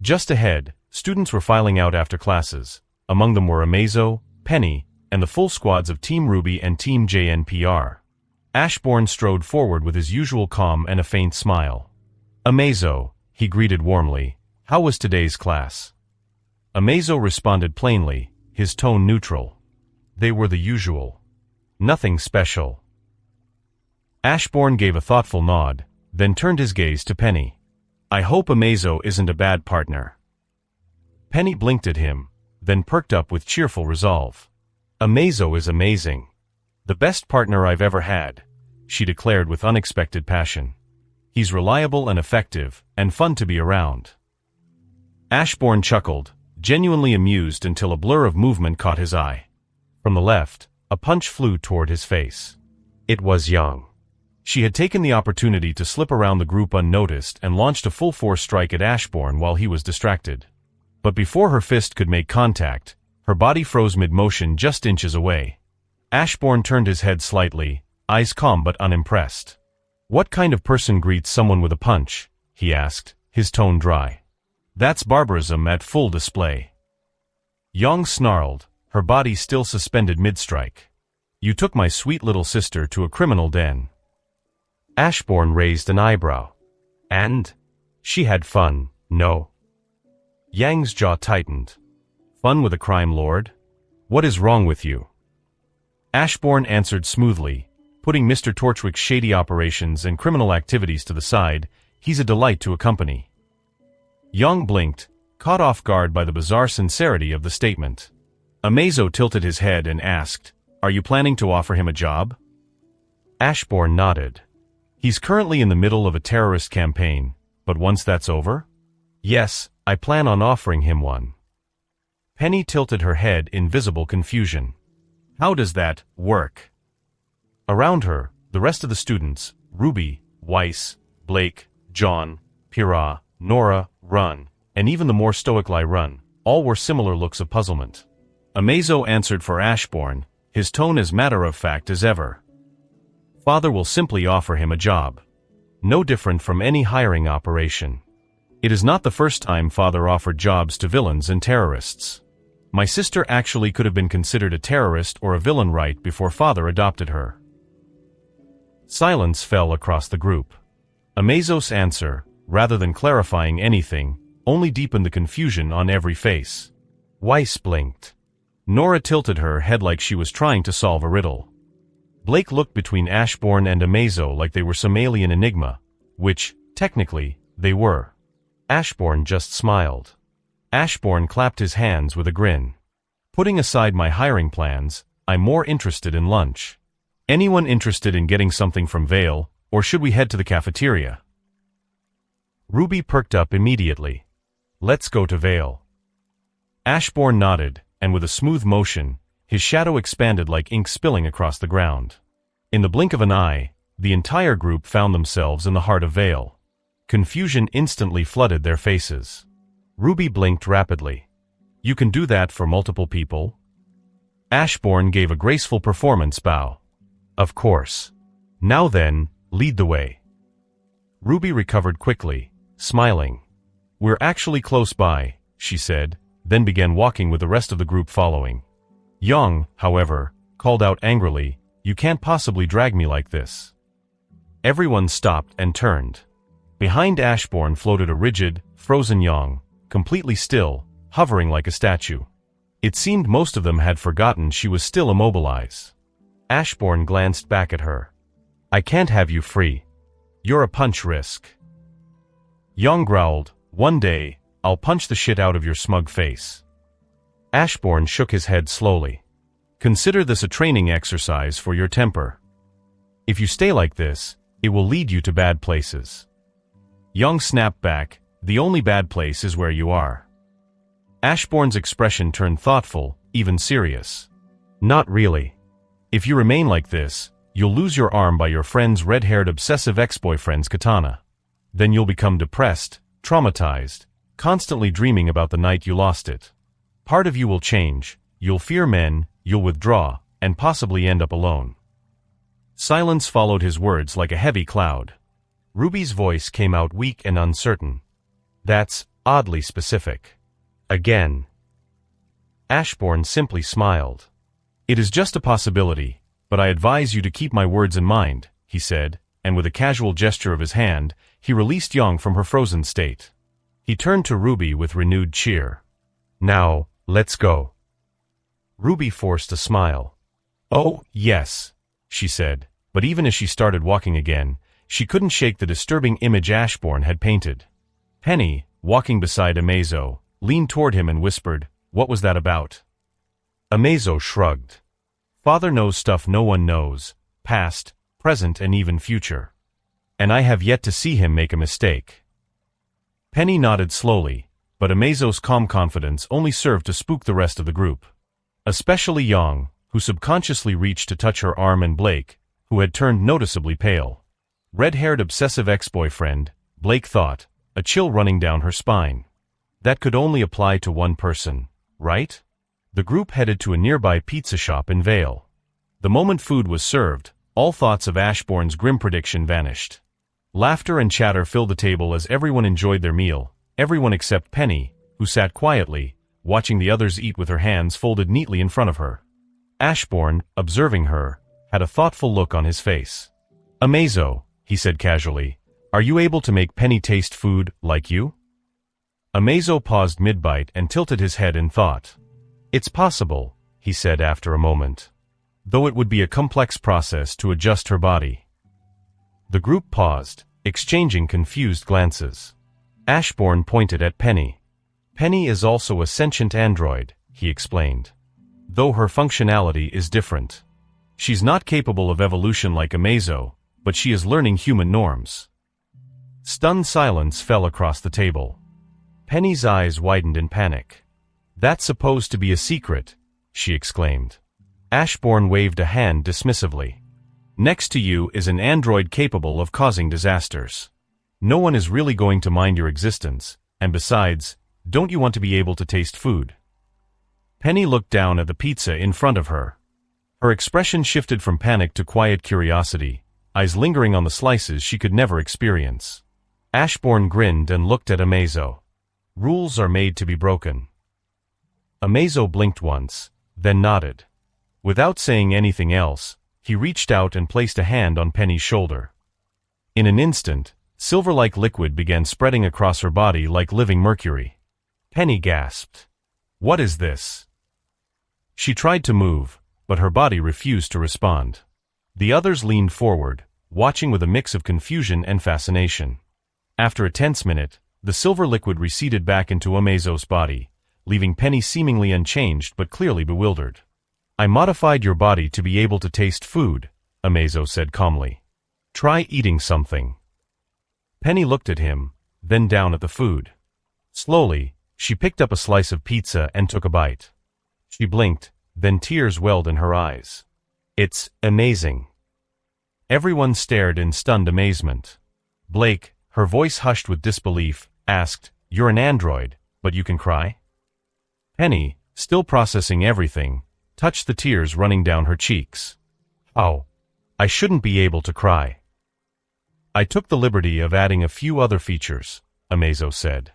S2: Just ahead, students were filing out after classes. Among them were Amazo, Penny, and the full squads of Team Ruby and Team JNPR. Ashbourne strode forward with his usual calm and a faint smile. Amazo, he greeted warmly, how was today's class? Amazo responded plainly, his tone neutral. They were the usual. Nothing special. Ashbourne gave a thoughtful nod, then turned his gaze to Penny. I hope Amazo isn't a bad partner. Penny blinked at him, then perked up with cheerful resolve. Amazo is amazing. The best partner I've ever had, she declared with unexpected passion. He's reliable and effective, and fun to be around. Ashbourne chuckled, genuinely amused until a blur of movement caught his eye. From the left, a punch flew toward his face. It was Young. She had taken the opportunity to slip around the group unnoticed and launched a full-force strike at Ashbourne while he was distracted. But before her fist could make contact, her body froze mid-motion just inches away. Ashbourne turned his head slightly, eyes calm but unimpressed. What kind of person greets someone with a punch? He asked, his tone dry. That's barbarism at full display. Young snarled, her body still suspended mid-strike. You took my sweet little sister to a criminal den. Ashbourne raised an eyebrow. And? She had fun, no? Yang's jaw tightened. Fun with a crime lord? What is wrong with you? Ashbourne answered smoothly, putting Mr. Torchwick's shady operations and criminal activities to the side. He's a delight to accompany. Young blinked, caught off guard by the bizarre sincerity of the statement. Amazo tilted his head and asked, Are you planning to offer him a job? Ashbourne nodded. He's currently in the middle of a terrorist campaign, but once that's over? Yes, I plan on offering him one. Penny tilted her head in visible confusion. How does that work? Around her, the rest of the students, Ruby, Weiss, Blake, John, Pira, Nora, Run, and even the more stoic Lai Run, all wore similar looks of puzzlement. Amazo answered for Ashbourne, his tone as matter-of-fact as ever. Father will simply offer him a job. No different from any hiring operation. It is not the first time Father offered jobs to villains and terrorists. My sister actually could have been considered a terrorist or a villain right before Father adopted her. Silence fell across the group. Amazo's answer, rather than clarifying anything, only deepened the confusion on every face. Weiss blinked. Nora tilted her head like she was trying to solve a riddle. Blake looked between Ashbourne and Amazo like they were some alien enigma, which, technically, they were. Ashbourne just smiled. Ashbourne clapped his hands with a grin. Putting aside my hiring plans, I'm more interested in lunch. Anyone interested in getting something from Vale, or should we head to the cafeteria? Ruby perked up immediately. Let's go to Vale. Ashbourne nodded, and with a smooth motion, his shadow expanded like ink spilling across the ground. In the blink of an eye, the entire group found themselves in the heart of Vale. Confusion instantly flooded their faces. Ruby blinked rapidly. You can do that for multiple people? Ashbourne gave a graceful performance bow. Of course. Now then, lead the way. Ruby recovered quickly, smiling. We're actually close by, she said, then began walking with the rest of the group following. Young, however, called out angrily, You can't possibly drag me like this. Everyone stopped and turned. Behind Ashbourne floated a rigid, frozen Yang, completely still, hovering like a statue. It seemed most of them had forgotten she was still immobilized. Ashbourne glanced back at her. I can't have you free. You're a punch risk. Yang growled, One day, I'll punch the shit out of your smug face. Ashbourne shook his head slowly. Consider this a training exercise for your temper. If you stay like this, it will lead you to bad places. Yang snapped back, The only bad place is where you are. Ashbourne's expression turned thoughtful, even serious. Not really. If you remain like this, you'll lose your arm by your friend's red-haired obsessive ex-boyfriend's katana. Then you'll become depressed, traumatized, constantly dreaming about the night you lost it. Part of you will change, you'll fear men, you'll withdraw, and possibly end up alone. Silence followed his words like a heavy cloud. Ruby's voice came out weak and uncertain. That's oddly specific. Again. Ashbourne simply smiled. It is just a possibility, but I advise you to keep my words in mind, he said, and with a casual gesture of his hand, he released Yang from her frozen state. He turned to Ruby with renewed cheer. Now, let's go. Ruby forced a smile. Oh, yes, she said, but even as she started walking again, she couldn't shake the disturbing image Ashbourne had painted. Penny, walking beside Amazo, leaned toward him and whispered, What was that about? Amazo shrugged. Father knows stuff no one knows, past, present and even future. And I have yet to see him make a mistake. Penny nodded slowly, but Amazo's calm confidence only served to spook the rest of the group. Especially Yang, who subconsciously reached to touch her arm, and Blake, who had turned noticeably pale. Red-haired obsessive ex-boyfriend, Blake thought, a chill running down her spine. That could only apply to one person, right? The group headed to a nearby pizza shop in Vale. The moment food was served, all thoughts of Ashbourne's grim prediction vanished. Laughter and chatter filled the table as everyone enjoyed their meal, everyone except Penny, who sat quietly, watching the others eat with her hands folded neatly in front of her. Ashbourne, observing her, had a thoughtful look on his face. Amazo, he said casually, are you able to make Penny taste food like you? Amazo paused mid-bite and tilted his head in thought. It's possible, he said after a moment. Though it would be a complex process to adjust her body. The group paused, exchanging confused glances. Ashbourne pointed at Penny. Penny is also a sentient android, he explained. Though her functionality is different. She's not capable of evolution like Amazo, but she is learning human norms. Stunned silence fell across the table. Penny's eyes widened in panic. That's supposed to be a secret, she exclaimed. Ashbourne waved a hand dismissively. Next to you is an android capable of causing disasters. No one is really going to mind your existence, and besides, don't you want to be able to taste food? Penny looked down at the pizza in front of her. Her expression shifted from panic to quiet curiosity, eyes lingering on the slices she could never experience. Ashbourne grinned and looked at Amazo. Rules are made to be broken. Amazo blinked once, then nodded. Without saying anything else, he reached out and placed a hand on Penny's shoulder. In an instant, silver-like liquid began spreading across her body like living mercury. Penny gasped. What is this? She tried to move, but her body refused to respond. The others leaned forward, watching with a mix of confusion and fascination. After a tense minute, the silver liquid receded back into Amazo's body, leaving Penny seemingly unchanged but clearly bewildered. "I modified your body to be able to taste food," Amazo said calmly. "Try eating something." Penny looked at him, then down at the food. Slowly, she picked up a slice of pizza and took a bite. She blinked, then tears welled in her eyes. "It's amazing." Everyone stared in stunned amazement. Blake, her voice hushed with disbelief, asked, "You're an android, but you can cry?" Penny, still processing everything, touched the tears running down her cheeks. "Oh, I shouldn't be able to cry." "I took the liberty of adding a few other features," Amazo said.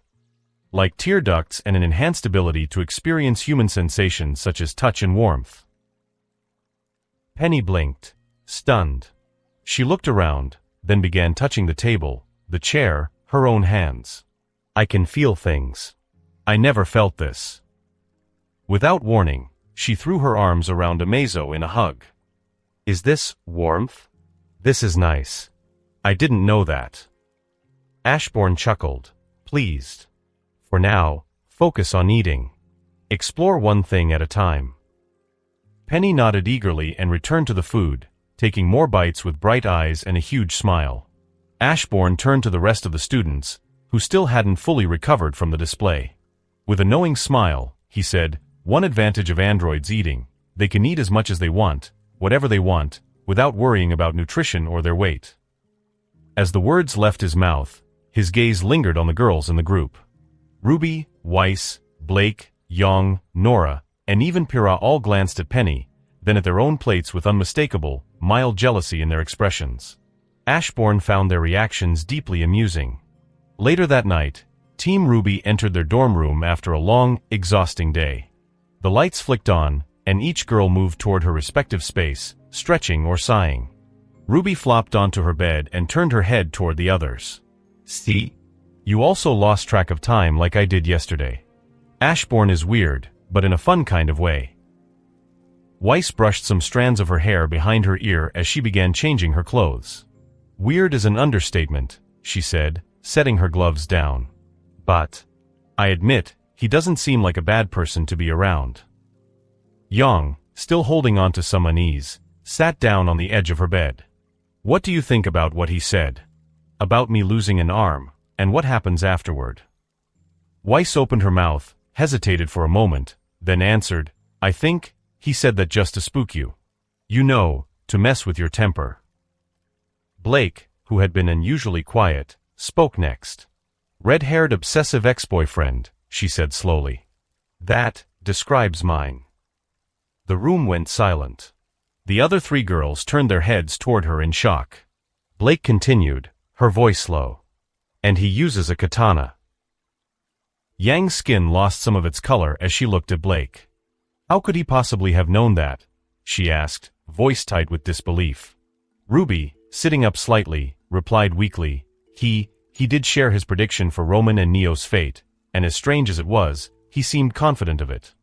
S2: "Like tear ducts and an enhanced ability to experience human sensations such as touch and warmth." Penny blinked, stunned. She looked around, then began touching the table, the chair, her own hands. "I can feel things. I never felt this." Without warning, she threw her arms around Amazo in a hug. "Is this warmth? This is nice. I didn't know that." Ashbourne chuckled, pleased. "For now, focus on eating. Explore one thing at a time." Penny nodded eagerly and returned to the food, taking more bites with bright eyes and a huge smile. Ashbourne turned to the rest of the students, who still hadn't fully recovered from the display. With a knowing smile, he said, "One advantage of androids eating: they can eat as much as they want, whatever they want, without worrying about nutrition or their weight." As the words left his mouth, his gaze lingered on the girls in the group. Ruby, Weiss, Blake, Young, Nora, and even Pyrrha all glanced at Penny, then at their own plates with unmistakable, mild jealousy in their expressions. Ashbourne found their reactions deeply amusing. Later that night, Team Ruby entered their dorm room after a long, exhausting day. The lights flicked on, and each girl moved toward her respective space, stretching or sighing. Ruby flopped onto her bed and turned her head toward the others. "See? You also lost track of time like I did yesterday. Ashbourne is weird, but in a fun kind of way." Weiss brushed some strands of her hair behind her ear as she began changing her clothes. "Weird is an understatement," she said, setting her gloves down. "But I admit, he doesn't seem like a bad person to be around." Young, still holding on to some unease, sat down on the edge of her bed. "What do you think about what he said? About me losing an arm, and what happens afterward?" Weiss opened her mouth, hesitated for a moment, then answered, "I think he said that just to spook you. You know, to mess with your temper." Blake, who had been unusually quiet, spoke next. "Red-haired obsessive ex-boyfriend," she said slowly. "That describes mine." The room went silent. The other three girls turned their heads toward her in shock. Blake continued, her voice low. "And he uses a katana." Yang's skin lost some of its color as she looked at Blake. "How could he possibly have known that?" she asked, voice tight with disbelief. Ruby, sitting up slightly, replied weakly, He did share his prediction for Roman and Neo's fate, and as strange as it was, he seemed confident of it.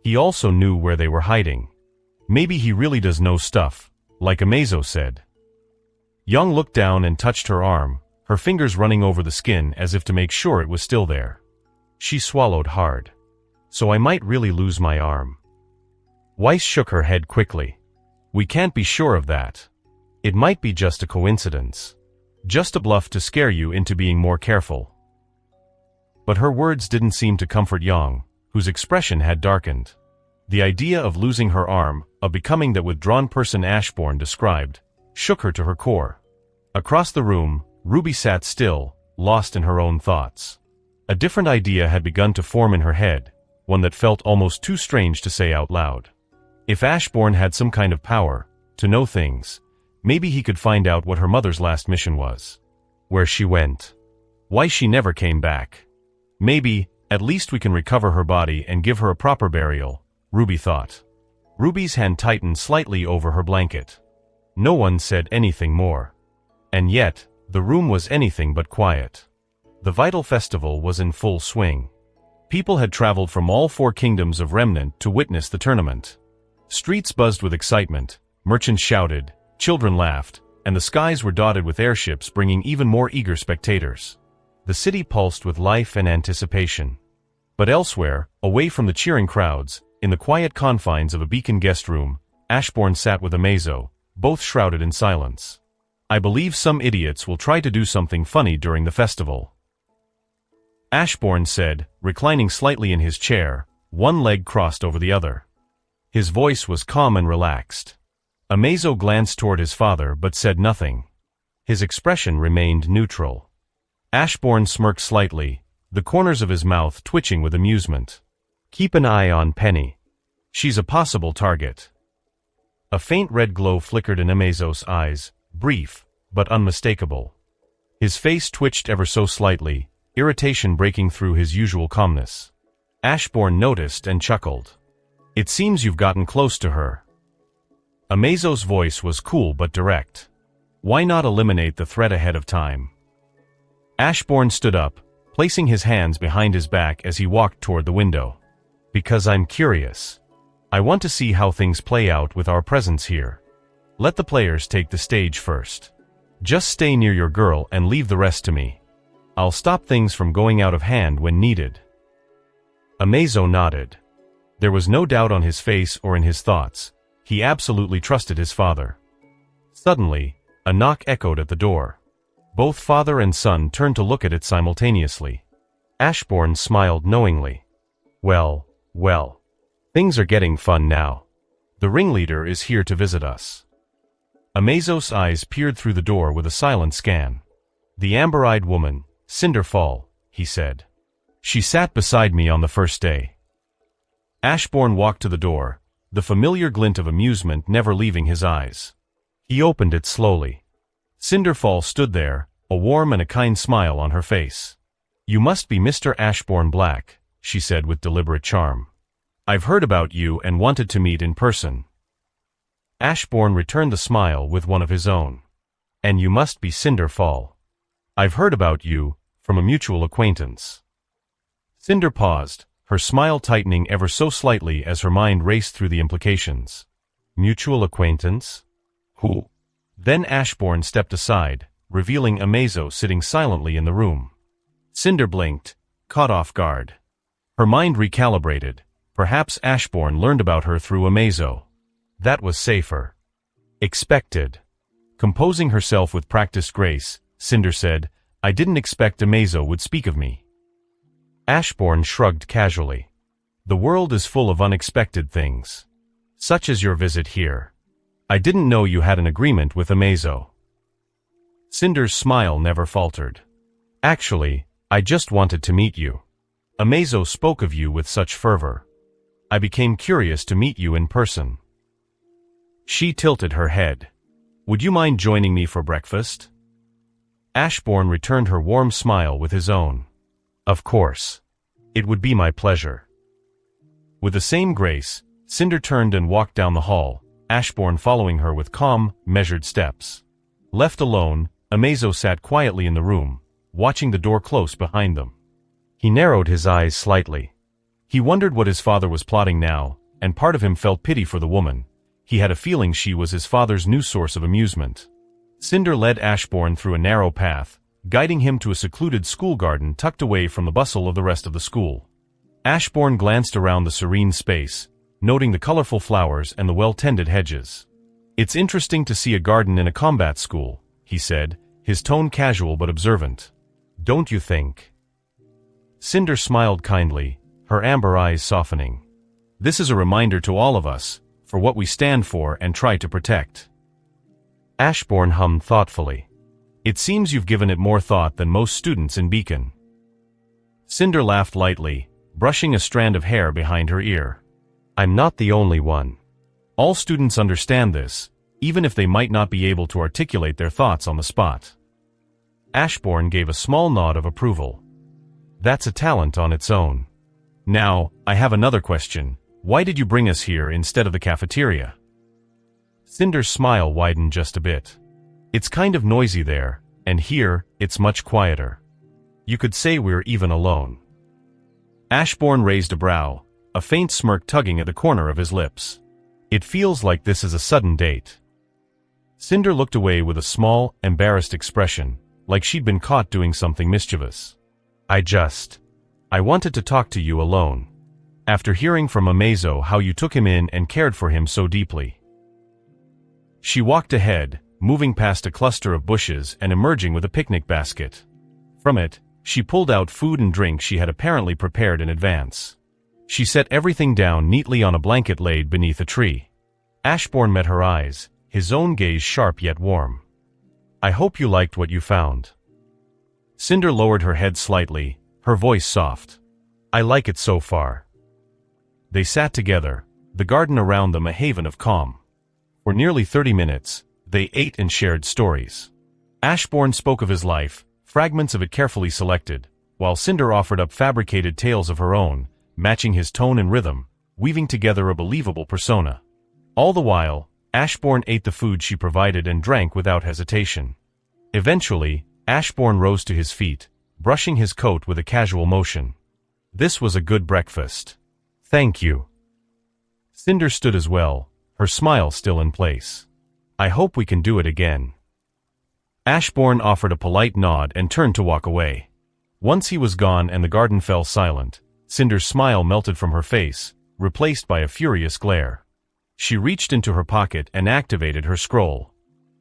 S2: He also knew where they were hiding. Maybe he really does know stuff, like Amazo said." Young looked down and touched her arm, her fingers running over the skin as if to make sure it was still there. She swallowed hard. "So I might really lose my arm." Weiss shook her head quickly. "We can't be sure of that. It might be just a coincidence. Just a bluff to scare you into being more careful." But her words didn't seem to comfort Young, whose expression had darkened. The idea of losing her arm, of becoming that withdrawn person Ashbourne described, shook her to her core. Across the room, Ruby sat still, lost in her own thoughts. A different idea had begun to form in her head, one that felt almost too strange to say out loud. If Ashbourne had some kind of power, to know things, maybe he could find out what her mother's last mission was. Where she went. Why she never came back. Maybe, at least we can recover her body and give her a proper burial, Ruby thought. Ruby's hand tightened slightly over her blanket. No one said anything more. And yet, the room was anything but quiet. The Vital Festival was in full swing. People had traveled from all 4 kingdoms of Remnant to witness the tournament. Streets buzzed with excitement, merchants shouted, children laughed, and the skies were dotted with airships bringing even more eager spectators. The city pulsed with life and anticipation. But elsewhere, away from the cheering crowds, in the quiet confines of a Beacon guest room, Ashbourne sat with Amazo, both shrouded in silence. I believe some idiots will try to do something funny during the festival, Ashbourne said, reclining slightly in his chair, one leg crossed over the other. His voice was calm and relaxed. Amazo glanced toward his father but said nothing. His expression remained neutral. Ashbourne smirked slightly, the corners of his mouth twitching with amusement. Keep an eye on Penny. She's a possible target. A faint red glow flickered in Amazo's eyes, brief, but unmistakable. His face twitched ever so slightly, irritation breaking through his usual calmness. Ashbourne noticed and chuckled. It seems you've gotten close to her. Amazo's voice was cool but direct. Why not eliminate the threat ahead of time? Ashbourne stood up, placing his hands behind his back as he walked toward the window. Because I'm curious. I want to see how things play out with our presence here. Let the players take the stage first. Just stay near your girl and leave the rest to me. I'll stop things from going out of hand when needed. Amazo nodded. There was no doubt on his face or in his thoughts. He absolutely trusted his father. Suddenly, a knock echoed at the door. Both father and son turned to look at it simultaneously. Ashbourne smiled knowingly. Well, things are getting fun now. The ringleader is here to visit us. Amazo's eyes peered through the door with a silent scan. The amber-eyed woman, Cinderfall, he said. She sat beside me on the first day. Ashbourne walked to the door, the familiar glint of amusement never leaving his eyes. He opened it slowly. Cinderfall stood there, a warm and a kind smile on her face. You must be Mr. Ashbourne Black, she said with deliberate charm. I've heard about you and wanted to meet in person. Ashbourne returned the smile with one of his own. And you must be Cinderfall. I've heard about you, from a mutual acquaintance. Cinder paused, her smile tightening ever so slightly as her mind raced through the implications. Mutual acquaintance? Who? Then Ashbourne stepped aside, revealing Amazo sitting silently in the room. Cinder blinked, caught off guard. Her mind recalibrated. Perhaps Ashbourne learned about her through Amazo. That was safer. Expected. Composing herself with practiced grace, Cinder said, I didn't expect Amazo would speak of me. Ashbourne shrugged casually. The world is full of unexpected things. Such as your visit here. I didn't know you had an agreement with Amazo. Cinder's smile never faltered. Actually, I just wanted to meet you. Amazo spoke of you with such fervor. I became curious to meet you in person. She tilted her head. Would you mind joining me for breakfast? Ashbourne returned her warm smile with his own. Of course. It would be my pleasure. With the same grace, Cinder turned and walked down the hall, Ashbourne following her with calm, measured steps. Left alone, Amazo sat quietly in the room, watching the door close behind them. He narrowed his eyes slightly. He wondered what his father was plotting now, and part of him felt pity for the woman. He had a feeling she was his father's new source of amusement. Cinder led Ashbourne through a narrow path, guiding him to a secluded school garden tucked away from the bustle of the rest of the school. Ashbourne glanced around the serene space, noting the colorful flowers and the well-tended hedges. It's interesting to see a garden in a combat school, he said, his tone casual but observant. Don't you think? Cinder smiled kindly, her amber eyes softening. This is a reminder to all of us, for what we stand for and try to protect. Ashbourne hummed thoughtfully. It seems you've given it more thought than most students in Beacon. Cinder laughed lightly, brushing a strand of hair behind her ear. I'm not the only one. All students understand this, even if they might not be able to articulate their thoughts on the spot. Ashbourne gave a small nod of approval. That's a talent on its own. Now, I have another question. Why did you bring us here instead of the cafeteria? Cinder's smile widened just a bit. It's kind of noisy there, and here, it's much quieter. You could say we're even alone. Ashbourne raised a brow, a faint smirk tugging at the corner of his lips. It feels like this is a sudden date. Cinder looked away with a small, embarrassed expression, like she'd been caught doing something mischievous. I wanted to talk to you alone. After hearing from Amazo how you took him in and cared for him so deeply. She walked ahead, moving past a cluster of bushes and emerging with a picnic basket. From it, she pulled out food and drink she had apparently prepared in advance. She set everything down neatly on a blanket laid beneath a tree. Ashbourne met her eyes, his own gaze sharp yet warm. I hope you liked what you found. Cinder lowered her head slightly, her voice soft. I like it so far. They sat together, the garden around them a haven of calm. For nearly 30 minutes, they ate and shared stories. Ashbourne spoke of his life, fragments of it carefully selected, while Cinder offered up fabricated tales of her own, matching his tone and rhythm, weaving together a believable persona. All the while, Ashbourne ate the food she provided and drank without hesitation. Eventually, Ashbourne rose to his feet, brushing his coat with a casual motion. This was a good breakfast. Thank you. Cinder stood as well, her smile still in place. I hope we can do it again. Ashbourne offered a polite nod and turned to walk away. Once he was gone and the garden fell silent, Cinder's smile melted from her face, replaced by a furious glare. She reached into her pocket and activated her scroll.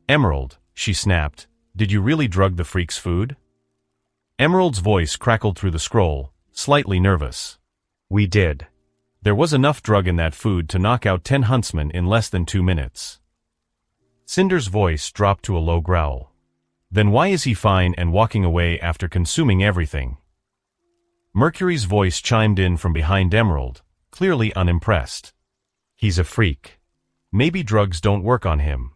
S2: Emerald, she snapped, did you really drug the freak's food? Emerald's voice crackled through the scroll, slightly nervous. We did. There was enough drug in that food to knock out 10 huntsmen in less than 2 minutes. Cinder's voice dropped to a low growl. Then why is he fine and walking away after consuming everything? Mercury's voice chimed in from behind Emerald, clearly unimpressed. He's a freak. Maybe drugs don't work on him.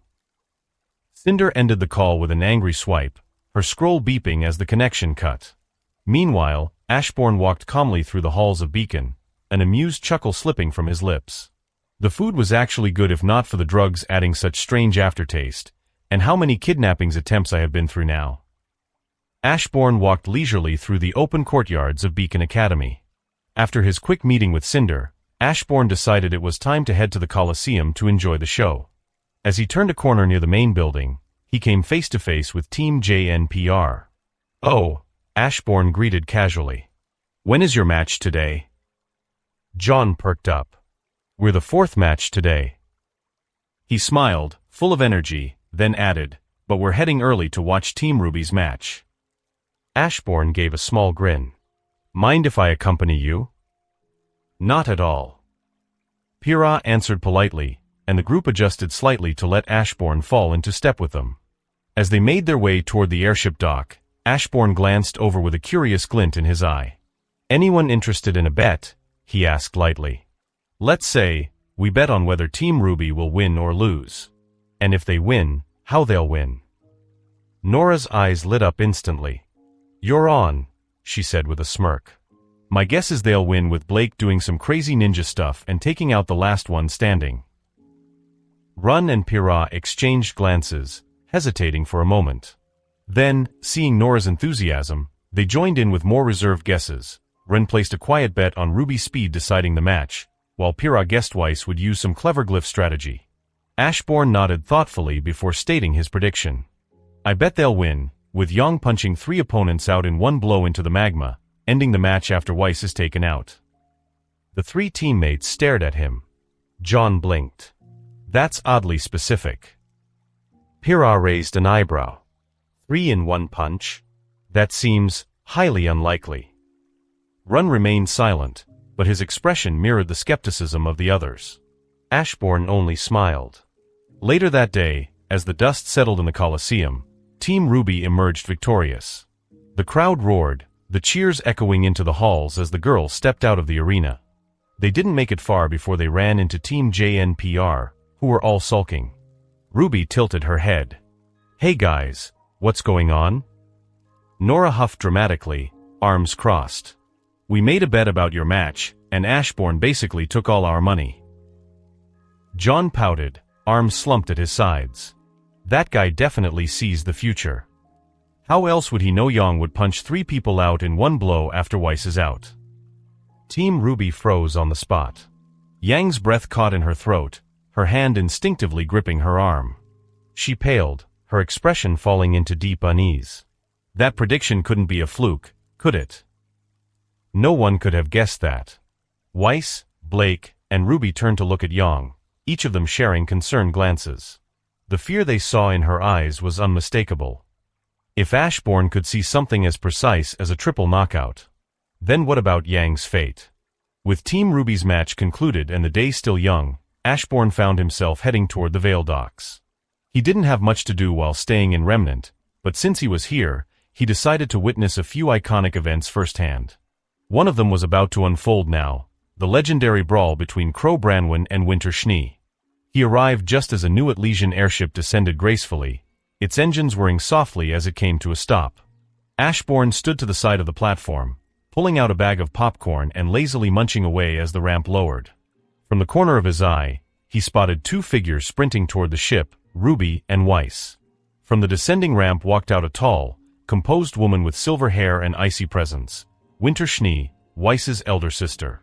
S2: Cinder ended the call with an angry swipe, her scroll beeping as the connection cut. Meanwhile, Ashbourne walked calmly through the halls of Beacon, an amused chuckle slipping from his lips. The food was actually good if not for the drugs adding such strange aftertaste, and how many kidnappings attempts I have been through now. Ashbourne walked leisurely through the open courtyards of Beacon Academy. After his quick meeting with Cinder, Ashbourne decided it was time to head to the Coliseum to enjoy the show. As he turned a corner near the main building, he came face to face with Team JNPR. Oh, Ashbourne greeted casually. When is your match today? John perked up. We're the 4th match today. He smiled, full of energy, then added, but we're heading early to watch Team Ruby's match. Ashbourne gave a small grin. Mind if I accompany you? Not at all. Pyrrha answered politely, and the group adjusted slightly to let Ashbourne fall into step with them. As they made their way toward the airship dock, Ashbourne glanced over with a curious glint in his eye. Anyone interested in a bet? He asked lightly. Let's say, we bet on whether Team Ruby will win or lose. And if they win, how they'll win. Nora's eyes lit up instantly. You're on, she said with a smirk. My guess is they'll win with Blake doing some crazy ninja stuff and taking out the last one standing. Run and Pyrrha exchanged glances, hesitating for a moment. Then, seeing Nora's enthusiasm, they joined in with more reserved guesses. Ren placed a quiet bet on Ruby's speed deciding the match, while Pyrrha guessed Weiss would use some clever glyph strategy. Ashbourne nodded thoughtfully before stating his prediction. I bet they'll win, with Yang punching 3 opponents out in one blow into the magma, ending the match after Weiss is taken out. The 3 teammates stared at him. John blinked. That's oddly specific. Pyrrha raised an eyebrow. 3 in 1 punch? That seems highly unlikely. Run remained silent, but his expression mirrored the skepticism of the others. Ashbourne only smiled. Later that day, as the dust settled in the Coliseum, Team Ruby emerged victorious. The crowd roared, the cheers echoing into the halls as the girls stepped out of the arena. They didn't make it far before they ran into Team JNPR, who were all sulking. Ruby tilted her head. Hey guys, what's going on? Nora huffed dramatically, arms crossed. We made a bet about your match, and Ashbourne basically took all our money. John pouted, arms slumped at his sides. That guy definitely sees the future. How else would he know Yang would punch 3 people out in one blow after Weiss is out? Team Ruby froze on the spot. Yang's breath caught in her throat, her hand instinctively gripping her arm. She paled, her expression falling into deep unease. That prediction couldn't be a fluke, could it? No one could have guessed that. Weiss, Blake, and Ruby turned to look at Yang, each of them sharing concerned glances. The fear they saw in her eyes was unmistakable. If Ashbourne could see something as precise as a triple knockout, then what about Yang's fate? With Team Ruby's match concluded and the day still young, Ashbourne found himself heading toward the Vale docks. He didn't have much to do while staying in Remnant, but since he was here, he decided to witness a few iconic events firsthand. One of them was about to unfold now, the legendary brawl between Crow Branwen and Winter Schnee. He arrived just as a new Atlesian airship descended gracefully, its engines whirring softly as it came to a stop. Ashbourne stood to the side of the platform, pulling out a bag of popcorn and lazily munching away as the ramp lowered. From the corner of his eye, he spotted two figures sprinting toward the ship, Ruby and Weiss. From the descending ramp walked out a tall, composed woman with silver hair and icy presence, Winter Schnee, Weiss's elder sister.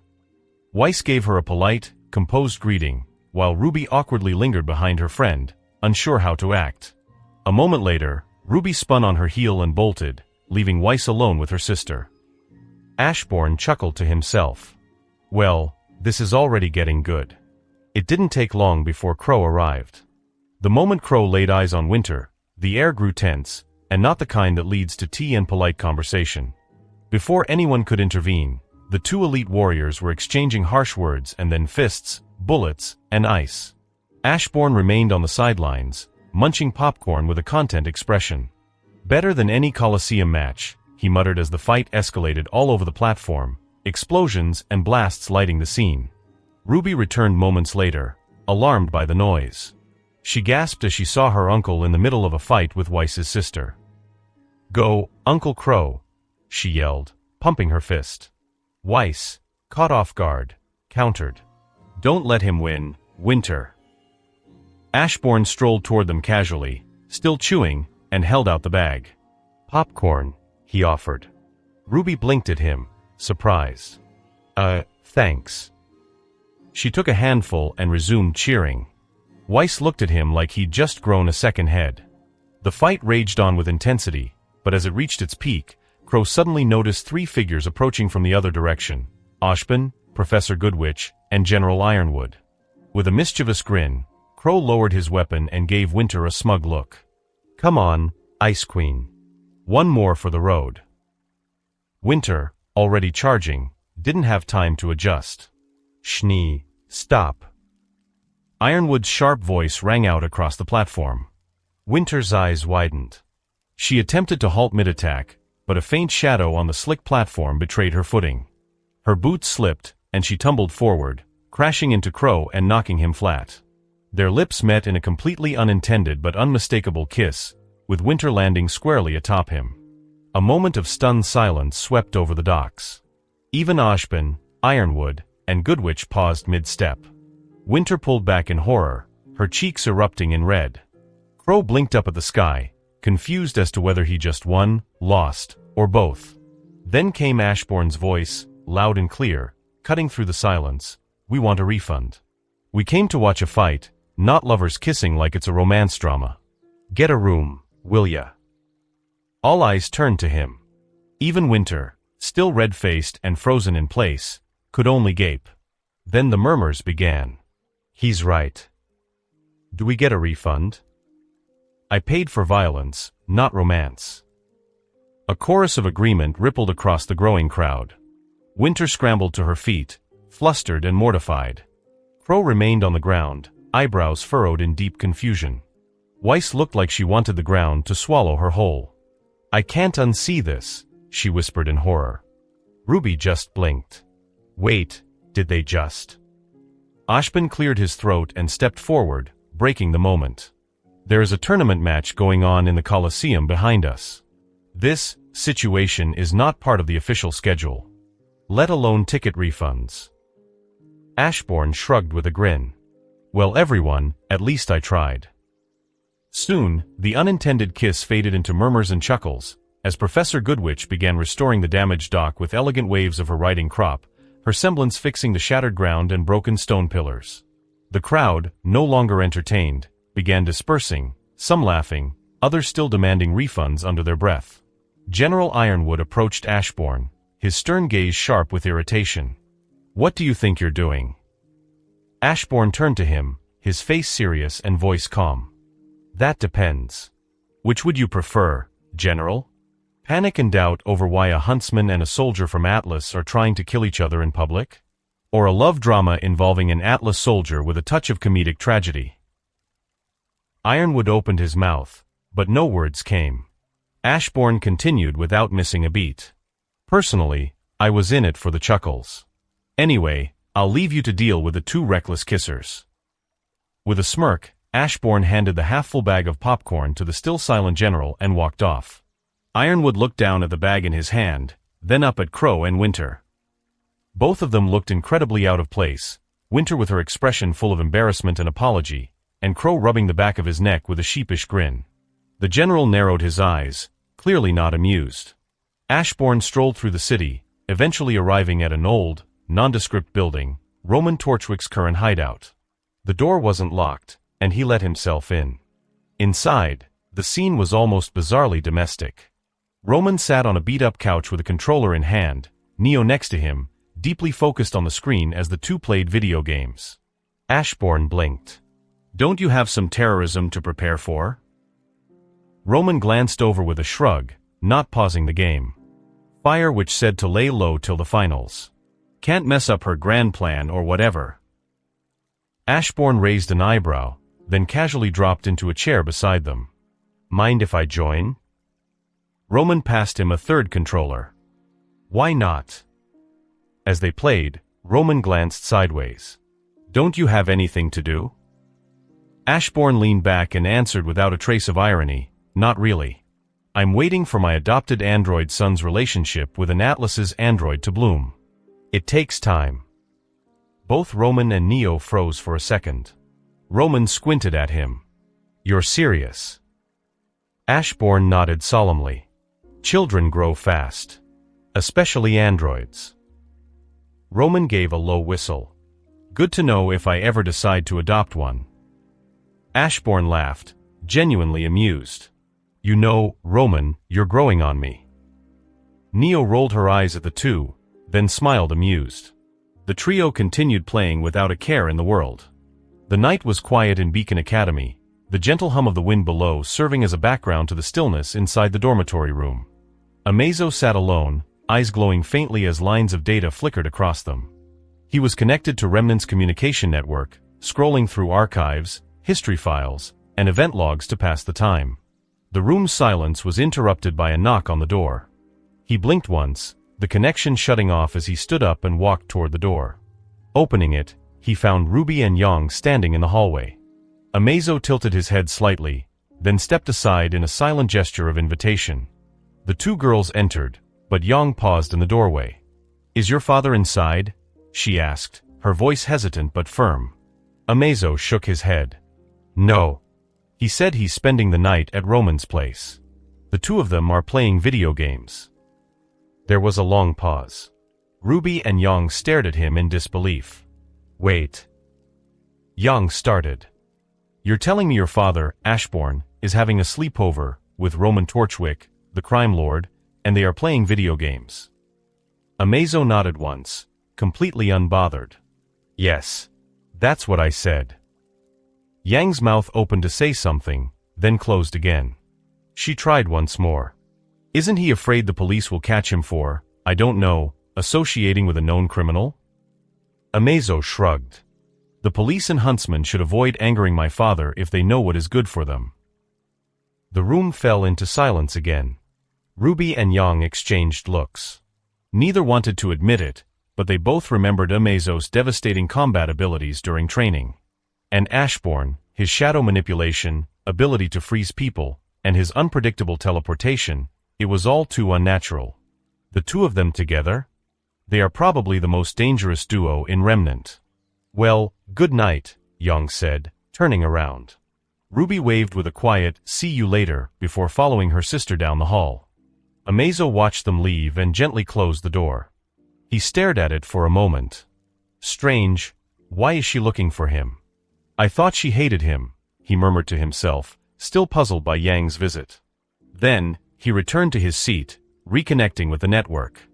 S2: Weiss gave her a polite, composed greeting, while Ruby awkwardly lingered behind her friend, unsure how to act. A moment later, Ruby spun on her heel and bolted, leaving Weiss alone with her sister. Ashbourne chuckled to himself. Well, this is already getting good. It didn't take long before Crow arrived. The moment Crow laid eyes on Winter, the air grew tense, and not the kind that leads to tea and polite conversation. Before anyone could intervene, the two elite warriors were exchanging harsh words and then fists, bullets, and ice. Ashbourne remained on the sidelines, munching popcorn with a content expression. Better than any Colosseum match, he muttered as the fight escalated all over the platform, explosions and blasts lighting the scene. Ruby returned moments later, alarmed by the noise. She gasped as she saw her uncle in the middle of a fight with Weiss's sister. "Go, Uncle Crow!" she yelled, pumping her fist. Weiss, caught off guard, countered. "Don't let him win, Winter." Ashbourne strolled toward them casually, still chewing, and held out the bag. "Popcorn," he offered. Ruby blinked at him, surprised. Thanks." She took a handful and resumed cheering. Weiss looked at him like he'd just grown a second head. The fight raged on with intensity, but as it reached its peak, Crow suddenly noticed three figures approaching from the other direction: Ashbourne, Professor Goodwitch, and General Ironwood. With a mischievous grin, Crow lowered his weapon and gave Winter a smug look. "Come on, Ice Queen. One more for the road." Winter, already charging, didn't have time to adjust. "Schnee, stop." Ironwood's sharp voice rang out across the platform. Winter's eyes widened. She attempted to halt mid-attack, but a faint shadow on the slick platform betrayed her footing. Her boots slipped, and she tumbled forward, crashing into Crow and knocking him flat. Their lips met in a completely unintended but unmistakable kiss, with Winter landing squarely atop him. A moment of stunned silence swept over the docks. Even Ashbourne, Ironwood, and Goodwitch paused mid-step. Winter pulled back in horror, her cheeks erupting in red. Crow blinked up at the sky, confused as to whether he just won, lost, or both. Then came Ashbourne's voice, loud and clear, cutting through the silence. "We want a refund. We came to watch a fight, not lovers kissing like it's a romance drama. Get a room, will ya?" All eyes turned to him. Even Winter, still red-faced and frozen in place, could only gape. Then the murmurs began. "He's right. Do we get a refund? I paid for violence, not romance." A chorus of agreement rippled across the growing crowd. Winter scrambled to her feet, flustered and mortified. Crow remained on the ground, eyebrows furrowed in deep confusion. Weiss looked like she wanted the ground to swallow her whole. "I can't unsee this," she whispered in horror. Ruby just blinked. "Wait, did they just?" Ashbourne cleared his throat and stepped forward, breaking the moment. "There is a tournament match going on in the Colosseum behind us. This situation is not part of the official schedule, let alone ticket refunds." Ashbourne shrugged with a grin. "Well, everyone, at least I tried." Soon, the unintended kiss faded into murmurs and chuckles, as Professor Goodwitch began restoring the damaged dock with elegant waves of her riding crop, her semblance fixing the shattered ground and broken stone pillars. The crowd, no longer entertained, began dispersing, some laughing, others still demanding refunds under their breath. General Ironwood approached Ashbourne, his stern gaze sharp with irritation. "What do you think you're doing?" Ashbourne turned to him, his face serious and voice calm. "That depends. Which would you prefer, General? Panic and doubt over why a huntsman and a soldier from Atlas are trying to kill each other in public? Or a love drama involving an Atlas soldier with a touch of comedic tragedy?" Ironwood opened his mouth, but no words came. Ashbourne continued without missing a beat. "Personally, I was in it for the chuckles. Anyway, I'll leave you to deal with the two reckless kissers." With a smirk, Ashbourne handed the half-full bag of popcorn to the still silent general and walked off. Ironwood looked down at the bag in his hand, then up at Crow and Winter. Both of them looked incredibly out of place, Winter with her expression full of embarrassment and apology, and Crow rubbing the back of his neck with a sheepish grin. The general narrowed his eyes, clearly not amused. Ashbourne strolled through the city, eventually arriving at an old, nondescript building, Roman Torchwick's current hideout. The door wasn't locked, and he let himself in. Inside, the scene was almost bizarrely domestic. Roman sat on a beat-up couch with a controller in hand, Neo next to him, deeply focused on the screen as the two played video games. Ashbourne blinked. "Don't you have some terrorism to prepare for?" Roman glanced over with a shrug, not pausing the game. "Fire which said to lay low till the finals. Can't mess up her grand plan or whatever." Ashbourne raised an eyebrow, then casually dropped into a chair beside them. "Mind if I join?" Roman passed him a third controller. "Why not?" As they played, Roman glanced sideways. "Don't you have anything to do?" Ashbourne leaned back and answered without a trace of irony, "Not really. I'm waiting for my adopted android son's relationship with an Atlas's android to bloom. It takes time." Both Roman and Neo froze for a second. Roman squinted at him. "You're serious?" Ashbourne nodded solemnly. "Children grow fast. Especially androids." Roman gave a low whistle. "Good to know if I ever decide to adopt one." Ashbourne laughed, genuinely amused. "You know, Roman, you're growing on me." Neo rolled her eyes at the two, then smiled amused. The trio continued playing without a care in the world. The night was quiet in Beacon Academy, the gentle hum of the wind below serving as a background to the stillness inside the dormitory room. Amazo sat alone, eyes glowing faintly as lines of data flickered across them. He was connected to Remnant's communication network, scrolling through archives, history files, and event logs to pass the time. The room's silence was interrupted by a knock on the door. He blinked once, the connection shutting off as he stood up and walked toward the door. Opening it, he found Ruby and Yang standing in the hallway. Amazo tilted his head slightly, then stepped aside in a silent gesture of invitation. The two girls entered, but Yang paused in the doorway. "Is your father inside?" she asked, her voice hesitant but firm. Amazo shook his head. "No. He said he's spending the night at Roman's place. The two of them are playing video games." There was a long pause. Ruby and Yang stared at him in disbelief. "Wait." Yang started. "You're telling me your father, Ashbourne, is having a sleepover with Roman Torchwick, the crime lord, and they are playing video games?" Amazo nodded once, completely unbothered. "Yes. That's what I said." Yang's mouth opened to say something, then closed again. She tried once more. "Isn't he afraid the police will catch him for, I don't know, associating with a known criminal?" Amazo shrugged. "The police and huntsmen should avoid angering my father if they know what is good for them." The room fell into silence again. Ruby and Yang exchanged looks. Neither wanted to admit it, but they both remembered Amazo's devastating combat abilities during training. And Ashbourne, his shadow manipulation, ability to freeze people, and his unpredictable teleportation, it was all too unnatural. The two of them together? They are probably the most dangerous duo in Remnant. "Well, good night," Yang said, turning around. Ruby waved with a quiet, "See you later," before following her sister down the hall. Amazo watched them leave and gently closed the door. He stared at it for a moment. Strange, why is she looking for him? "I thought she hated him," he murmured to himself, still puzzled by Yang's visit. Then, he returned to his seat, reconnecting with the network.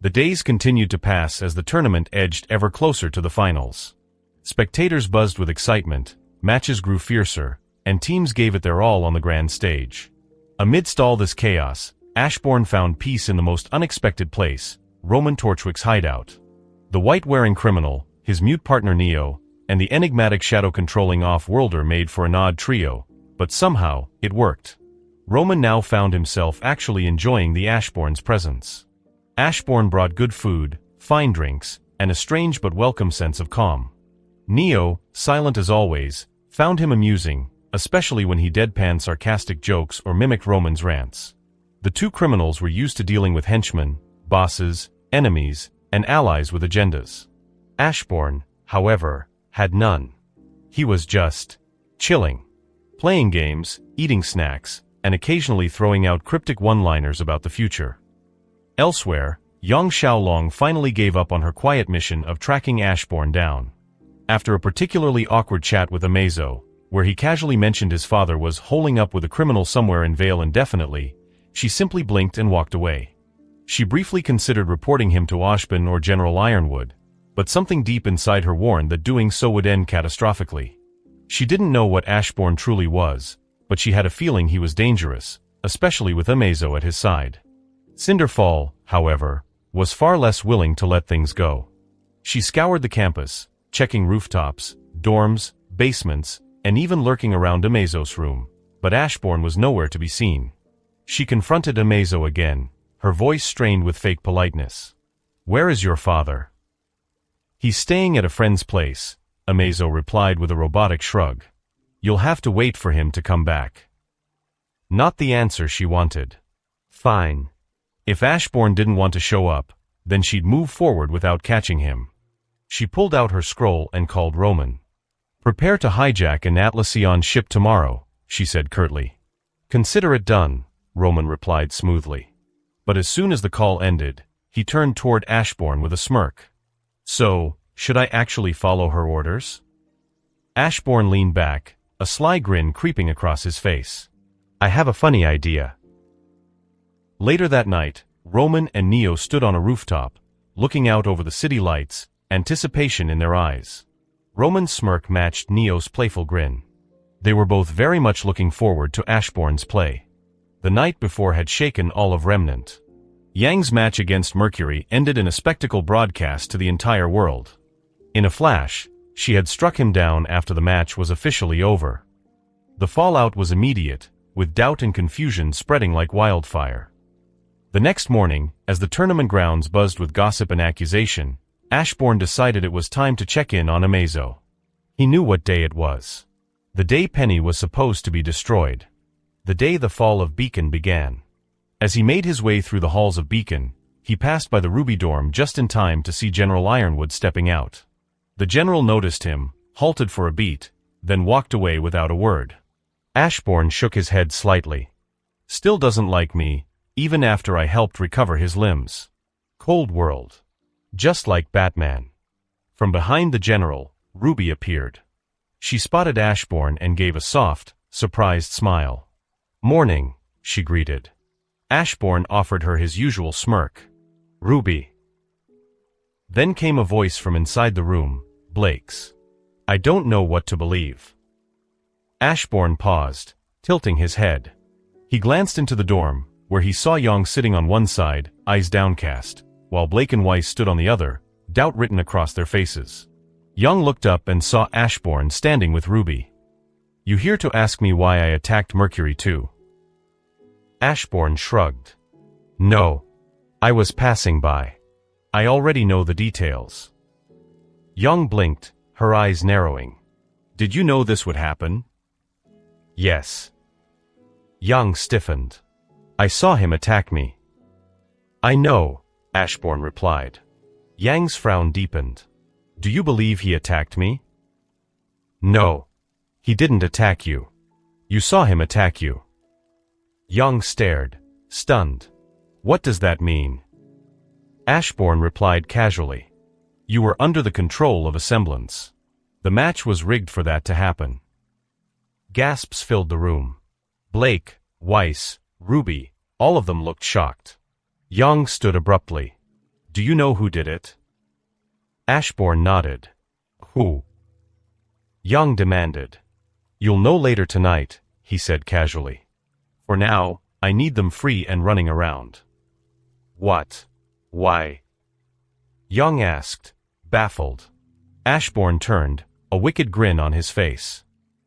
S2: The days continued to pass as the tournament edged ever closer to the finals. Spectators buzzed with excitement, matches grew fiercer, and teams gave it their all on the grand stage. Amidst all this chaos, Ashbourne found peace in the most unexpected place, Roman Torchwick's hideout. The white-wearing criminal, his mute partner Neo, and the enigmatic shadow-controlling off-worlder made for an odd trio, but somehow, it worked. Roman now found himself actually enjoying the Ashbourne's presence. Ashbourne brought good food, fine drinks, and a strange but welcome sense of calm. Neo, silent as always, found him amusing, especially when he deadpanned sarcastic jokes or mimicked Roman's rants. The two criminals were used to dealing with henchmen, bosses, enemies, and allies with agendas. Ashbourne, however, had none. He was just chilling, playing games, eating snacks, and occasionally throwing out cryptic one-liners about the future. Elsewhere, Yang Xiaolong finally gave up on her quiet mission of tracking Ashbourne down. After a particularly awkward chat with Amazo, where he casually mentioned his father was holing up with a criminal somewhere in Vale indefinitely, she simply blinked and walked away. She briefly considered reporting him to Ashbourne or General Ironwood, but something deep inside her warned that doing so would end catastrophically. She didn't know what Ashbourne truly was, but she had a feeling he was dangerous, especially with Amazo at his side. Cinderfall, however, was far less willing to let things go. She scoured the campus, checking rooftops, dorms, basements, and even lurking around Amazo's room, but Ashbourne was nowhere to be seen. She confronted Amazo again, her voice strained with fake politeness. "Where is your father?" "He's staying at a friend's place," Amazo replied with a robotic shrug. "You'll have to wait for him to come back." Not the answer she wanted. Fine. If Ashbourne didn't want to show up, then she'd move forward without catching him. She pulled out her scroll and called Roman. "Prepare to hijack an Atlassian ship tomorrow," she said curtly. "Consider it done," Roman replied smoothly. But as soon as the call ended, he turned toward Ashbourne with a smirk. "So, should I actually follow her orders?" Ashbourne leaned back, a sly grin creeping across his face. "I have a funny idea." Later that night, Roman and Neo stood on a rooftop, looking out over the city lights, anticipation in their eyes. Roman's smirk matched Neo's playful grin. They were both very much looking forward to Ashbourne's play. The night before had shaken all of Remnant. Yang's match against Mercury ended in a spectacle broadcast to the entire world. In a flash, she had struck him down after the match was officially over. The fallout was immediate, with doubt and confusion spreading like wildfire. The next morning, as the tournament grounds buzzed with gossip and accusation, Ashbourne decided it was time to check in on Amazo. He knew what day it was. The day Penny was supposed to be destroyed. The day the fall of Beacon began. As he made his way through the halls of Beacon, he passed by the Ruby dorm just in time to see General Ironwood stepping out. The general noticed him, halted for a beat, then walked away without a word. Ashbourne shook his head slightly. "Still doesn't like me, even after I helped recover his limbs. Cold world. Just like Batman." From behind the general, Ruby appeared. She spotted Ashbourne and gave a soft, surprised smile. "Morning," she greeted. Ashbourne offered her his usual smirk. "Ruby." Then came a voice from inside the room, Blake's. "I don't know what to believe." Ashbourne paused, tilting his head. He glanced into the dorm, where he saw Yang sitting on one side, eyes downcast, while Blake and Weiss stood on the other, doubt written across their faces. Yang looked up and saw Ashbourne standing with Ruby. "You here to ask me why I attacked Mercury too?" Ashbourne shrugged. "No. I was passing by. I already know the details." Yang blinked, her eyes narrowing. "Did you know this would happen?" "Yes." Yang stiffened. "I saw him attack me." "I know," Ashbourne replied. Yang's frown deepened. "Do you believe he attacked me?" "No. He didn't attack you. You saw him attack you." Yang stared, stunned. "What does that mean?" Ashbourne replied casually. "You were under the control of a semblance. The match was rigged for that to happen." Gasps filled the room. Blake, Weiss, Ruby, all of them looked shocked. Yang stood abruptly. Do you know who did it? Ashbourne nodded. Who? Young demanded. You'll know later tonight, he said casually. For now, I need them free and running around. What? Why? Young asked, baffled. Ashbourne turned, a wicked grin on his face.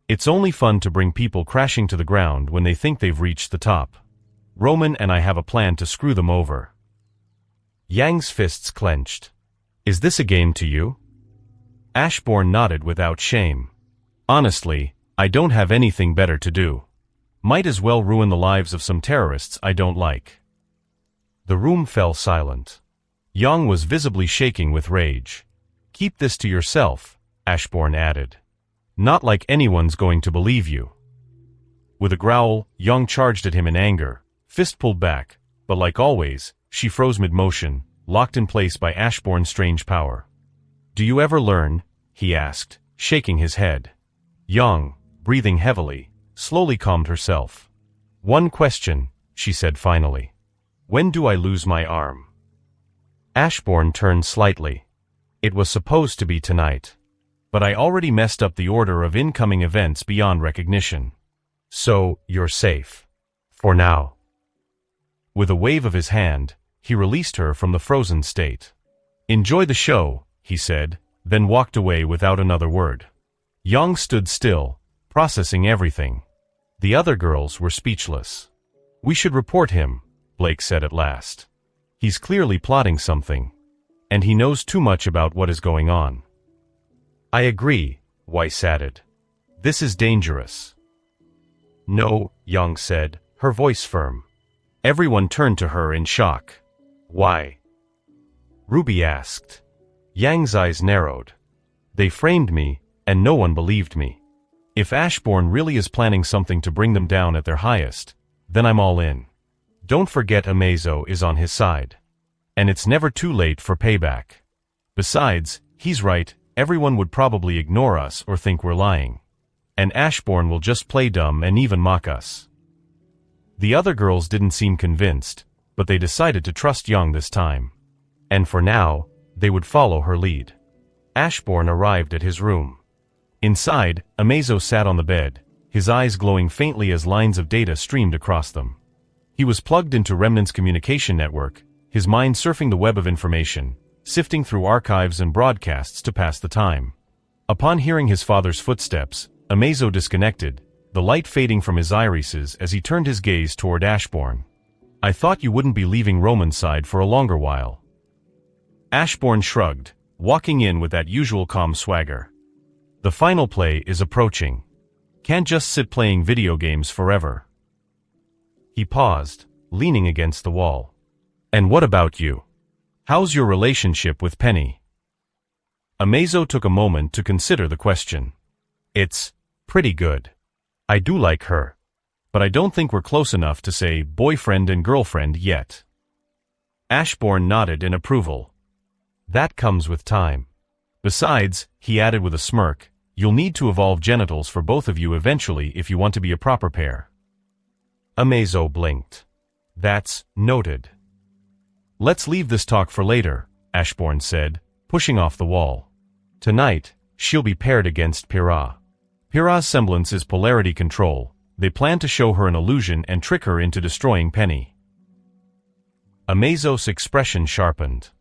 S2: It's only fun to bring people crashing to the ground when they think they've reached the top. Roman and I have a plan to screw them over. Yang's fists clenched. Is this a game to you? Ashbourne nodded without shame. Honestly, I don't have anything better to do. Might as well ruin the lives of some terrorists I don't like. The room fell silent. Yang was visibly shaking with rage. Keep this to yourself, Ashbourne added. Not like anyone's going to believe you. With a growl, Yang charged at him in anger, fist pulled back, but like always, she froze mid-motion, locked in place by Ashbourne's strange power. Do you ever learn? He asked, shaking his head. Yang, breathing heavily, slowly calmed herself. One question, she said finally. When do I lose my arm? Ashbourne turned slightly. It was supposed to be tonight. But I already messed up the order of incoming events beyond recognition. So, you're safe. For now. With a wave of his hand, he released her from the frozen state. Enjoy the show, he said, then walked away without another word. Yang stood still, processing everything. The other girls were speechless. We should report him, Blake said at last. He's clearly plotting something. And he knows too much about what is going on. I agree, Weiss added. This is dangerous. No, Yang said, her voice firm. Everyone turned to her in shock. Why? Ruby asked. Yang's eyes narrowed. They framed me, and no one believed me. If Ashbourne really is planning something to bring them down at their highest, then I'm all in. Don't forget Amazo is on his side. And it's never too late for payback. Besides, he's right, everyone would probably ignore us or think we're lying. And Ashbourne will just play dumb and even mock us. The other girls didn't seem convinced, but they decided to trust Young this time. And for now, they would follow her lead. Ashbourne arrived at his room. Inside, Amazo sat on the bed, his eyes glowing faintly as lines of data streamed across them. He was plugged into Remnant's communication network, his mind surfing the web of information, sifting through archives and broadcasts to pass the time. Upon hearing his father's footsteps, Amazo disconnected, the light fading from his irises as he turned his gaze toward Ashbourne. I thought you wouldn't be leaving Roman's side for a longer while. Ashbourne shrugged, walking in with that usual calm swagger. The final play is approaching. Can't just sit playing video games forever. He paused, leaning against the wall. And what about you? How's your relationship with Penny? Amazo took a moment to consider the question. It's pretty good. I do like her. But I don't think we're close enough to say boyfriend and girlfriend yet. Ashbourne nodded in approval. That comes with time. Besides, he added with a smirk, you'll need to evolve genitals for both of you eventually if you want to be a proper pair. Amazo blinked. That's noted. Let's leave this talk for later, Ashbourne said, pushing off the wall. Tonight, she'll be paired against Pyrrha. Pyrrha's semblance is polarity control. They plan to show her an illusion and trick her into destroying Penny. Amazo's expression sharpened.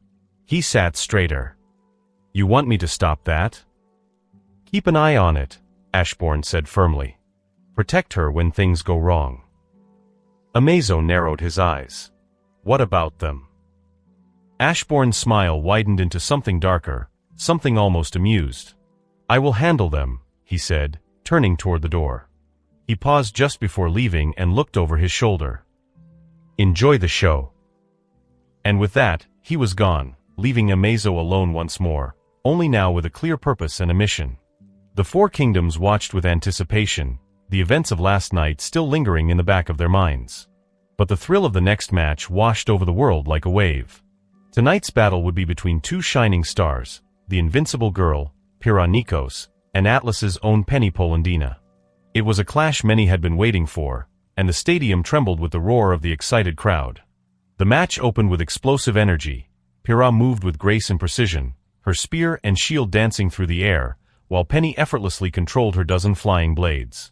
S2: He sat straighter. You want me to stop that? Keep an eye on it, Ashbourne said firmly. Protect her when things go wrong. Amazo narrowed his eyes. What about them? Ashbourne's smile widened into something darker, something almost amused. I will handle them, he said, turning toward the door. He paused just before leaving and looked over his shoulder. Enjoy the show. And with that, he was gone, leaving Amazo alone once more, only now with a clear purpose and a mission. The Four Kingdoms watched with anticipation, the events of last night still lingering in the back of their minds. But the thrill of the next match washed over the world like a wave. Tonight's battle would be between two shining stars, the invincible girl, Pyrrha Nikos, and Atlas's own Penny Polendina. It was a clash many had been waiting for, and the stadium trembled with the roar of the excited crowd. The match opened with explosive energy. Pyrrha moved with grace and precision, her spear and shield dancing through the air, while Penny effortlessly controlled her dozen flying blades.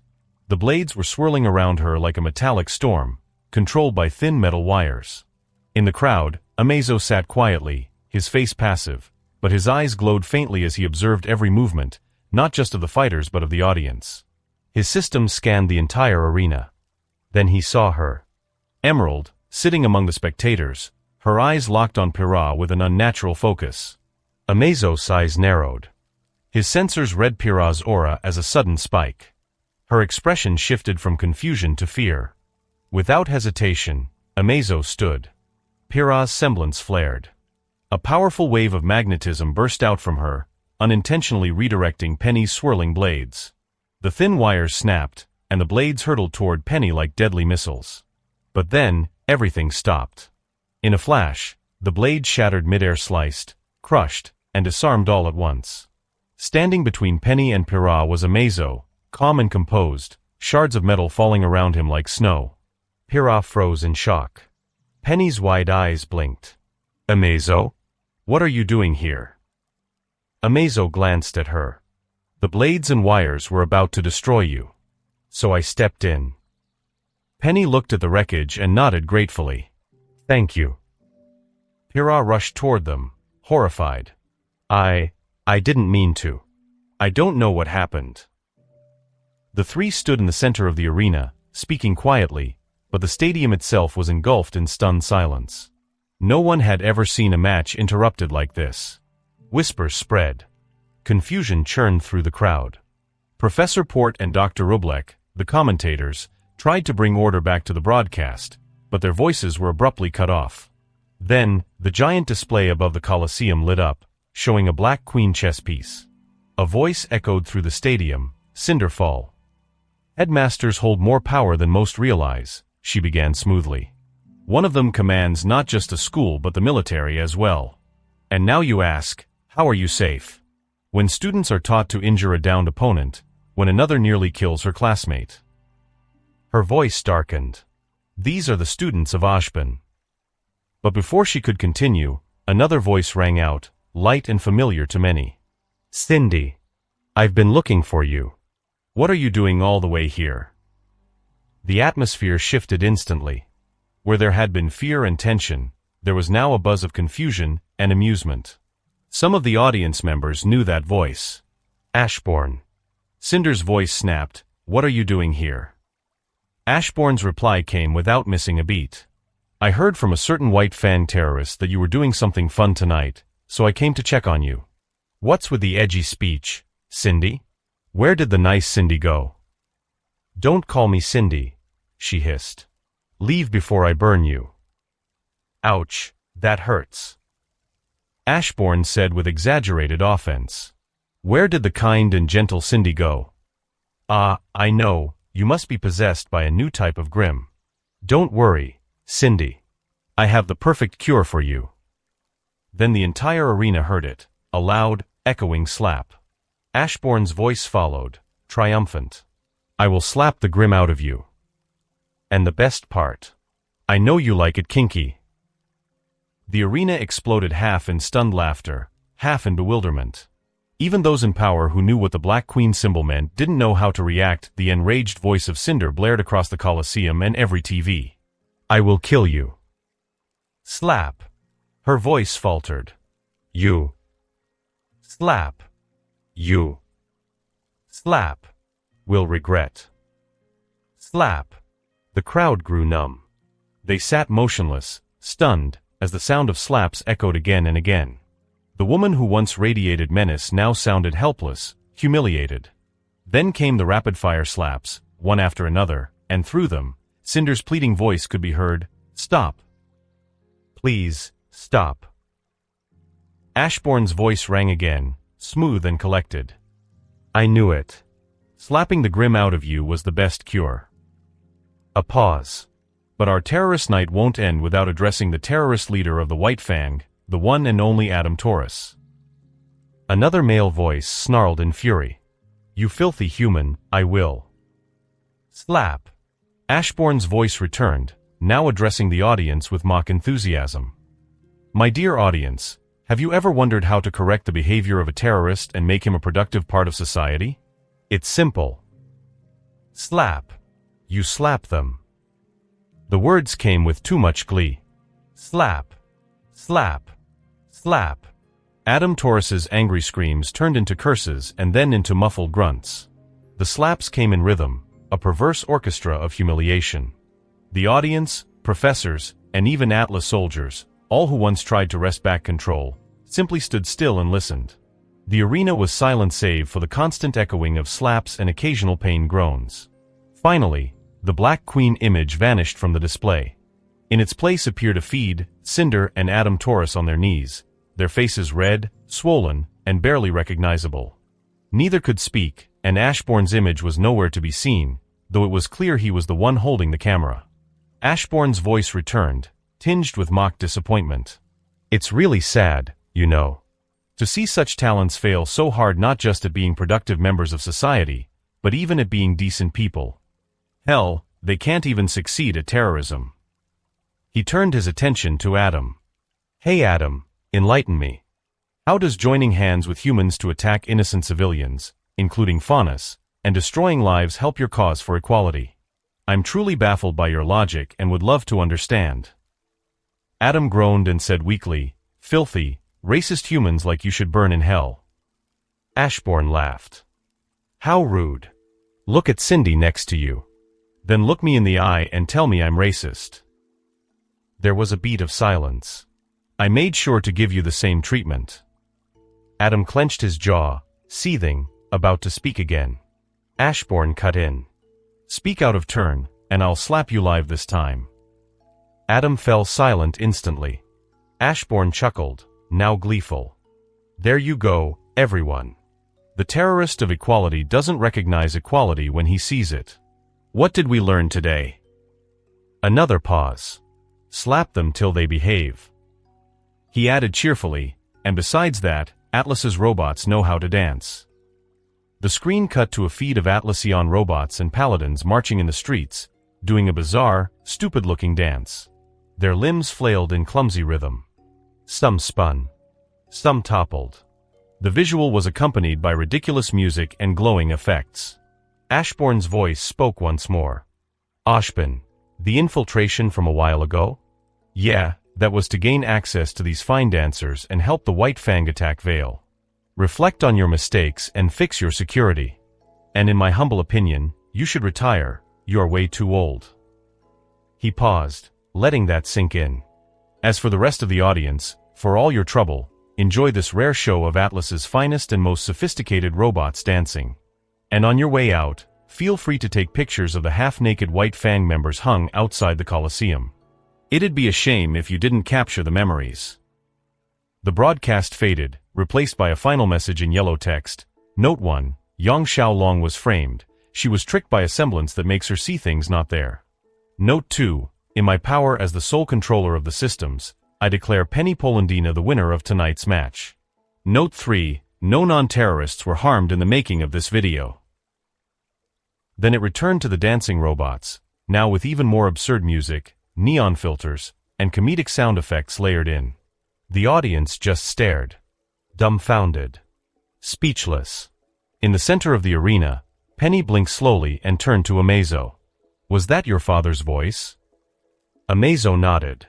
S2: The blades were swirling around her like a metallic storm, controlled by thin metal wires. In the crowd, Amazo sat quietly, his face passive, but his eyes glowed faintly as he observed every movement, not just of the fighters but of the audience. His system scanned the entire arena. Then he saw her. Emerald, sitting among the spectators, her eyes locked on Pyrrha with an unnatural focus. Amazo's eyes narrowed. His sensors read Pyrrha's aura as a sudden spike. Her expression shifted from confusion to fear. Without hesitation, Amazo stood. Pyrrha's semblance flared. A powerful wave of magnetism burst out from her, unintentionally redirecting Penny's swirling blades. The thin wires snapped, and the blades hurtled toward Penny like deadly missiles. But then, everything stopped. In a flash, the blades shattered midair, sliced, crushed, and disarmed all at once. Standing between Penny and Pyrrha was Amazo, calm and composed, shards of metal falling around him like snow. Pyrrha froze in shock. Penny's wide eyes blinked. "Amazo? What are you doing here?" Amazo glanced at her. "The blades and wires were about to destroy you. So I stepped in." Penny looked at the wreckage and nodded gratefully. "Thank you." Pyrrha rushed toward them, horrified. I didn't mean to. I don't know what happened." The three stood in the center of the arena, speaking quietly, but the stadium itself was engulfed in stunned silence. No one had ever seen a match interrupted like this. Whispers spread. Confusion churned through the crowd. Professor Port and Dr. Rublek, the commentators, tried to bring order back to the broadcast, but their voices were abruptly cut off. Then, the giant display above the Colosseum lit up, showing a black queen chess piece. A voice echoed through the stadium, "Cinderfall." "Headmasters hold more power than most realize," she began smoothly. "One of them commands not just a school but the military as well. And now you ask, how are you safe? When students are taught to injure a downed opponent, when another nearly kills her classmate." Her voice darkened. "These are the students of Ashban." But before she could continue, another voice rang out, light and familiar to many. "Cindy, I've been looking for you. What are you doing all the way here?" The atmosphere shifted instantly. Where there had been fear and tension, there was now a buzz of confusion and amusement. Some of the audience members knew that voice. "Ashbourne." Cinder's voice snapped, "What are you doing here?" Ashbourne's reply came without missing a beat. "I heard from a certain White Fang terrorist that you were doing something fun tonight, so I came to check on you." "What's with the edgy speech, Cindy? Where did the nice Cindy go?" "Don't call me Cindy," she hissed. "Leave before I burn you." "Ouch, that hurts," Ashbourne said with exaggerated offense. "Where did the kind and gentle Cindy go?" "Ah, I know, you must be possessed by a new type of grim. Don't worry, Cindy. I have the perfect cure for you." Then the entire arena heard it, a loud, echoing slap. Ashbourne's voice followed, triumphant. "I will slap the grim out of you. And the best part, I know you like it kinky." The arena exploded, half in stunned laughter, half in bewilderment. Even those in power who knew what the Black Queen symbol meant didn't know how to react. The enraged voice of Cinder blared across the Colosseum and every TV. "I will kill you." Slap. Her voice faltered. "You." Slap. "You." Slap. "Will regret." Slap. The crowd grew numb. They sat motionless, stunned, as the sound of slaps echoed again and again. The woman who once radiated menace now sounded helpless, humiliated. Then came the rapid-fire slaps, one after another, and through them, Cinder's pleading voice could be heard, "Stop. Please, stop." Ashbourne's voice rang again, smooth and collected. "I knew it. Slapping the grim out of you was the best cure." A pause. "But our terrorist night won't end without addressing the terrorist leader of the White Fang, the one and only Adam Taurus." Another male voice snarled in fury. "You filthy human, I will." Slap. Ashbourne's voice returned, now addressing the audience with mock enthusiasm. My dear audience, have you ever wondered how to correct the behavior of a terrorist and make him a productive part of society? It's simple. Slap. You slap them. The words came with too much glee. Slap. Slap. Slap. Adam Taurus's angry screams turned into curses and then into muffled grunts. The slaps came in rhythm, a perverse orchestra of humiliation. The audience, professors, and even Atlas soldiers, all who once tried to wrest back control, simply stood still and listened. The arena was silent save for the constant echoing of slaps and occasional pain groans. Finally, the Black Queen image vanished from the display. In its place appeared Ephid, Cinder, and Adam Taurus on their knees, their faces red, swollen, and barely recognizable. Neither could speak, and Ashbourne's image was nowhere to be seen, though it was clear he was the one holding the camera. Ashbourne's voice returned, tinged with mock disappointment. It's really sad, you know, to see such talents fail so hard, not just at being productive members of society, but even at being decent people. Hell, they can't even succeed at terrorism. He turned his attention to Adam. Hey Adam, enlighten me. How does joining hands with humans to attack innocent civilians, including Faunus, and destroying lives help your cause for equality? I'm truly baffled by your logic and would love to understand. Adam groaned and said weakly, filthy, racist humans like you should burn in hell. Ashbourne laughed. How rude. Look at Cindy next to you. Then look me in the eye and tell me I'm racist. There was a beat of silence. I made sure to give you the same treatment. Adam clenched his jaw, seething, about to speak again. Ashbourne cut in. Speak out of turn, and I'll slap you live this time. Adam fell silent instantly. Ashbourne chuckled, now gleeful. There you go, everyone. The terrorist of equality doesn't recognize equality when he sees it. What did we learn today? Another pause. Slap them till they behave. He added cheerfully, and besides that, Atlas's robots know how to dance. The screen cut to a feed of Atlassian robots and paladins marching in the streets, doing a bizarre, stupid-looking dance. Their limbs flailed in clumsy rhythm. Some spun. Some toppled. The visual was accompanied by ridiculous music and glowing effects. Ashbourne's voice spoke once more. Ashbin, the infiltration from a while ago? Yeah, that was to gain access to these fine dancers and help the White Fang attack Vale. Reflect on your mistakes and fix your security. And in my humble opinion, you should retire, you're way too old. He paused, letting that sink in. As for the rest of the audience, for all your trouble, enjoy this rare show of Atlas's finest and most sophisticated robots dancing. And on your way out, feel free to take pictures of the half-naked White Fang members hung outside the Colosseum. It'd be a shame if you didn't capture the memories. The broadcast faded, replaced by a final message in yellow text. Note 1, Yang Xiaolong was framed. She was tricked by a semblance that makes her see things not there. Note 2, in my power as the sole controller of the systems, I declare Penny Polandina the winner of tonight's match. Note 3, no non-terrorists were harmed in the making of this video. Then it returned to the dancing robots, now with even more absurd music, neon filters, and comedic sound effects layered in. The audience just stared. Dumbfounded. Speechless. In the center of the arena, Penny blinked slowly and turned to Amazo. Was that your father's voice? Amazo nodded.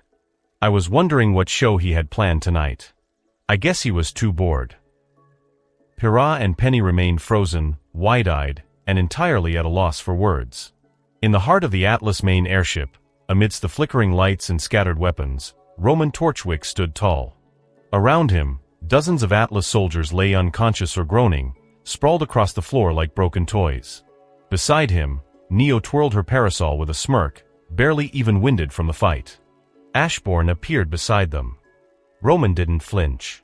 S2: I was wondering what show he had planned tonight. I guess he was too bored. Pyrrha and Penny remained frozen, wide-eyed, and entirely at a loss for words. In the heart of the Atlas main airship, amidst the flickering lights and scattered weapons, Roman Torchwick stood tall. Around him, dozens of Atlas soldiers lay unconscious or groaning, sprawled across the floor like broken toys. Beside him, Neo twirled her parasol with a smirk, barely even winded from the fight. Ashbourne appeared beside them. Roman didn't flinch.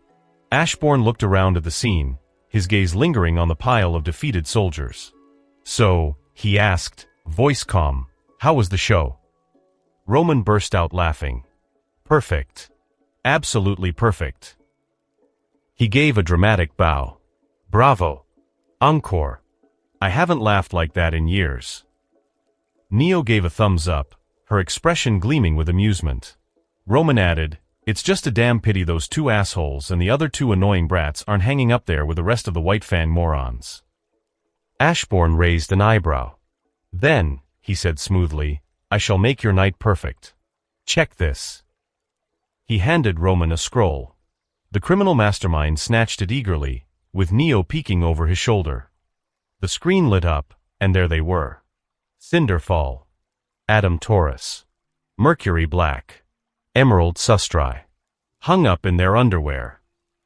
S2: Ashbourne looked around at the scene, his gaze lingering on the pile of defeated soldiers. So, he asked, voice calm, how was the show? Roman burst out laughing. Perfect. Absolutely perfect. He gave a dramatic bow. Bravo. Encore. I haven't laughed like that in years. Neo gave a thumbs up, her expression gleaming with amusement. Roman added, It's just a damn pity those two assholes and the other two annoying brats aren't hanging up there with the rest of the White Fang morons.
S3: Ashbourne raised an eyebrow. Then, he said smoothly, I shall make your night perfect. Check this. He handed Roman a scroll. The criminal mastermind snatched it eagerly, with Neo peeking over his shoulder. The screen lit up, and there they were. Cinderfall. Adam Taurus. Mercury Black. Emerald Sustri. Hung up in their underwear.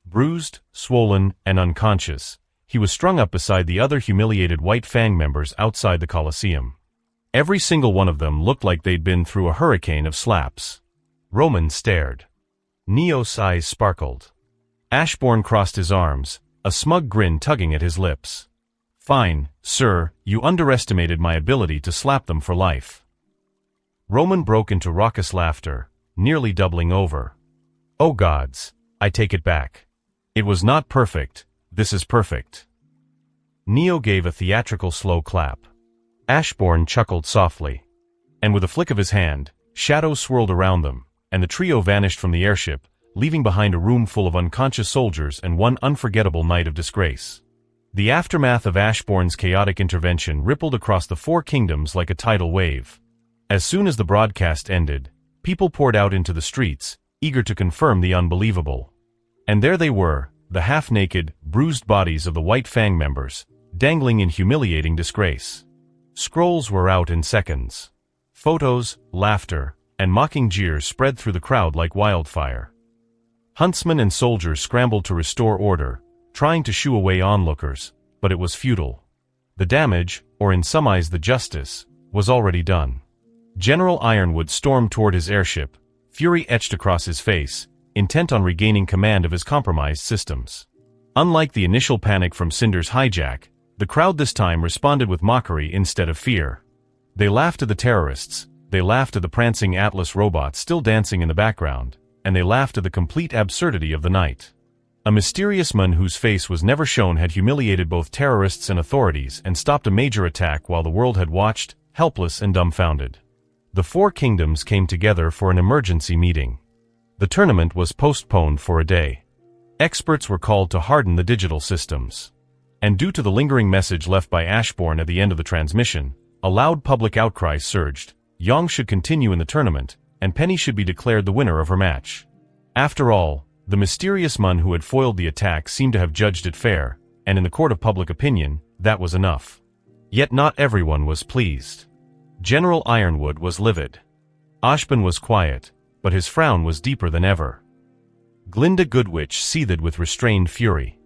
S3: Bruised, swollen, and unconscious, he was strung up beside the other humiliated White Fang members outside the Colosseum. Every single one of them looked like they'd been through a hurricane of slaps. Roman stared. Neo's eyes sparkled. Ashbourne crossed his arms, a smug grin tugging at his lips. Fine, sir, you underestimated my ability to slap them for life. Roman broke into raucous laughter, nearly doubling over. Oh gods, I take it back. It was not perfect, this is perfect. Neo gave a theatrical slow clap. Ashbourne chuckled softly. And with a flick of his hand, shadows swirled around them, and the trio vanished from the airship, leaving behind a room full of unconscious soldiers and one unforgettable night of disgrace. The aftermath of Ashbourne's chaotic intervention rippled across the four kingdoms like a tidal wave. As soon as the broadcast ended, people poured out into the streets, eager to confirm the unbelievable. And there they were, the half-naked, bruised bodies of the White Fang members, dangling in humiliating disgrace. Scrolls were out in seconds. Photos, laughter, and mocking jeers spread through the crowd like wildfire. Huntsmen and soldiers scrambled to restore order, trying to shoo away onlookers, but it was futile. The damage, or in some eyes the justice, was already done. General Ironwood stormed toward his airship, fury etched across his face, intent on regaining command of his compromised systems. Unlike the initial panic from Cinder's hijack, the crowd this time responded with mockery instead of fear. They laughed at the terrorists, they laughed at the prancing Atlas robots still dancing in the background, and they laughed at the complete absurdity of the night. A mysterious man whose face was never shown had humiliated both terrorists and authorities and stopped a major attack while the world had watched, helpless and dumbfounded. The four kingdoms came together for an emergency meeting. The tournament was postponed for a day. Experts were called to harden the digital systems. And due to the lingering message left by Ashbourne at the end of the transmission, a loud public outcry surged. Yang should continue in the tournament, and Penny should be declared the winner of her match. After all, the mysterious man who had foiled the attack seemed to have judged it fair, and in the court of public opinion, that was enough. Yet not everyone was pleased. General Ironwood was livid. Ashbourne was quiet, but his frown was deeper than ever. Glinda Goodwitch seethed with restrained fury.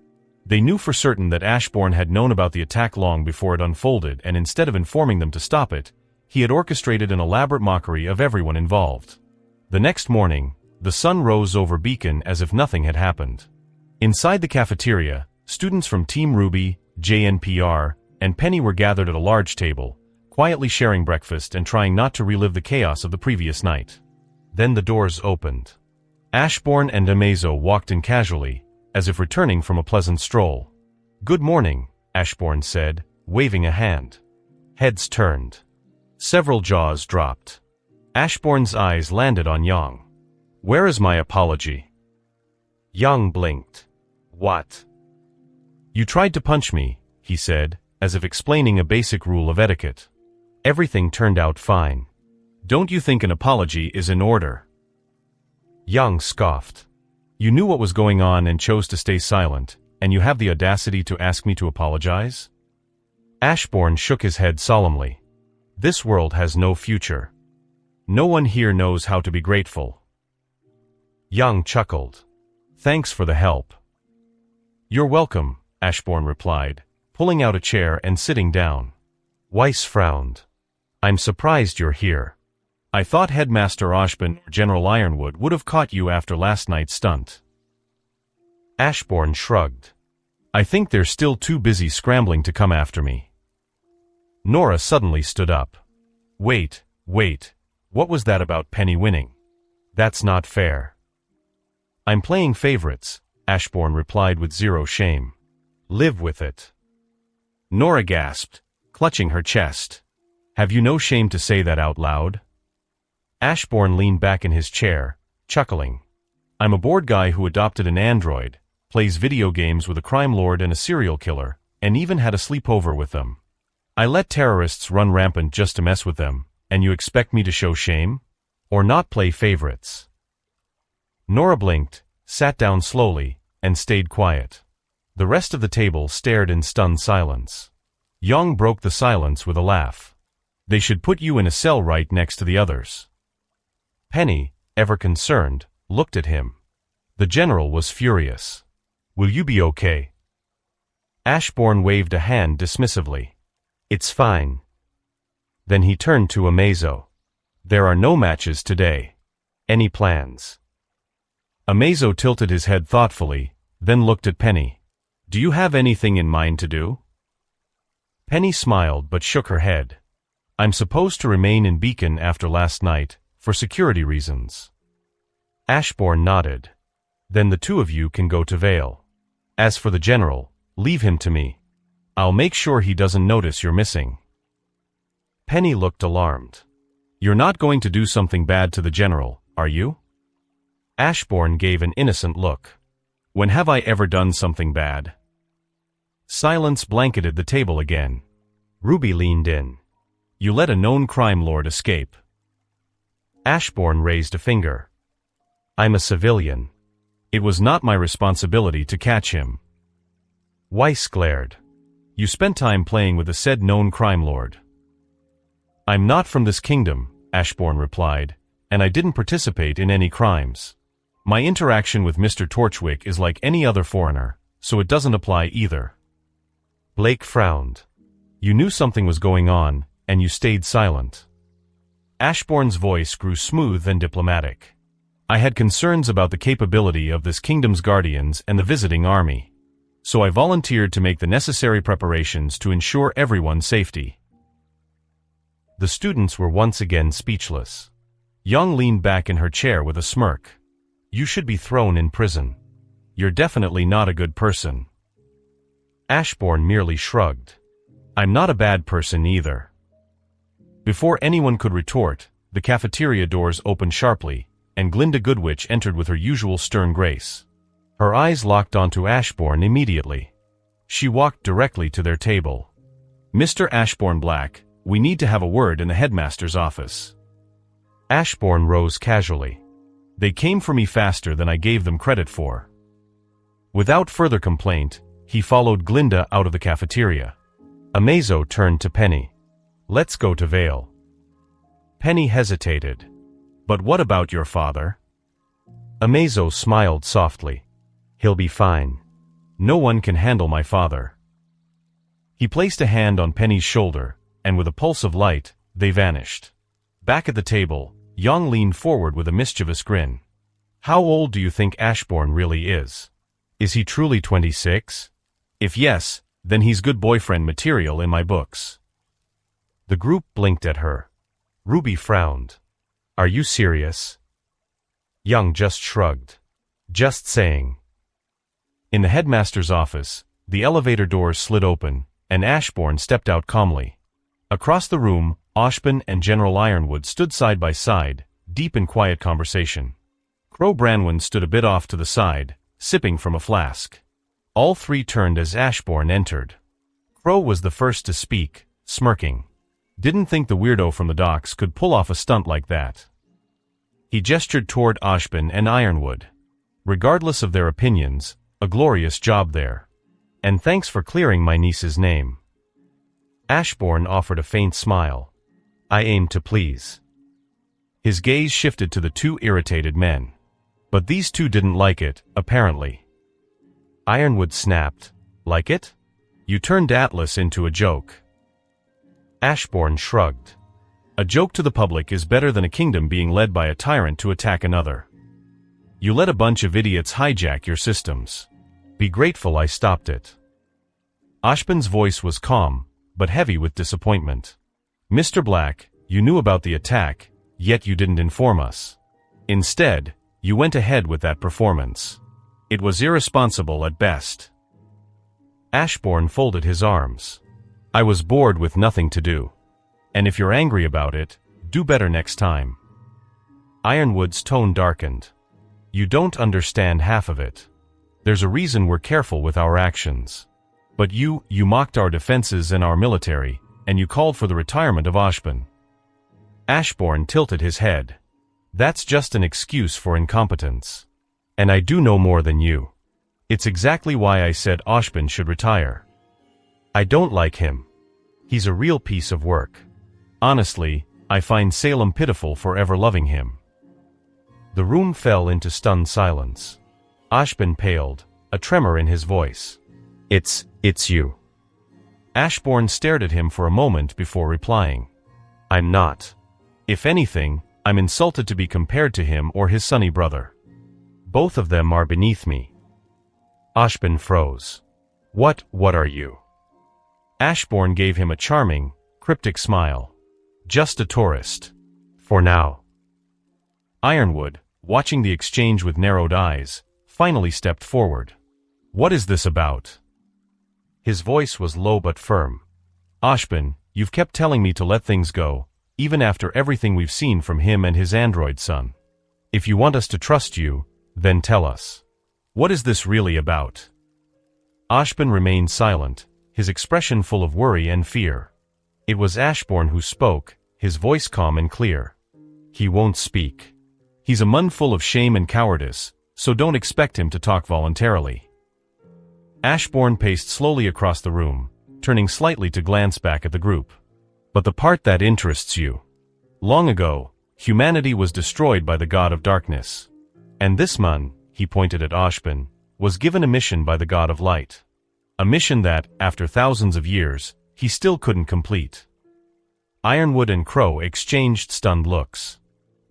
S3: They knew for certain that Ashbourne had known about the attack long before it unfolded, and instead of informing them to stop it, he had orchestrated an elaborate mockery of everyone involved. The next morning, the sun rose over Beacon as if nothing had happened. Inside the cafeteria, students from Team Ruby, JNPR, and Penny were gathered at a large table, quietly sharing breakfast and trying not to relive the chaos of the previous night. Then the doors opened. Ashbourne and Amazo walked in casually, as if returning from a pleasant stroll. "Good morning," Ashbourne said, waving a hand. Heads turned. Several jaws dropped. Ashbourne's eyes landed on Yang. "Where is my apology?" Yang blinked. "What?" "You tried to punch me," he said, as if explaining a basic rule of etiquette. "Everything turned out fine. Don't you think an apology is in order?" Yang scoffed. "You knew what was going on and chose to stay silent, and you have the audacity to ask me to apologize?" Ashbourne shook his head solemnly. "This world has no future. No one here knows how to be grateful." Yang chuckled. "Thanks for the help." "You're welcome," Ashbourne replied, pulling out a chair and sitting down. Weiss frowned. "I'm surprised you're here. I thought Headmaster Ashbourne or General Ironwood would have caught you after last night's stunt." Ashbourne shrugged. "I think they're still too busy scrambling to come after me." Nora suddenly stood up. Wait, what was that about Penny winning? That's not fair." "I'm playing favorites," Ashbourne replied with zero shame. "Live with it." Nora gasped, clutching her chest. "Have you no shame to say that out loud?" Ashbourne leaned back in his chair, chuckling.
S2: I'm a bored guy who adopted an android, plays video games with a crime lord and a serial killer, and even had a sleepover with them. I let terrorists run rampant just to mess with them, and you expect me to show shame? Or not play favorites? Nora blinked, sat down slowly, and stayed quiet. The rest of the table stared in stunned silence. Young broke the silence with a laugh. They should put you in a cell right next to the others. Penny, ever concerned, looked at him. The general was furious. Will you be okay? Ashbourne waved a hand dismissively. It's fine. Then he turned to Amazo. There are no matches today. Any plans? Amazo tilted his head thoughtfully, then looked at Penny. Do you have anything in mind to do? Penny smiled but shook her head. I'm supposed to remain in Beacon after last night, for security reasons. Ashbourne nodded. Then the two of you can go to Vale. As for the general, leave him to me. I'll make sure he doesn't notice you're missing. Penny looked alarmed. You're not going to do something bad to the general, are you? Ashbourne gave an innocent look. When have I ever done something bad? Silence blanketed the table again. Ruby leaned in. You let a known crime lord escape. Ashbourne raised a finger. I'm a civilian. It was not my responsibility to catch him. Weiss glared. You spent time playing with the said known crime lord. I'm not from this kingdom, Ashbourne replied, and I didn't participate in any crimes. My interaction with Mr. Torchwick is like any other foreigner, so it doesn't apply either. Blake frowned. You knew something was going on, and you stayed silent. Ashbourne's voice grew smooth and diplomatic. I had concerns about the capability of this kingdom's guardians and the visiting army. So I volunteered to make the necessary preparations to ensure everyone's safety. The students were once again speechless. Young leaned back in her chair with a smirk. You should be thrown in prison. You're definitely not a good person. Ashbourne merely shrugged. I'm not a bad person either. Before anyone could retort, the cafeteria doors opened sharply, and Glinda Goodwitch entered with her usual stern grace. Her eyes locked onto Ashbourne immediately. She walked directly to their table. Mr. Ashbourne Black, we need to have a word in the headmaster's office. Ashbourne rose casually. They came for me faster than I gave them credit for. Without further complaint, he followed Glinda out of the cafeteria. Amazo turned to Penny. Let's go to Vale. Penny hesitated. But what about your father? Amazo smiled softly. He'll be fine. No one can handle my father. He placed a hand on Penny's shoulder, and with a pulse of light, they vanished. Back at the table, Young leaned forward with a mischievous grin. How old do you think Ashbourne really is? Is he truly 26? If yes, then he's good boyfriend material in my books. The group blinked at her. Ruby frowned. Are you serious? Young just shrugged. Just saying. In the headmaster's office, the elevator doors slid open, and Ashbourne stepped out calmly. Across the room, Oshpin and General Ironwood stood side by side, deep in quiet conversation. Crow Branwen stood a bit off to the side, sipping from a flask. All three turned as Ashbourne entered. Crow was the first to speak, smirking. Didn't think the weirdo from the docks could pull off a stunt like that. He gestured toward Oshpin and Ironwood. Regardless of their opinions, a glorious job there. And thanks for clearing my niece's name. Ashbourne offered a faint smile. I aim to please. His gaze shifted to the two irritated men. But these two didn't like it, apparently. Ironwood snapped. Like it? You turned Atlas into a joke. Ashbourne shrugged. A joke to the public is better than a kingdom being led by a tyrant to attack another. You let a bunch of idiots hijack your systems. Be grateful I stopped it. Oshpin's voice was calm, but heavy with disappointment. Mr. Black, you knew about the attack, yet you didn't inform us. Instead, you went ahead with that performance. It was irresponsible at best. Ashbourne folded his arms. I was bored with nothing to do. And if you're angry about it, do better next time. Ironwood's tone darkened.
S3: You don't understand half of it. There's a reason we're careful with our actions. But you mocked our defenses and our military, and you called for the retirement of Ashburn. Ashburn tilted his head. That's just an excuse for incompetence. And I do know more than you. It's exactly why I said Ashburn should retire. I don't like him. He's a real piece of work. Honestly, I find Salem pitiful for ever loving him. The room fell into stunned silence. Ashburn paled, a tremor in his voice. It's you. Ashburn stared at him for a moment before replying. I'm not. If anything, I'm insulted to be compared to him or his sonny brother. Both of them are beneath me. Ashburn froze. What are you? Ashburn gave him a charming, cryptic smile. Just a tourist. For now. Ironwood, watching the exchange with narrowed eyes, finally stepped forward. What is this about? His voice was low but firm. Ashburn, you've kept telling me to let things go, even after everything we've seen from him and his android son. If you want us to trust you, then tell us. What is this really about? Ashburn remained silent, his expression full of worry and fear. It was Ashburn who spoke, his voice calm and clear. He won't speak. He's a man full of shame and cowardice, so don't expect him to talk voluntarily. Ashburn paced slowly across the room, turning slightly to glance back at the group. But the part that interests you. Long ago, humanity was destroyed by the god of darkness. And this man, he pointed at Ashburn, was given a mission by the god of light. A mission that, after thousands of years, he still couldn't complete. Ironwood and Crow exchanged stunned looks.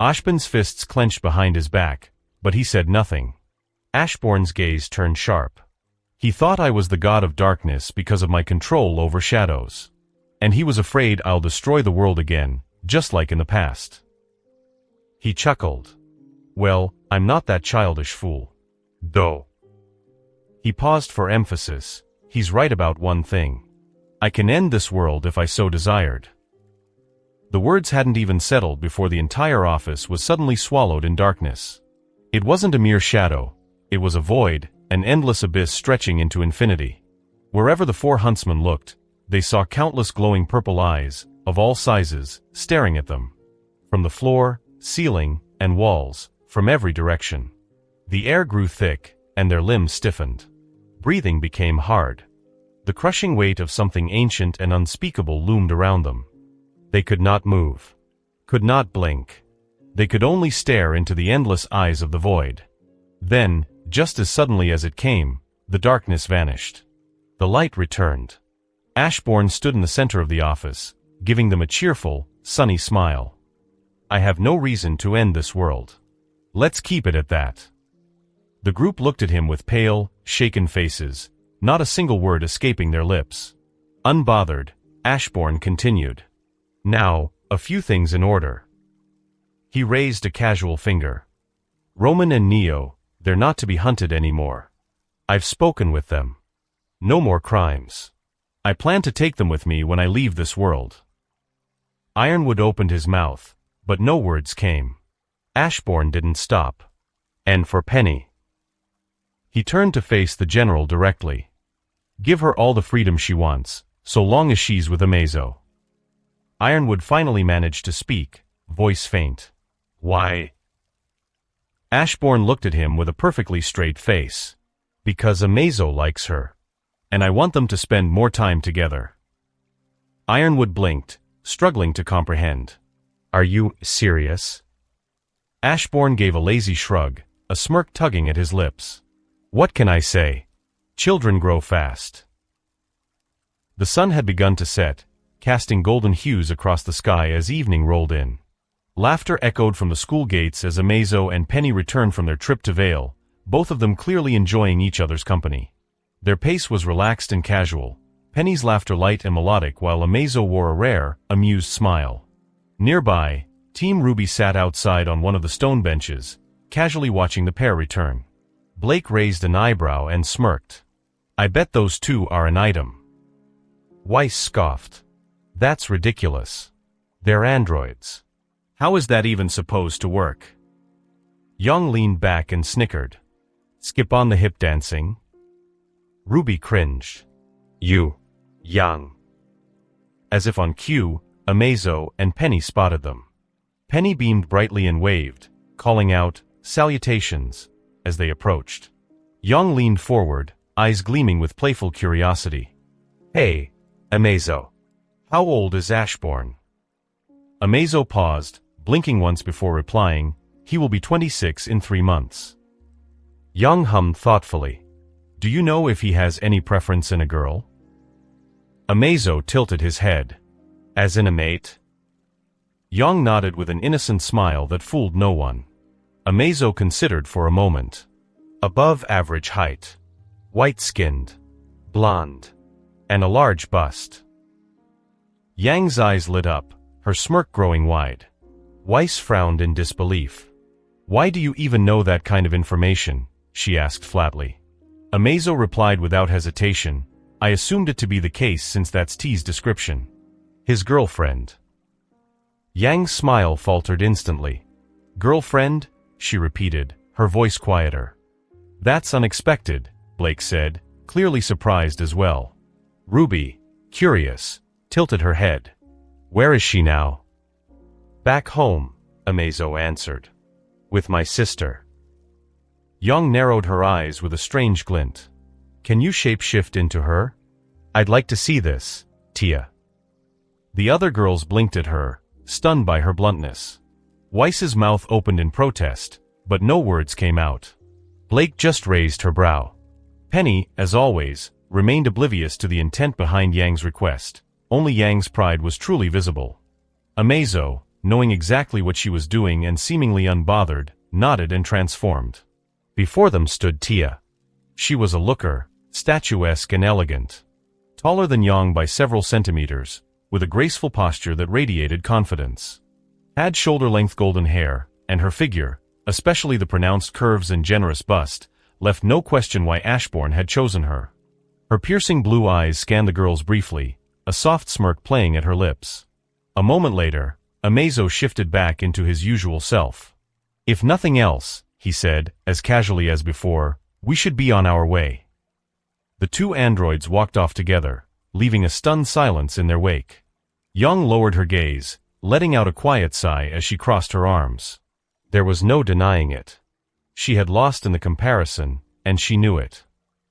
S3: Ashburn's fists clenched behind his back, but he said nothing. Ashburn's gaze turned sharp. He thought I was the god of darkness because of my control over shadows. And he was afraid I'll destroy the world again, just like in the past. He chuckled. Well, I'm not that childish fool. Though. He paused for emphasis. He's right about one thing. I can end this world if I so desired. The words hadn't even settled before the entire office was suddenly swallowed in darkness. It wasn't a mere shadow. It was a void, an endless abyss stretching into infinity. Wherever the four huntsmen looked, they saw countless glowing purple eyes, of all sizes, staring at them. From the floor, ceiling, and walls, from every direction. The air grew thick, and their limbs stiffened. Breathing became hard. The crushing weight of something ancient and unspeakable loomed around them. They could not move. Could not blink. They could only stare into the endless eyes of the void. Then, just as suddenly as it came, the darkness vanished. The light returned. Ashburn stood in the center of the office, giving them a cheerful, sunny smile. I have no reason to end this world. Let's keep it at that. The group looked at him with pale, shaken faces, not a single word escaping their lips. Unbothered, Ashburn continued. Now, a few things in order. He raised a casual finger. Roman and Neo, they're not to be hunted anymore. I've spoken with them. No more crimes. I plan to take them with me when I leave this world. Ironwood opened his mouth, but no words came. Ashburn didn't stop. And for Penny. He turned to face the general directly. Give her all the freedom she wants, so long as she's with Amazo. Ironwood finally managed to speak, voice faint. Why? Ashburn looked at him with a perfectly straight face. Because Amazo likes her. And I want them to spend more time together. Ironwood blinked, struggling to comprehend. Are you serious? Ashburn gave a lazy shrug, a smirk tugging at his lips. What can I say? Children grow fast. The sun had begun to set, casting golden hues across the sky as evening rolled in. Laughter echoed from the school gates as Amazo and Penny returned from their trip to Vale, both of them clearly enjoying each other's company. Their pace was relaxed and casual, Penny's laughter light and melodic while Amazo wore a rare, amused smile. Nearby, Team Ruby sat outside on one of the stone benches, casually watching the pair return. Blake raised an eyebrow and smirked. I bet those two are an item. Weiss scoffed. That's ridiculous. They're androids. How is that even supposed to work? Young leaned back and snickered. Skip on the hip dancing? Ruby cringed. You, Young. As if on cue, Amazo and Penny spotted them. Penny beamed brightly and waved, calling out, "Salutations," as they approached. Young leaned forward, eyes gleaming with playful curiosity. "Hey, Amazo. How old is Ashbourne?" Amazo paused, blinking once before replying, "He will be 26 in 3 months." Young hummed thoughtfully. "Do you know if he has any preference in a girl?" Amazo tilted his head. "As in a mate?" Young nodded with an innocent smile that fooled no one. Amazo considered for a moment. Above average height. White-skinned. Blonde. And a large bust. Yang's eyes lit up, her smirk growing wide. Weiss frowned in disbelief. "Why do you even know that kind of information?" she asked flatly. Amazo replied without hesitation, "I assumed it to be the case since that's T's description. His girlfriend." Yang's smile faltered instantly. "Girlfriend?" she repeated, her voice quieter. "That's unexpected," Blake said, clearly surprised as well. Ruby, curious, tilted her head. "Where is she now?" "Back home," Amazo answered. "With my sister." Young narrowed her eyes with a strange glint. "Can you shapeshift into her? I'd like to see this, Tia." The other girls blinked at her, stunned by her bluntness. Weiss's mouth opened in protest, but no words came out. Blake just raised her brow. Penny, as always, remained oblivious to the intent behind Yang's request. Only Yang's pride was truly visible. Amazo, knowing exactly what she was doing and seemingly unbothered, nodded and transformed. Before them stood Tia. She was a looker, statuesque and elegant. Taller than Yang by several centimeters, with a graceful posture that radiated confidence. Had shoulder-length golden hair, and her figure, especially the pronounced curves and generous bust, left no question why Ashbourne had chosen her. Her piercing blue eyes scanned the girls briefly, a soft smirk playing at her lips. A moment later, Amazo shifted back into his usual self. "If nothing else," he said, as casually as before, "we should be on our way." The two androids walked off together, leaving a stunned silence in their wake. Young lowered her gaze, letting out a quiet sigh as she crossed her arms. There was no denying it. She had lost in the comparison, and she knew it.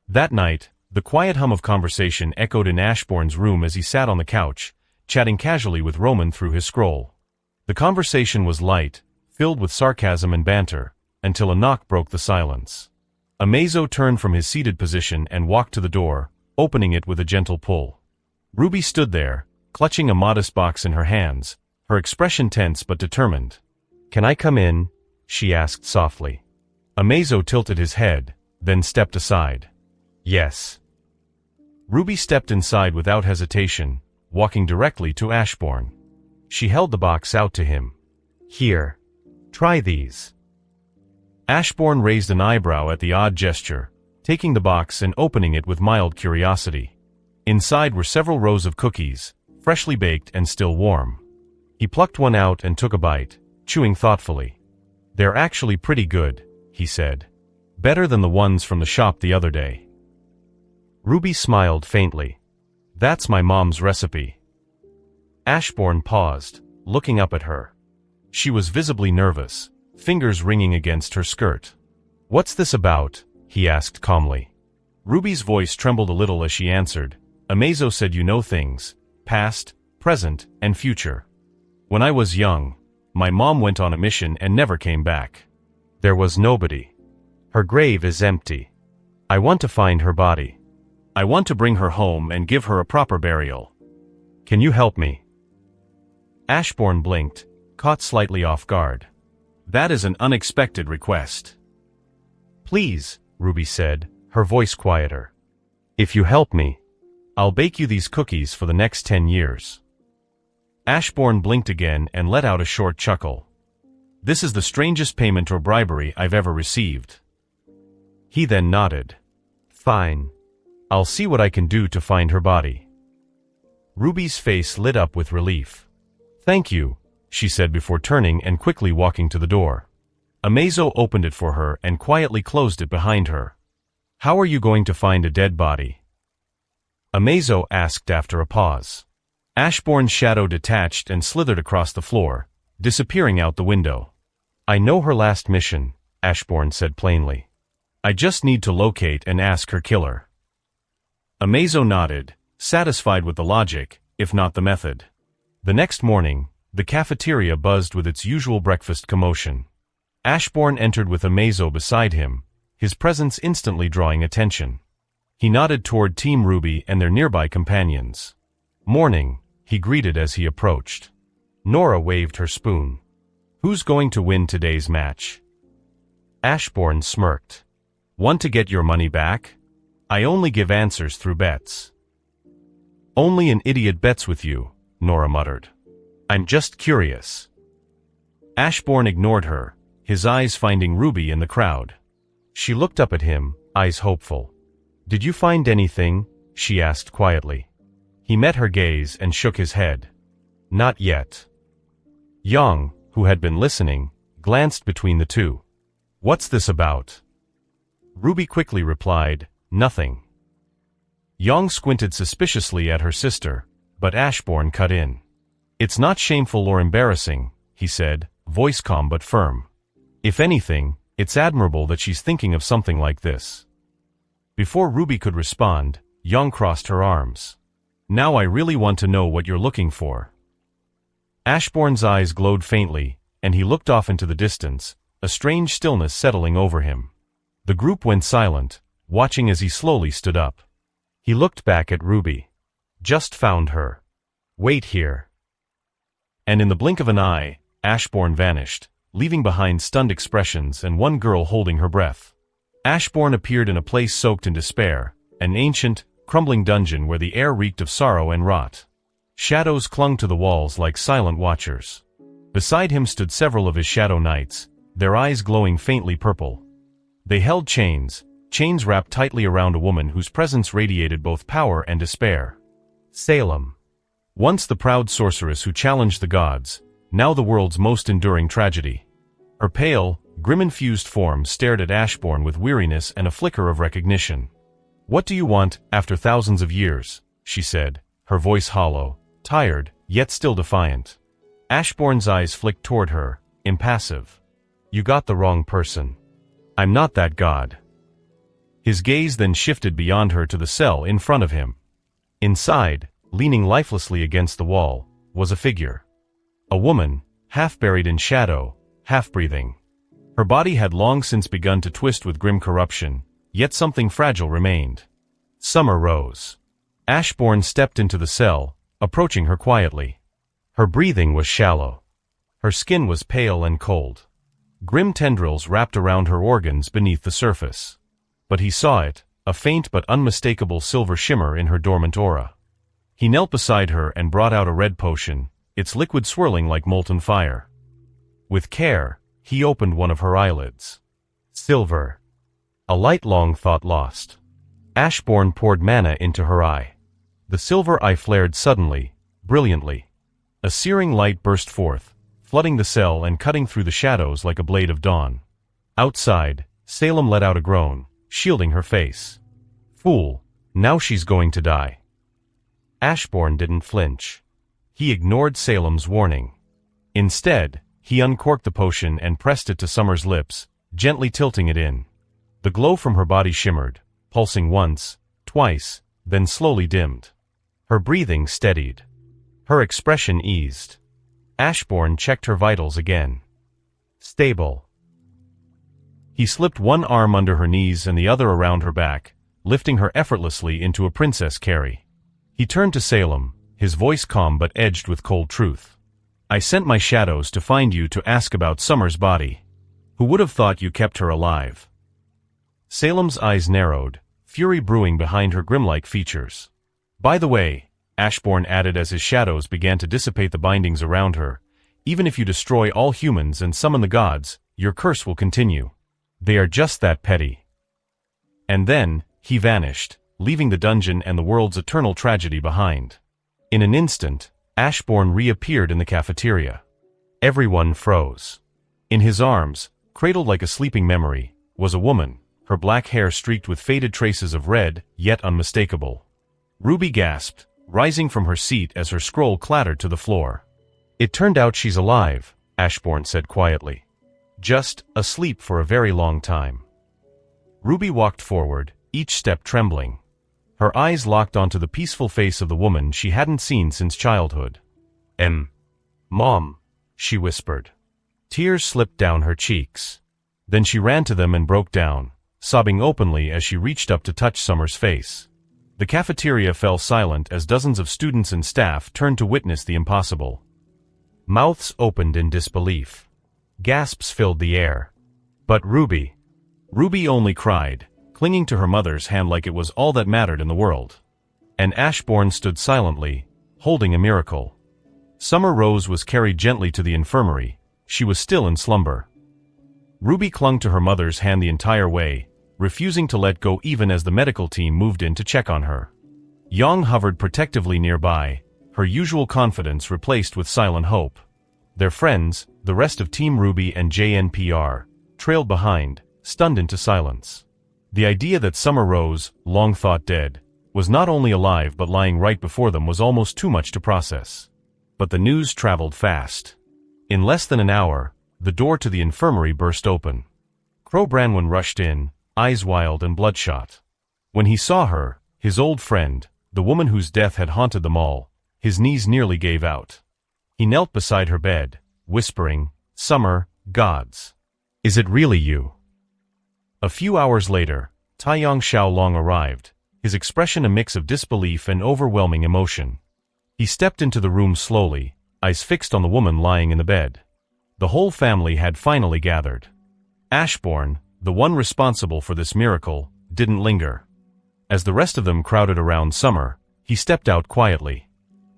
S3: That night, the quiet hum of conversation echoed in Ashbourne's room as he sat on the couch, chatting casually with Roman through his scroll. The conversation was light, filled with sarcasm and banter, until a knock broke the silence. Amazo turned from his seated position and walked to the door, opening it with a gentle pull. Ruby stood there, clutching a modest box in her hands, her expression tense but determined. "Can I come in?" she asked softly. Amazo tilted his head, then stepped aside. "Yes." Ruby stepped inside without hesitation, walking directly to Ashbourne. She held the box out to him. "Here. Try these." Ashbourne raised an eyebrow at the odd gesture, taking the box and opening it with mild curiosity. Inside were several rows of cookies, freshly baked and still warm. He plucked one out and took a bite, chewing thoughtfully. "They're actually pretty good," he said. "Better than the ones from the shop the other day." Ruby smiled faintly. "That's my mom's recipe." Ashbourne paused, looking up at her. She was visibly nervous, fingers ringing against her skirt. "What's this about?" he asked calmly. Ruby's voice trembled a little as she answered. "Amazo said you know things, past, present, and future. When I was young, my mom went on a mission and never came back. There was nobody. Her grave is empty. I want to find her body. I want to bring her home and give her a proper burial. Can you help me?" Ashbourne blinked, caught slightly off guard. "That is an unexpected request." "Please," Ruby said, her voice quieter. "If you help me, I'll bake you these cookies for the next 10 years. Ashbourne blinked again and let out a short chuckle. "This is the strangest payment or bribery I've ever received." He then nodded. "Fine. I'll see what I can do to find her body." Ruby's face lit up with relief. "Thank you," she said before turning and quickly walking to the door. Amazo opened it for her and quietly closed it behind her. How are you going to find a dead body? Amazo asked after a pause. Ashbourne's shadow detached and slithered across the floor, disappearing out the window. I know her last mission, Ashbourne said plainly. I just need to locate and ask her killer. Amazo nodded, satisfied with the logic, if not the method. The next morning, the cafeteria buzzed with its usual breakfast commotion. Ashbourne entered with Amazo beside him, his presence instantly drawing attention. He nodded toward Team Ruby and their nearby companions. Morning, he greeted as he approached. Nora waved her spoon. Who's going to win today's match? Ashbourne smirked. Want to get your money back? I only give answers through bets. Only an idiot bets with you, Nora muttered. I'm just curious. Ashbourne ignored her, his eyes finding Ruby in the crowd. She looked up at him, eyes hopeful. Did you find anything? She asked quietly. He met her gaze and shook his head. Not yet. Yang, who had been listening, glanced between the two. What's this about? Ruby quickly replied, nothing. Yang squinted suspiciously at her sister, but Ashbourne cut in. It's not shameful or embarrassing, he said, voice calm but firm. If anything, it's admirable that she's thinking of something like this. Before Ruby could respond, Yang crossed her arms. Now I really want to know what you're looking for. Ashbourne's eyes glowed faintly, and he looked off into the distance, a strange stillness settling over him. The group went silent, watching as he slowly stood up. He looked back at Ruby. Just found her. Wait here. And in the blink of an eye, Ashbourne vanished, leaving behind stunned expressions and one girl holding her breath. Ashbourne appeared in a place soaked in despair, an ancient, crumbling dungeon where the air reeked of sorrow and rot. Shadows clung to the walls like silent watchers. Beside him stood several of his shadow knights, their eyes glowing faintly purple. They held chains wrapped tightly around a woman whose presence radiated both power and despair. Salem. Once the proud sorceress who challenged the gods, now the world's most enduring tragedy. Her pale, grim-infused form stared at Ashbourne with weariness and a flicker of recognition. What do you want, after thousands of years? She said, her voice hollow, tired, yet still defiant. Ashbourne's eyes flicked toward her, impassive. You got the wrong person. I'm not that god. His gaze then shifted beyond her to the cell in front of him. Inside, leaning lifelessly against the wall, was a figure. A woman, half buried in shadow, half breathing. Her body had long since begun to twist with grim corruption, yet something fragile remained. Summer rose. Ashbourne stepped into the cell, approaching her quietly. Her breathing was shallow. Her skin was pale and cold. Grim tendrils wrapped around her organs beneath the surface. But he saw it, a faint but unmistakable silver shimmer in her dormant aura. He knelt beside her and brought out a red potion, its liquid swirling like molten fire. With care, he opened one of her eyelids. Silver. A light Long thought lost. Ashbourne poured mana into her eye. The silver eye flared suddenly, brilliantly. A searing light burst forth, flooding the cell and cutting through the shadows like a blade of dawn. Outside, Salem let out a groan, shielding her face. Fool, now she's going to die. Ashbourne didn't flinch. He ignored Salem's warning. Instead, he uncorked the potion and pressed it to Summer's lips, gently tilting it in. The glow from her body shimmered, pulsing once, twice, then slowly dimmed. Her breathing steadied. Her expression eased. Ashbourne checked her vitals again. Stable. He slipped one arm under her knees and the other around her back, lifting her effortlessly into a princess carry. He turned to Salem, his voice calm but edged with cold truth. I sent my shadows to find you to ask about Summer's body. Who would have thought you kept her alive? Salem's eyes narrowed, fury brewing behind her grim-like features. By the way, Ashbourne added as his shadows began to dissipate the bindings around her, even if you destroy all humans and summon the gods, your curse will continue. They are just that petty. And then, he vanished, leaving the dungeon and the world's eternal tragedy behind. In an instant, Ashbourne reappeared in the cafeteria. Everyone froze. In his arms,
S2: cradled like a sleeping memory, was a woman, her black hair streaked with faded traces of red, yet unmistakable. Ruby gasped, rising from her seat as her scroll clattered to the floor. "It turned out she's alive," Ashbourne said quietly. "Just asleep for a very long time." Ruby walked forward, each step trembling. Her eyes locked onto the peaceful face of the woman she hadn't seen since childhood. Mom," she whispered. Tears slipped down her cheeks. Then she ran to them and broke down, sobbing openly as she reached up to touch Summer's face. The cafeteria fell silent as dozens of students and staff turned to witness the impossible. Mouths opened in disbelief. Gasps filled the air. But Ruby only cried, clinging to her mother's hand like it was all that mattered in the world. And Ashbourne stood silently, holding a miracle. Summer Rose was carried gently to the infirmary. She was still in slumber. Ruby clung to her mother's hand the entire way, refusing to let go even as the medical team moved in to check on her. Yang hovered protectively nearby, her usual confidence replaced with silent hope. Their friends, the rest of Team Ruby and JNPR, trailed behind, stunned into silence. The idea that Summer Rose, long thought dead, was not only alive but lying right before them was almost too much to process. But the news traveled fast. In less than an hour, the door to the infirmary burst open. Crow Branwen rushed in, eyes wild and bloodshot. When he saw her, his old friend, the woman whose death had haunted them all, his knees nearly gave out. He knelt beside her bed, whispering, "Summer, gods. Is it really you?" A few hours later, Taiyang Xiaolong arrived, his expression a mix of disbelief and overwhelming emotion. He stepped into the room slowly, eyes fixed on the woman lying in the bed. The whole family had finally gathered. Ashbourne, the one responsible for this miracle, didn't linger. As the rest of them crowded around Summer, he stepped out quietly.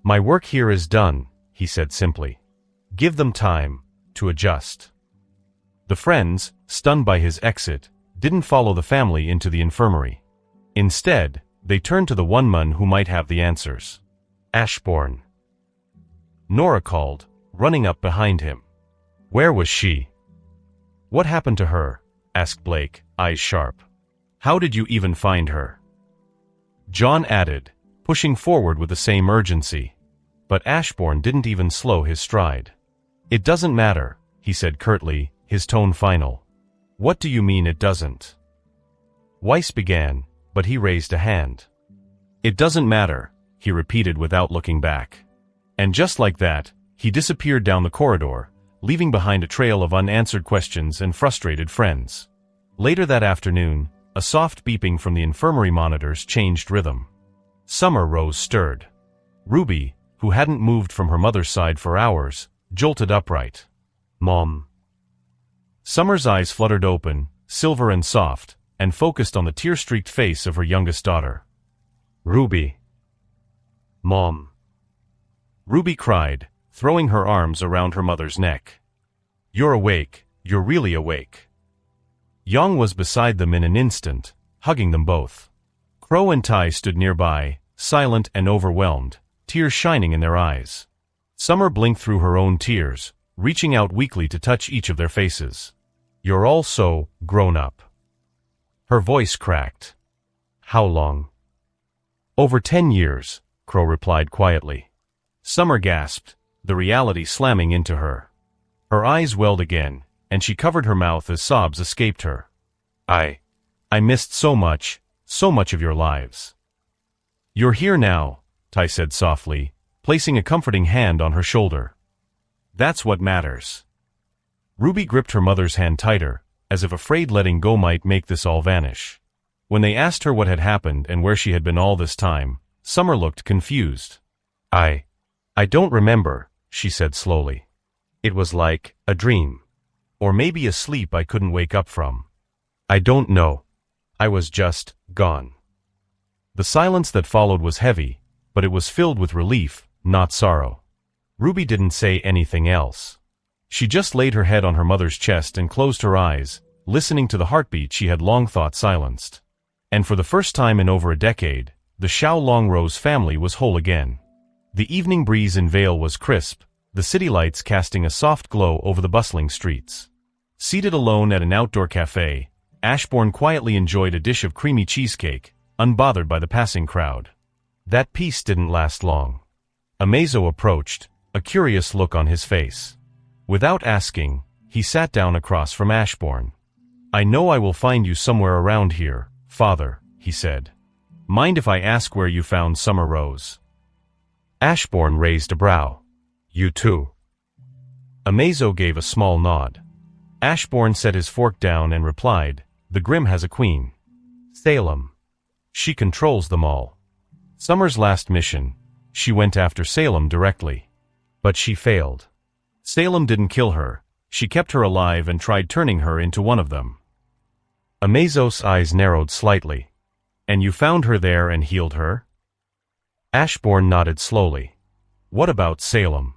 S2: "My work here is done," he said simply. "Give them time to adjust." The friends, stunned by his exit, didn't follow the family into the infirmary. Instead, they turned to the one man who might have the answers. "Ashbourne." Nora called, running up behind him. "Where was she?" "What happened to her?" asked Blake, eyes sharp. "How did you even find her?" John added, pushing forward with the same urgency. But Ashbourne didn't even slow his stride. "It doesn't matter," he said curtly, his tone final. "What do you mean it doesn't?" Weiss began, but he raised a hand. "It doesn't matter," he repeated without looking back. And just like that, he disappeared down the corridor, leaving behind a trail of unanswered questions and frustrated friends. Later that afternoon, a soft beeping from the infirmary monitors changed rhythm. Summer Rose stirred. Ruby, who hadn't moved from her mother's side for hours, jolted upright. "Mom." Summer's eyes fluttered open, silver and soft, and focused on the tear-streaked face of her youngest daughter. "Ruby." "Mom." Ruby cried, throwing her arms around her mother's neck. "You're awake, you're really awake." Yang was beside them in an instant, hugging them both. Crow and Tai stood nearby, silent and overwhelmed, tears shining in their eyes. Summer blinked through her own tears, reaching out weakly to touch each of their faces. "You're all so grown up." Her voice cracked. "How long?" "Over 10 years, Crow replied quietly. Summer gasped, the reality slamming into her. Her eyes welled again, and she covered her mouth as sobs escaped her. I missed so much of your lives." "You're here now," Tai said softly, placing a comforting hand on her shoulder. "That's what matters." Ruby gripped her mother's hand tighter, as if afraid letting go might make this all vanish. When they asked her what had happened and where she had been all this time, Summer looked confused. I don't remember," she said slowly. "It was like a dream. Or maybe a sleep I couldn't wake up from. I don't know. I was just gone." The silence that followed was heavy, but it was filled with relief, not sorrow. Ruby didn't say anything else. She just laid her head on her mother's chest and closed her eyes, listening to the heartbeat she had long thought silenced. And for the first time in over a decade, the Xiaolong Rose family was whole again. The evening breeze in Vale was crisp, the city lights casting a soft glow over the bustling streets. Seated alone at an outdoor cafe, Ashbourne quietly enjoyed a dish of creamy cheesecake, unbothered by the passing crowd. That peace didn't last long. Amazo approached, a curious look on his face. Without asking, he sat down across from Ashbourne. "I know I will find you somewhere around here, father," he said. "Mind if I ask where you found Summer Rose?" Ashbourne raised a brow. "You too?" Amazo gave a small nod. Ashbourne set his fork down and replied, "The Grim has a queen. Salem. She controls them all. Summer's last mission, she went after Salem directly. But she failed. Salem didn't kill her, she kept her alive and tried turning her into one of them." Amazo's eyes narrowed slightly. "And you found her there and healed her?" Ashbourne nodded slowly. "What about Salem?"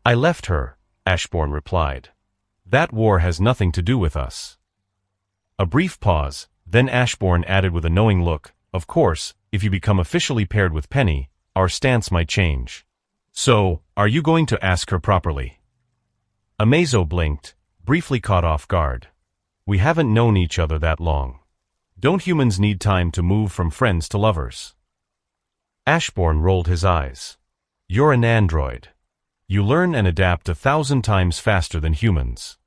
S2: "I left her," Ashbourne replied. "That war has nothing to do with us." A brief pause, then Ashbourne added with a knowing look, "Of course, if you become officially paired with Penny, our stance might change. So, are you going to ask her properly?" Amazo blinked, briefly caught off guard. "We haven't known each other that long. Don't humans need time to move from friends to lovers?" Ashbourne rolled his eyes. "You're an android. You learn and adapt 1,000 times faster than humans.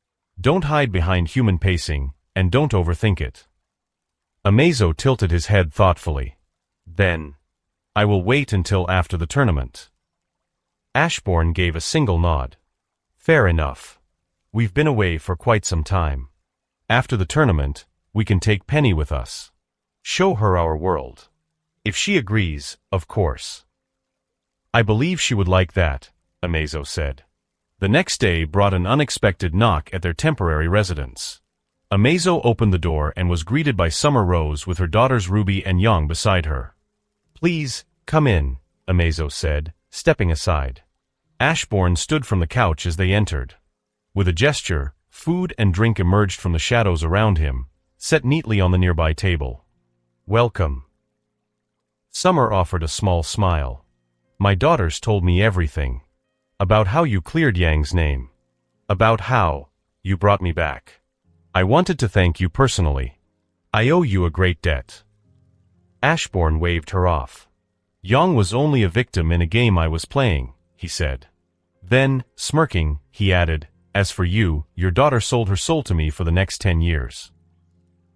S2: Don't hide behind human pacing, and don't overthink it." Amazo tilted his head thoughtfully. "Then, I will wait until after the tournament." Ashbourne gave a single nod. "Fair enough. We've been away for quite some time. After the tournament, we can take Penny with us. Show her our world. If she agrees, of course." "I believe she would like that," Amazo said. The next day brought an unexpected knock at their temporary residence. Amazo opened the door and was greeted by Summer Rose with her daughters Ruby and Young beside her. "Please, come in," Amazo said, stepping aside. Ashbourne stood from the couch as they entered. With a gesture, food and drink emerged from the shadows around him, set neatly on the nearby table. "Welcome." Summer offered a small smile. "My daughters told me everything. About how you cleared Yang's name. About how you brought me back. I wanted to thank you personally. I owe you a great debt." Ashbourne waved her off. "Yang was only a victim in a game I was playing," he said. Then, smirking, he added, "As for you, your daughter sold her soul to me for the next 10 years.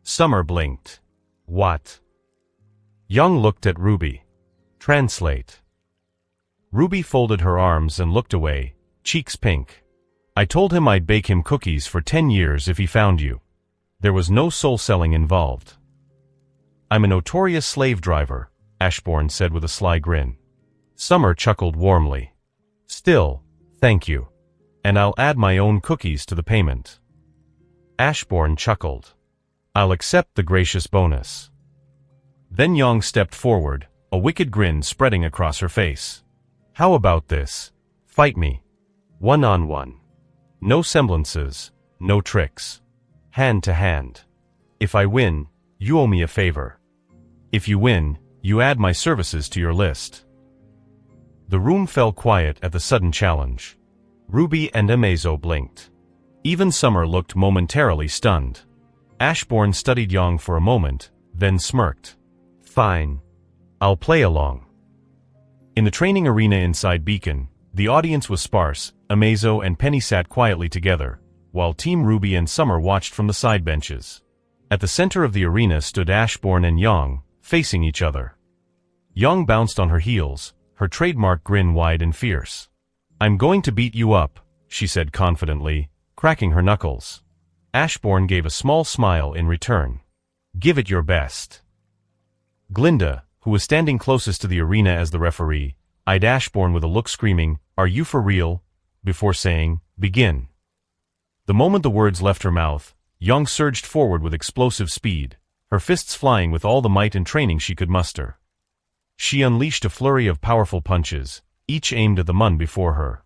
S2: Summer blinked. "What?" Young looked at Ruby. "Translate." Ruby folded her arms and looked away, cheeks pink. "I told him I'd bake him cookies for 10 years if he found you. There was no soul selling involved." "I'm a notorious slave driver," Ashbourne said with a sly grin. Summer chuckled warmly. "Still, thank you. And I'll add my own cookies to the payment." Ashbourne chuckled. "I'll accept the gracious bonus." Then Young stepped forward, a wicked grin spreading across her face. "How about this? Fight me. One-on-one. No semblances, no tricks. Hand to hand. If I win, you owe me a favor. If you win, you add my services to your list." The room fell quiet at the sudden challenge. Ruby and Amazo blinked. Even Summer looked momentarily stunned. Ashbourne studied Young for a moment, then smirked. "Fine. I'll play along." In the training arena inside Beacon, the audience was sparse. Amazo and Penny sat quietly together, while Team Ruby and Summer watched from the side benches. At the center of the arena stood Ashbourne and Young, facing each other. Young bounced on her heels, her trademark grin wide and fierce. "I'm going to beat you up," she said confidently, cracking her knuckles. Ashbourne gave a small smile in return. "Give it your best." Glinda, who was standing closest to the arena as the referee, eyed Ashbourne with a look screaming, "Are you for real?" before saying, "Begin." The moment the words left her mouth, Young surged forward with explosive speed, her fists flying with all the might and training she could muster. She unleashed a flurry of powerful punches, each aimed at the Mun before her.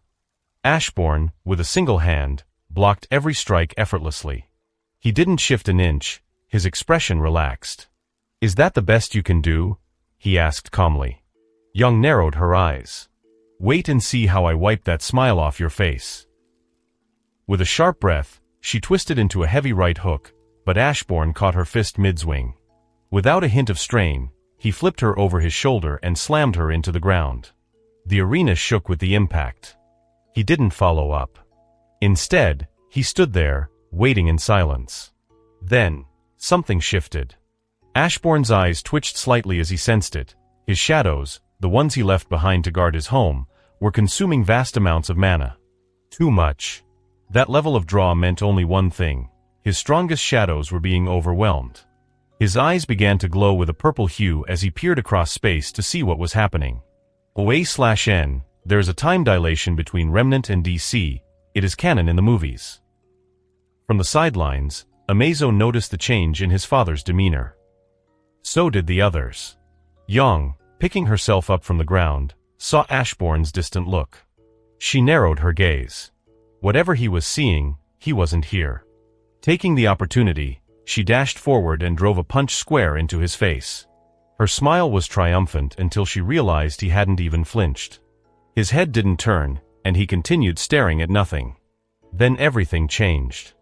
S2: Ashbourne, with a single hand, blocked every strike effortlessly. He didn't shift an inch, his expression relaxed. "Is that the best you can do?" he asked calmly. Young narrowed her eyes. "Wait and see how I wipe that smile off your face." With a sharp breath, She twisted into a heavy right hook, but Ashbourne caught her fist mid-swing. Without a hint of strain, he flipped her over his shoulder and slammed her into the ground. The arena shook with the impact. He didn't follow up. Instead, he stood there, waiting in silence. Then, something shifted. Ashbourne's eyes twitched slightly as he sensed it. His shadows, the ones he left behind to guard his home, were consuming vast amounts of mana. Too much. That level of draw meant only one thing. His strongest shadows were being overwhelmed. His eyes began to glow with a purple hue as he peered across space to see what was happening. OA/N, there is a time dilation between Remnant and DC. It is canon in the movies. From the sidelines, Amazo noticed the change in his father's demeanor. So did the others. Young, picking herself up from the ground, saw Ashbourne's distant look. She narrowed her gaze. Whatever he was seeing, he wasn't here. Taking the opportunity, she dashed forward and drove a punch square into his face. Her smile was triumphant until she realized he hadn't even flinched. His head didn't turn, and he continued staring at nothing. Then everything changed.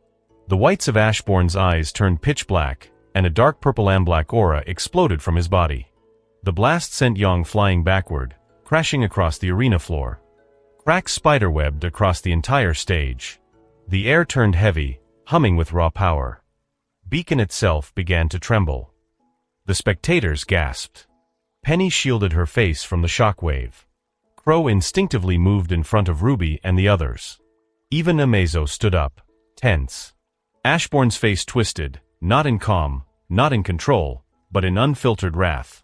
S2: The whites of Ashbourne's eyes turned pitch black, and a dark purple-amblack aura exploded from his body. The blast sent Yang flying backward, crashing across the arena floor. Cracks spiderwebbed across the entire stage. The air turned heavy, humming with raw power. Beacon itself began to tremble. The spectators gasped. Penny shielded her face from the shockwave. Crow instinctively moved in front of Ruby and the others. Even Amazo stood up, tense. Ashbourne's face twisted, not in calm, not in control, but in unfiltered wrath.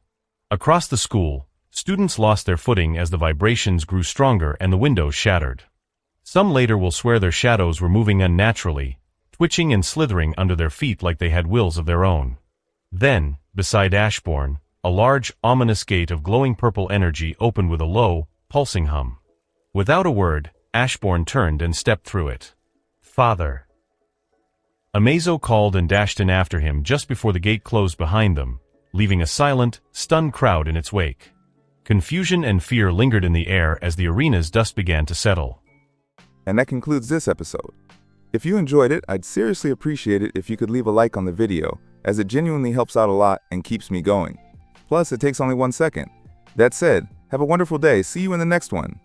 S2: Across the school, students lost their footing as the vibrations grew stronger and the windows shattered. Some later will swear their shadows were moving unnaturally, twitching and slithering under their feet like they had wills of their own. Then, beside Ashbourne, a large, ominous gate of glowing purple energy opened with a low, pulsing hum. Without a word, Ashbourne turned and stepped through it. "Father." Amazo called and dashed in after him just before the gate closed behind them, leaving a silent, stunned crowd in its wake. Confusion and fear lingered in the air as the arena's dust began to settle.
S4: And that concludes this episode. If you enjoyed it, I'd seriously appreciate it if you could leave a like on the video, as it genuinely helps out a lot and keeps me going. Plus, it takes only 1 second. That said, have a wonderful day. See you in the next one.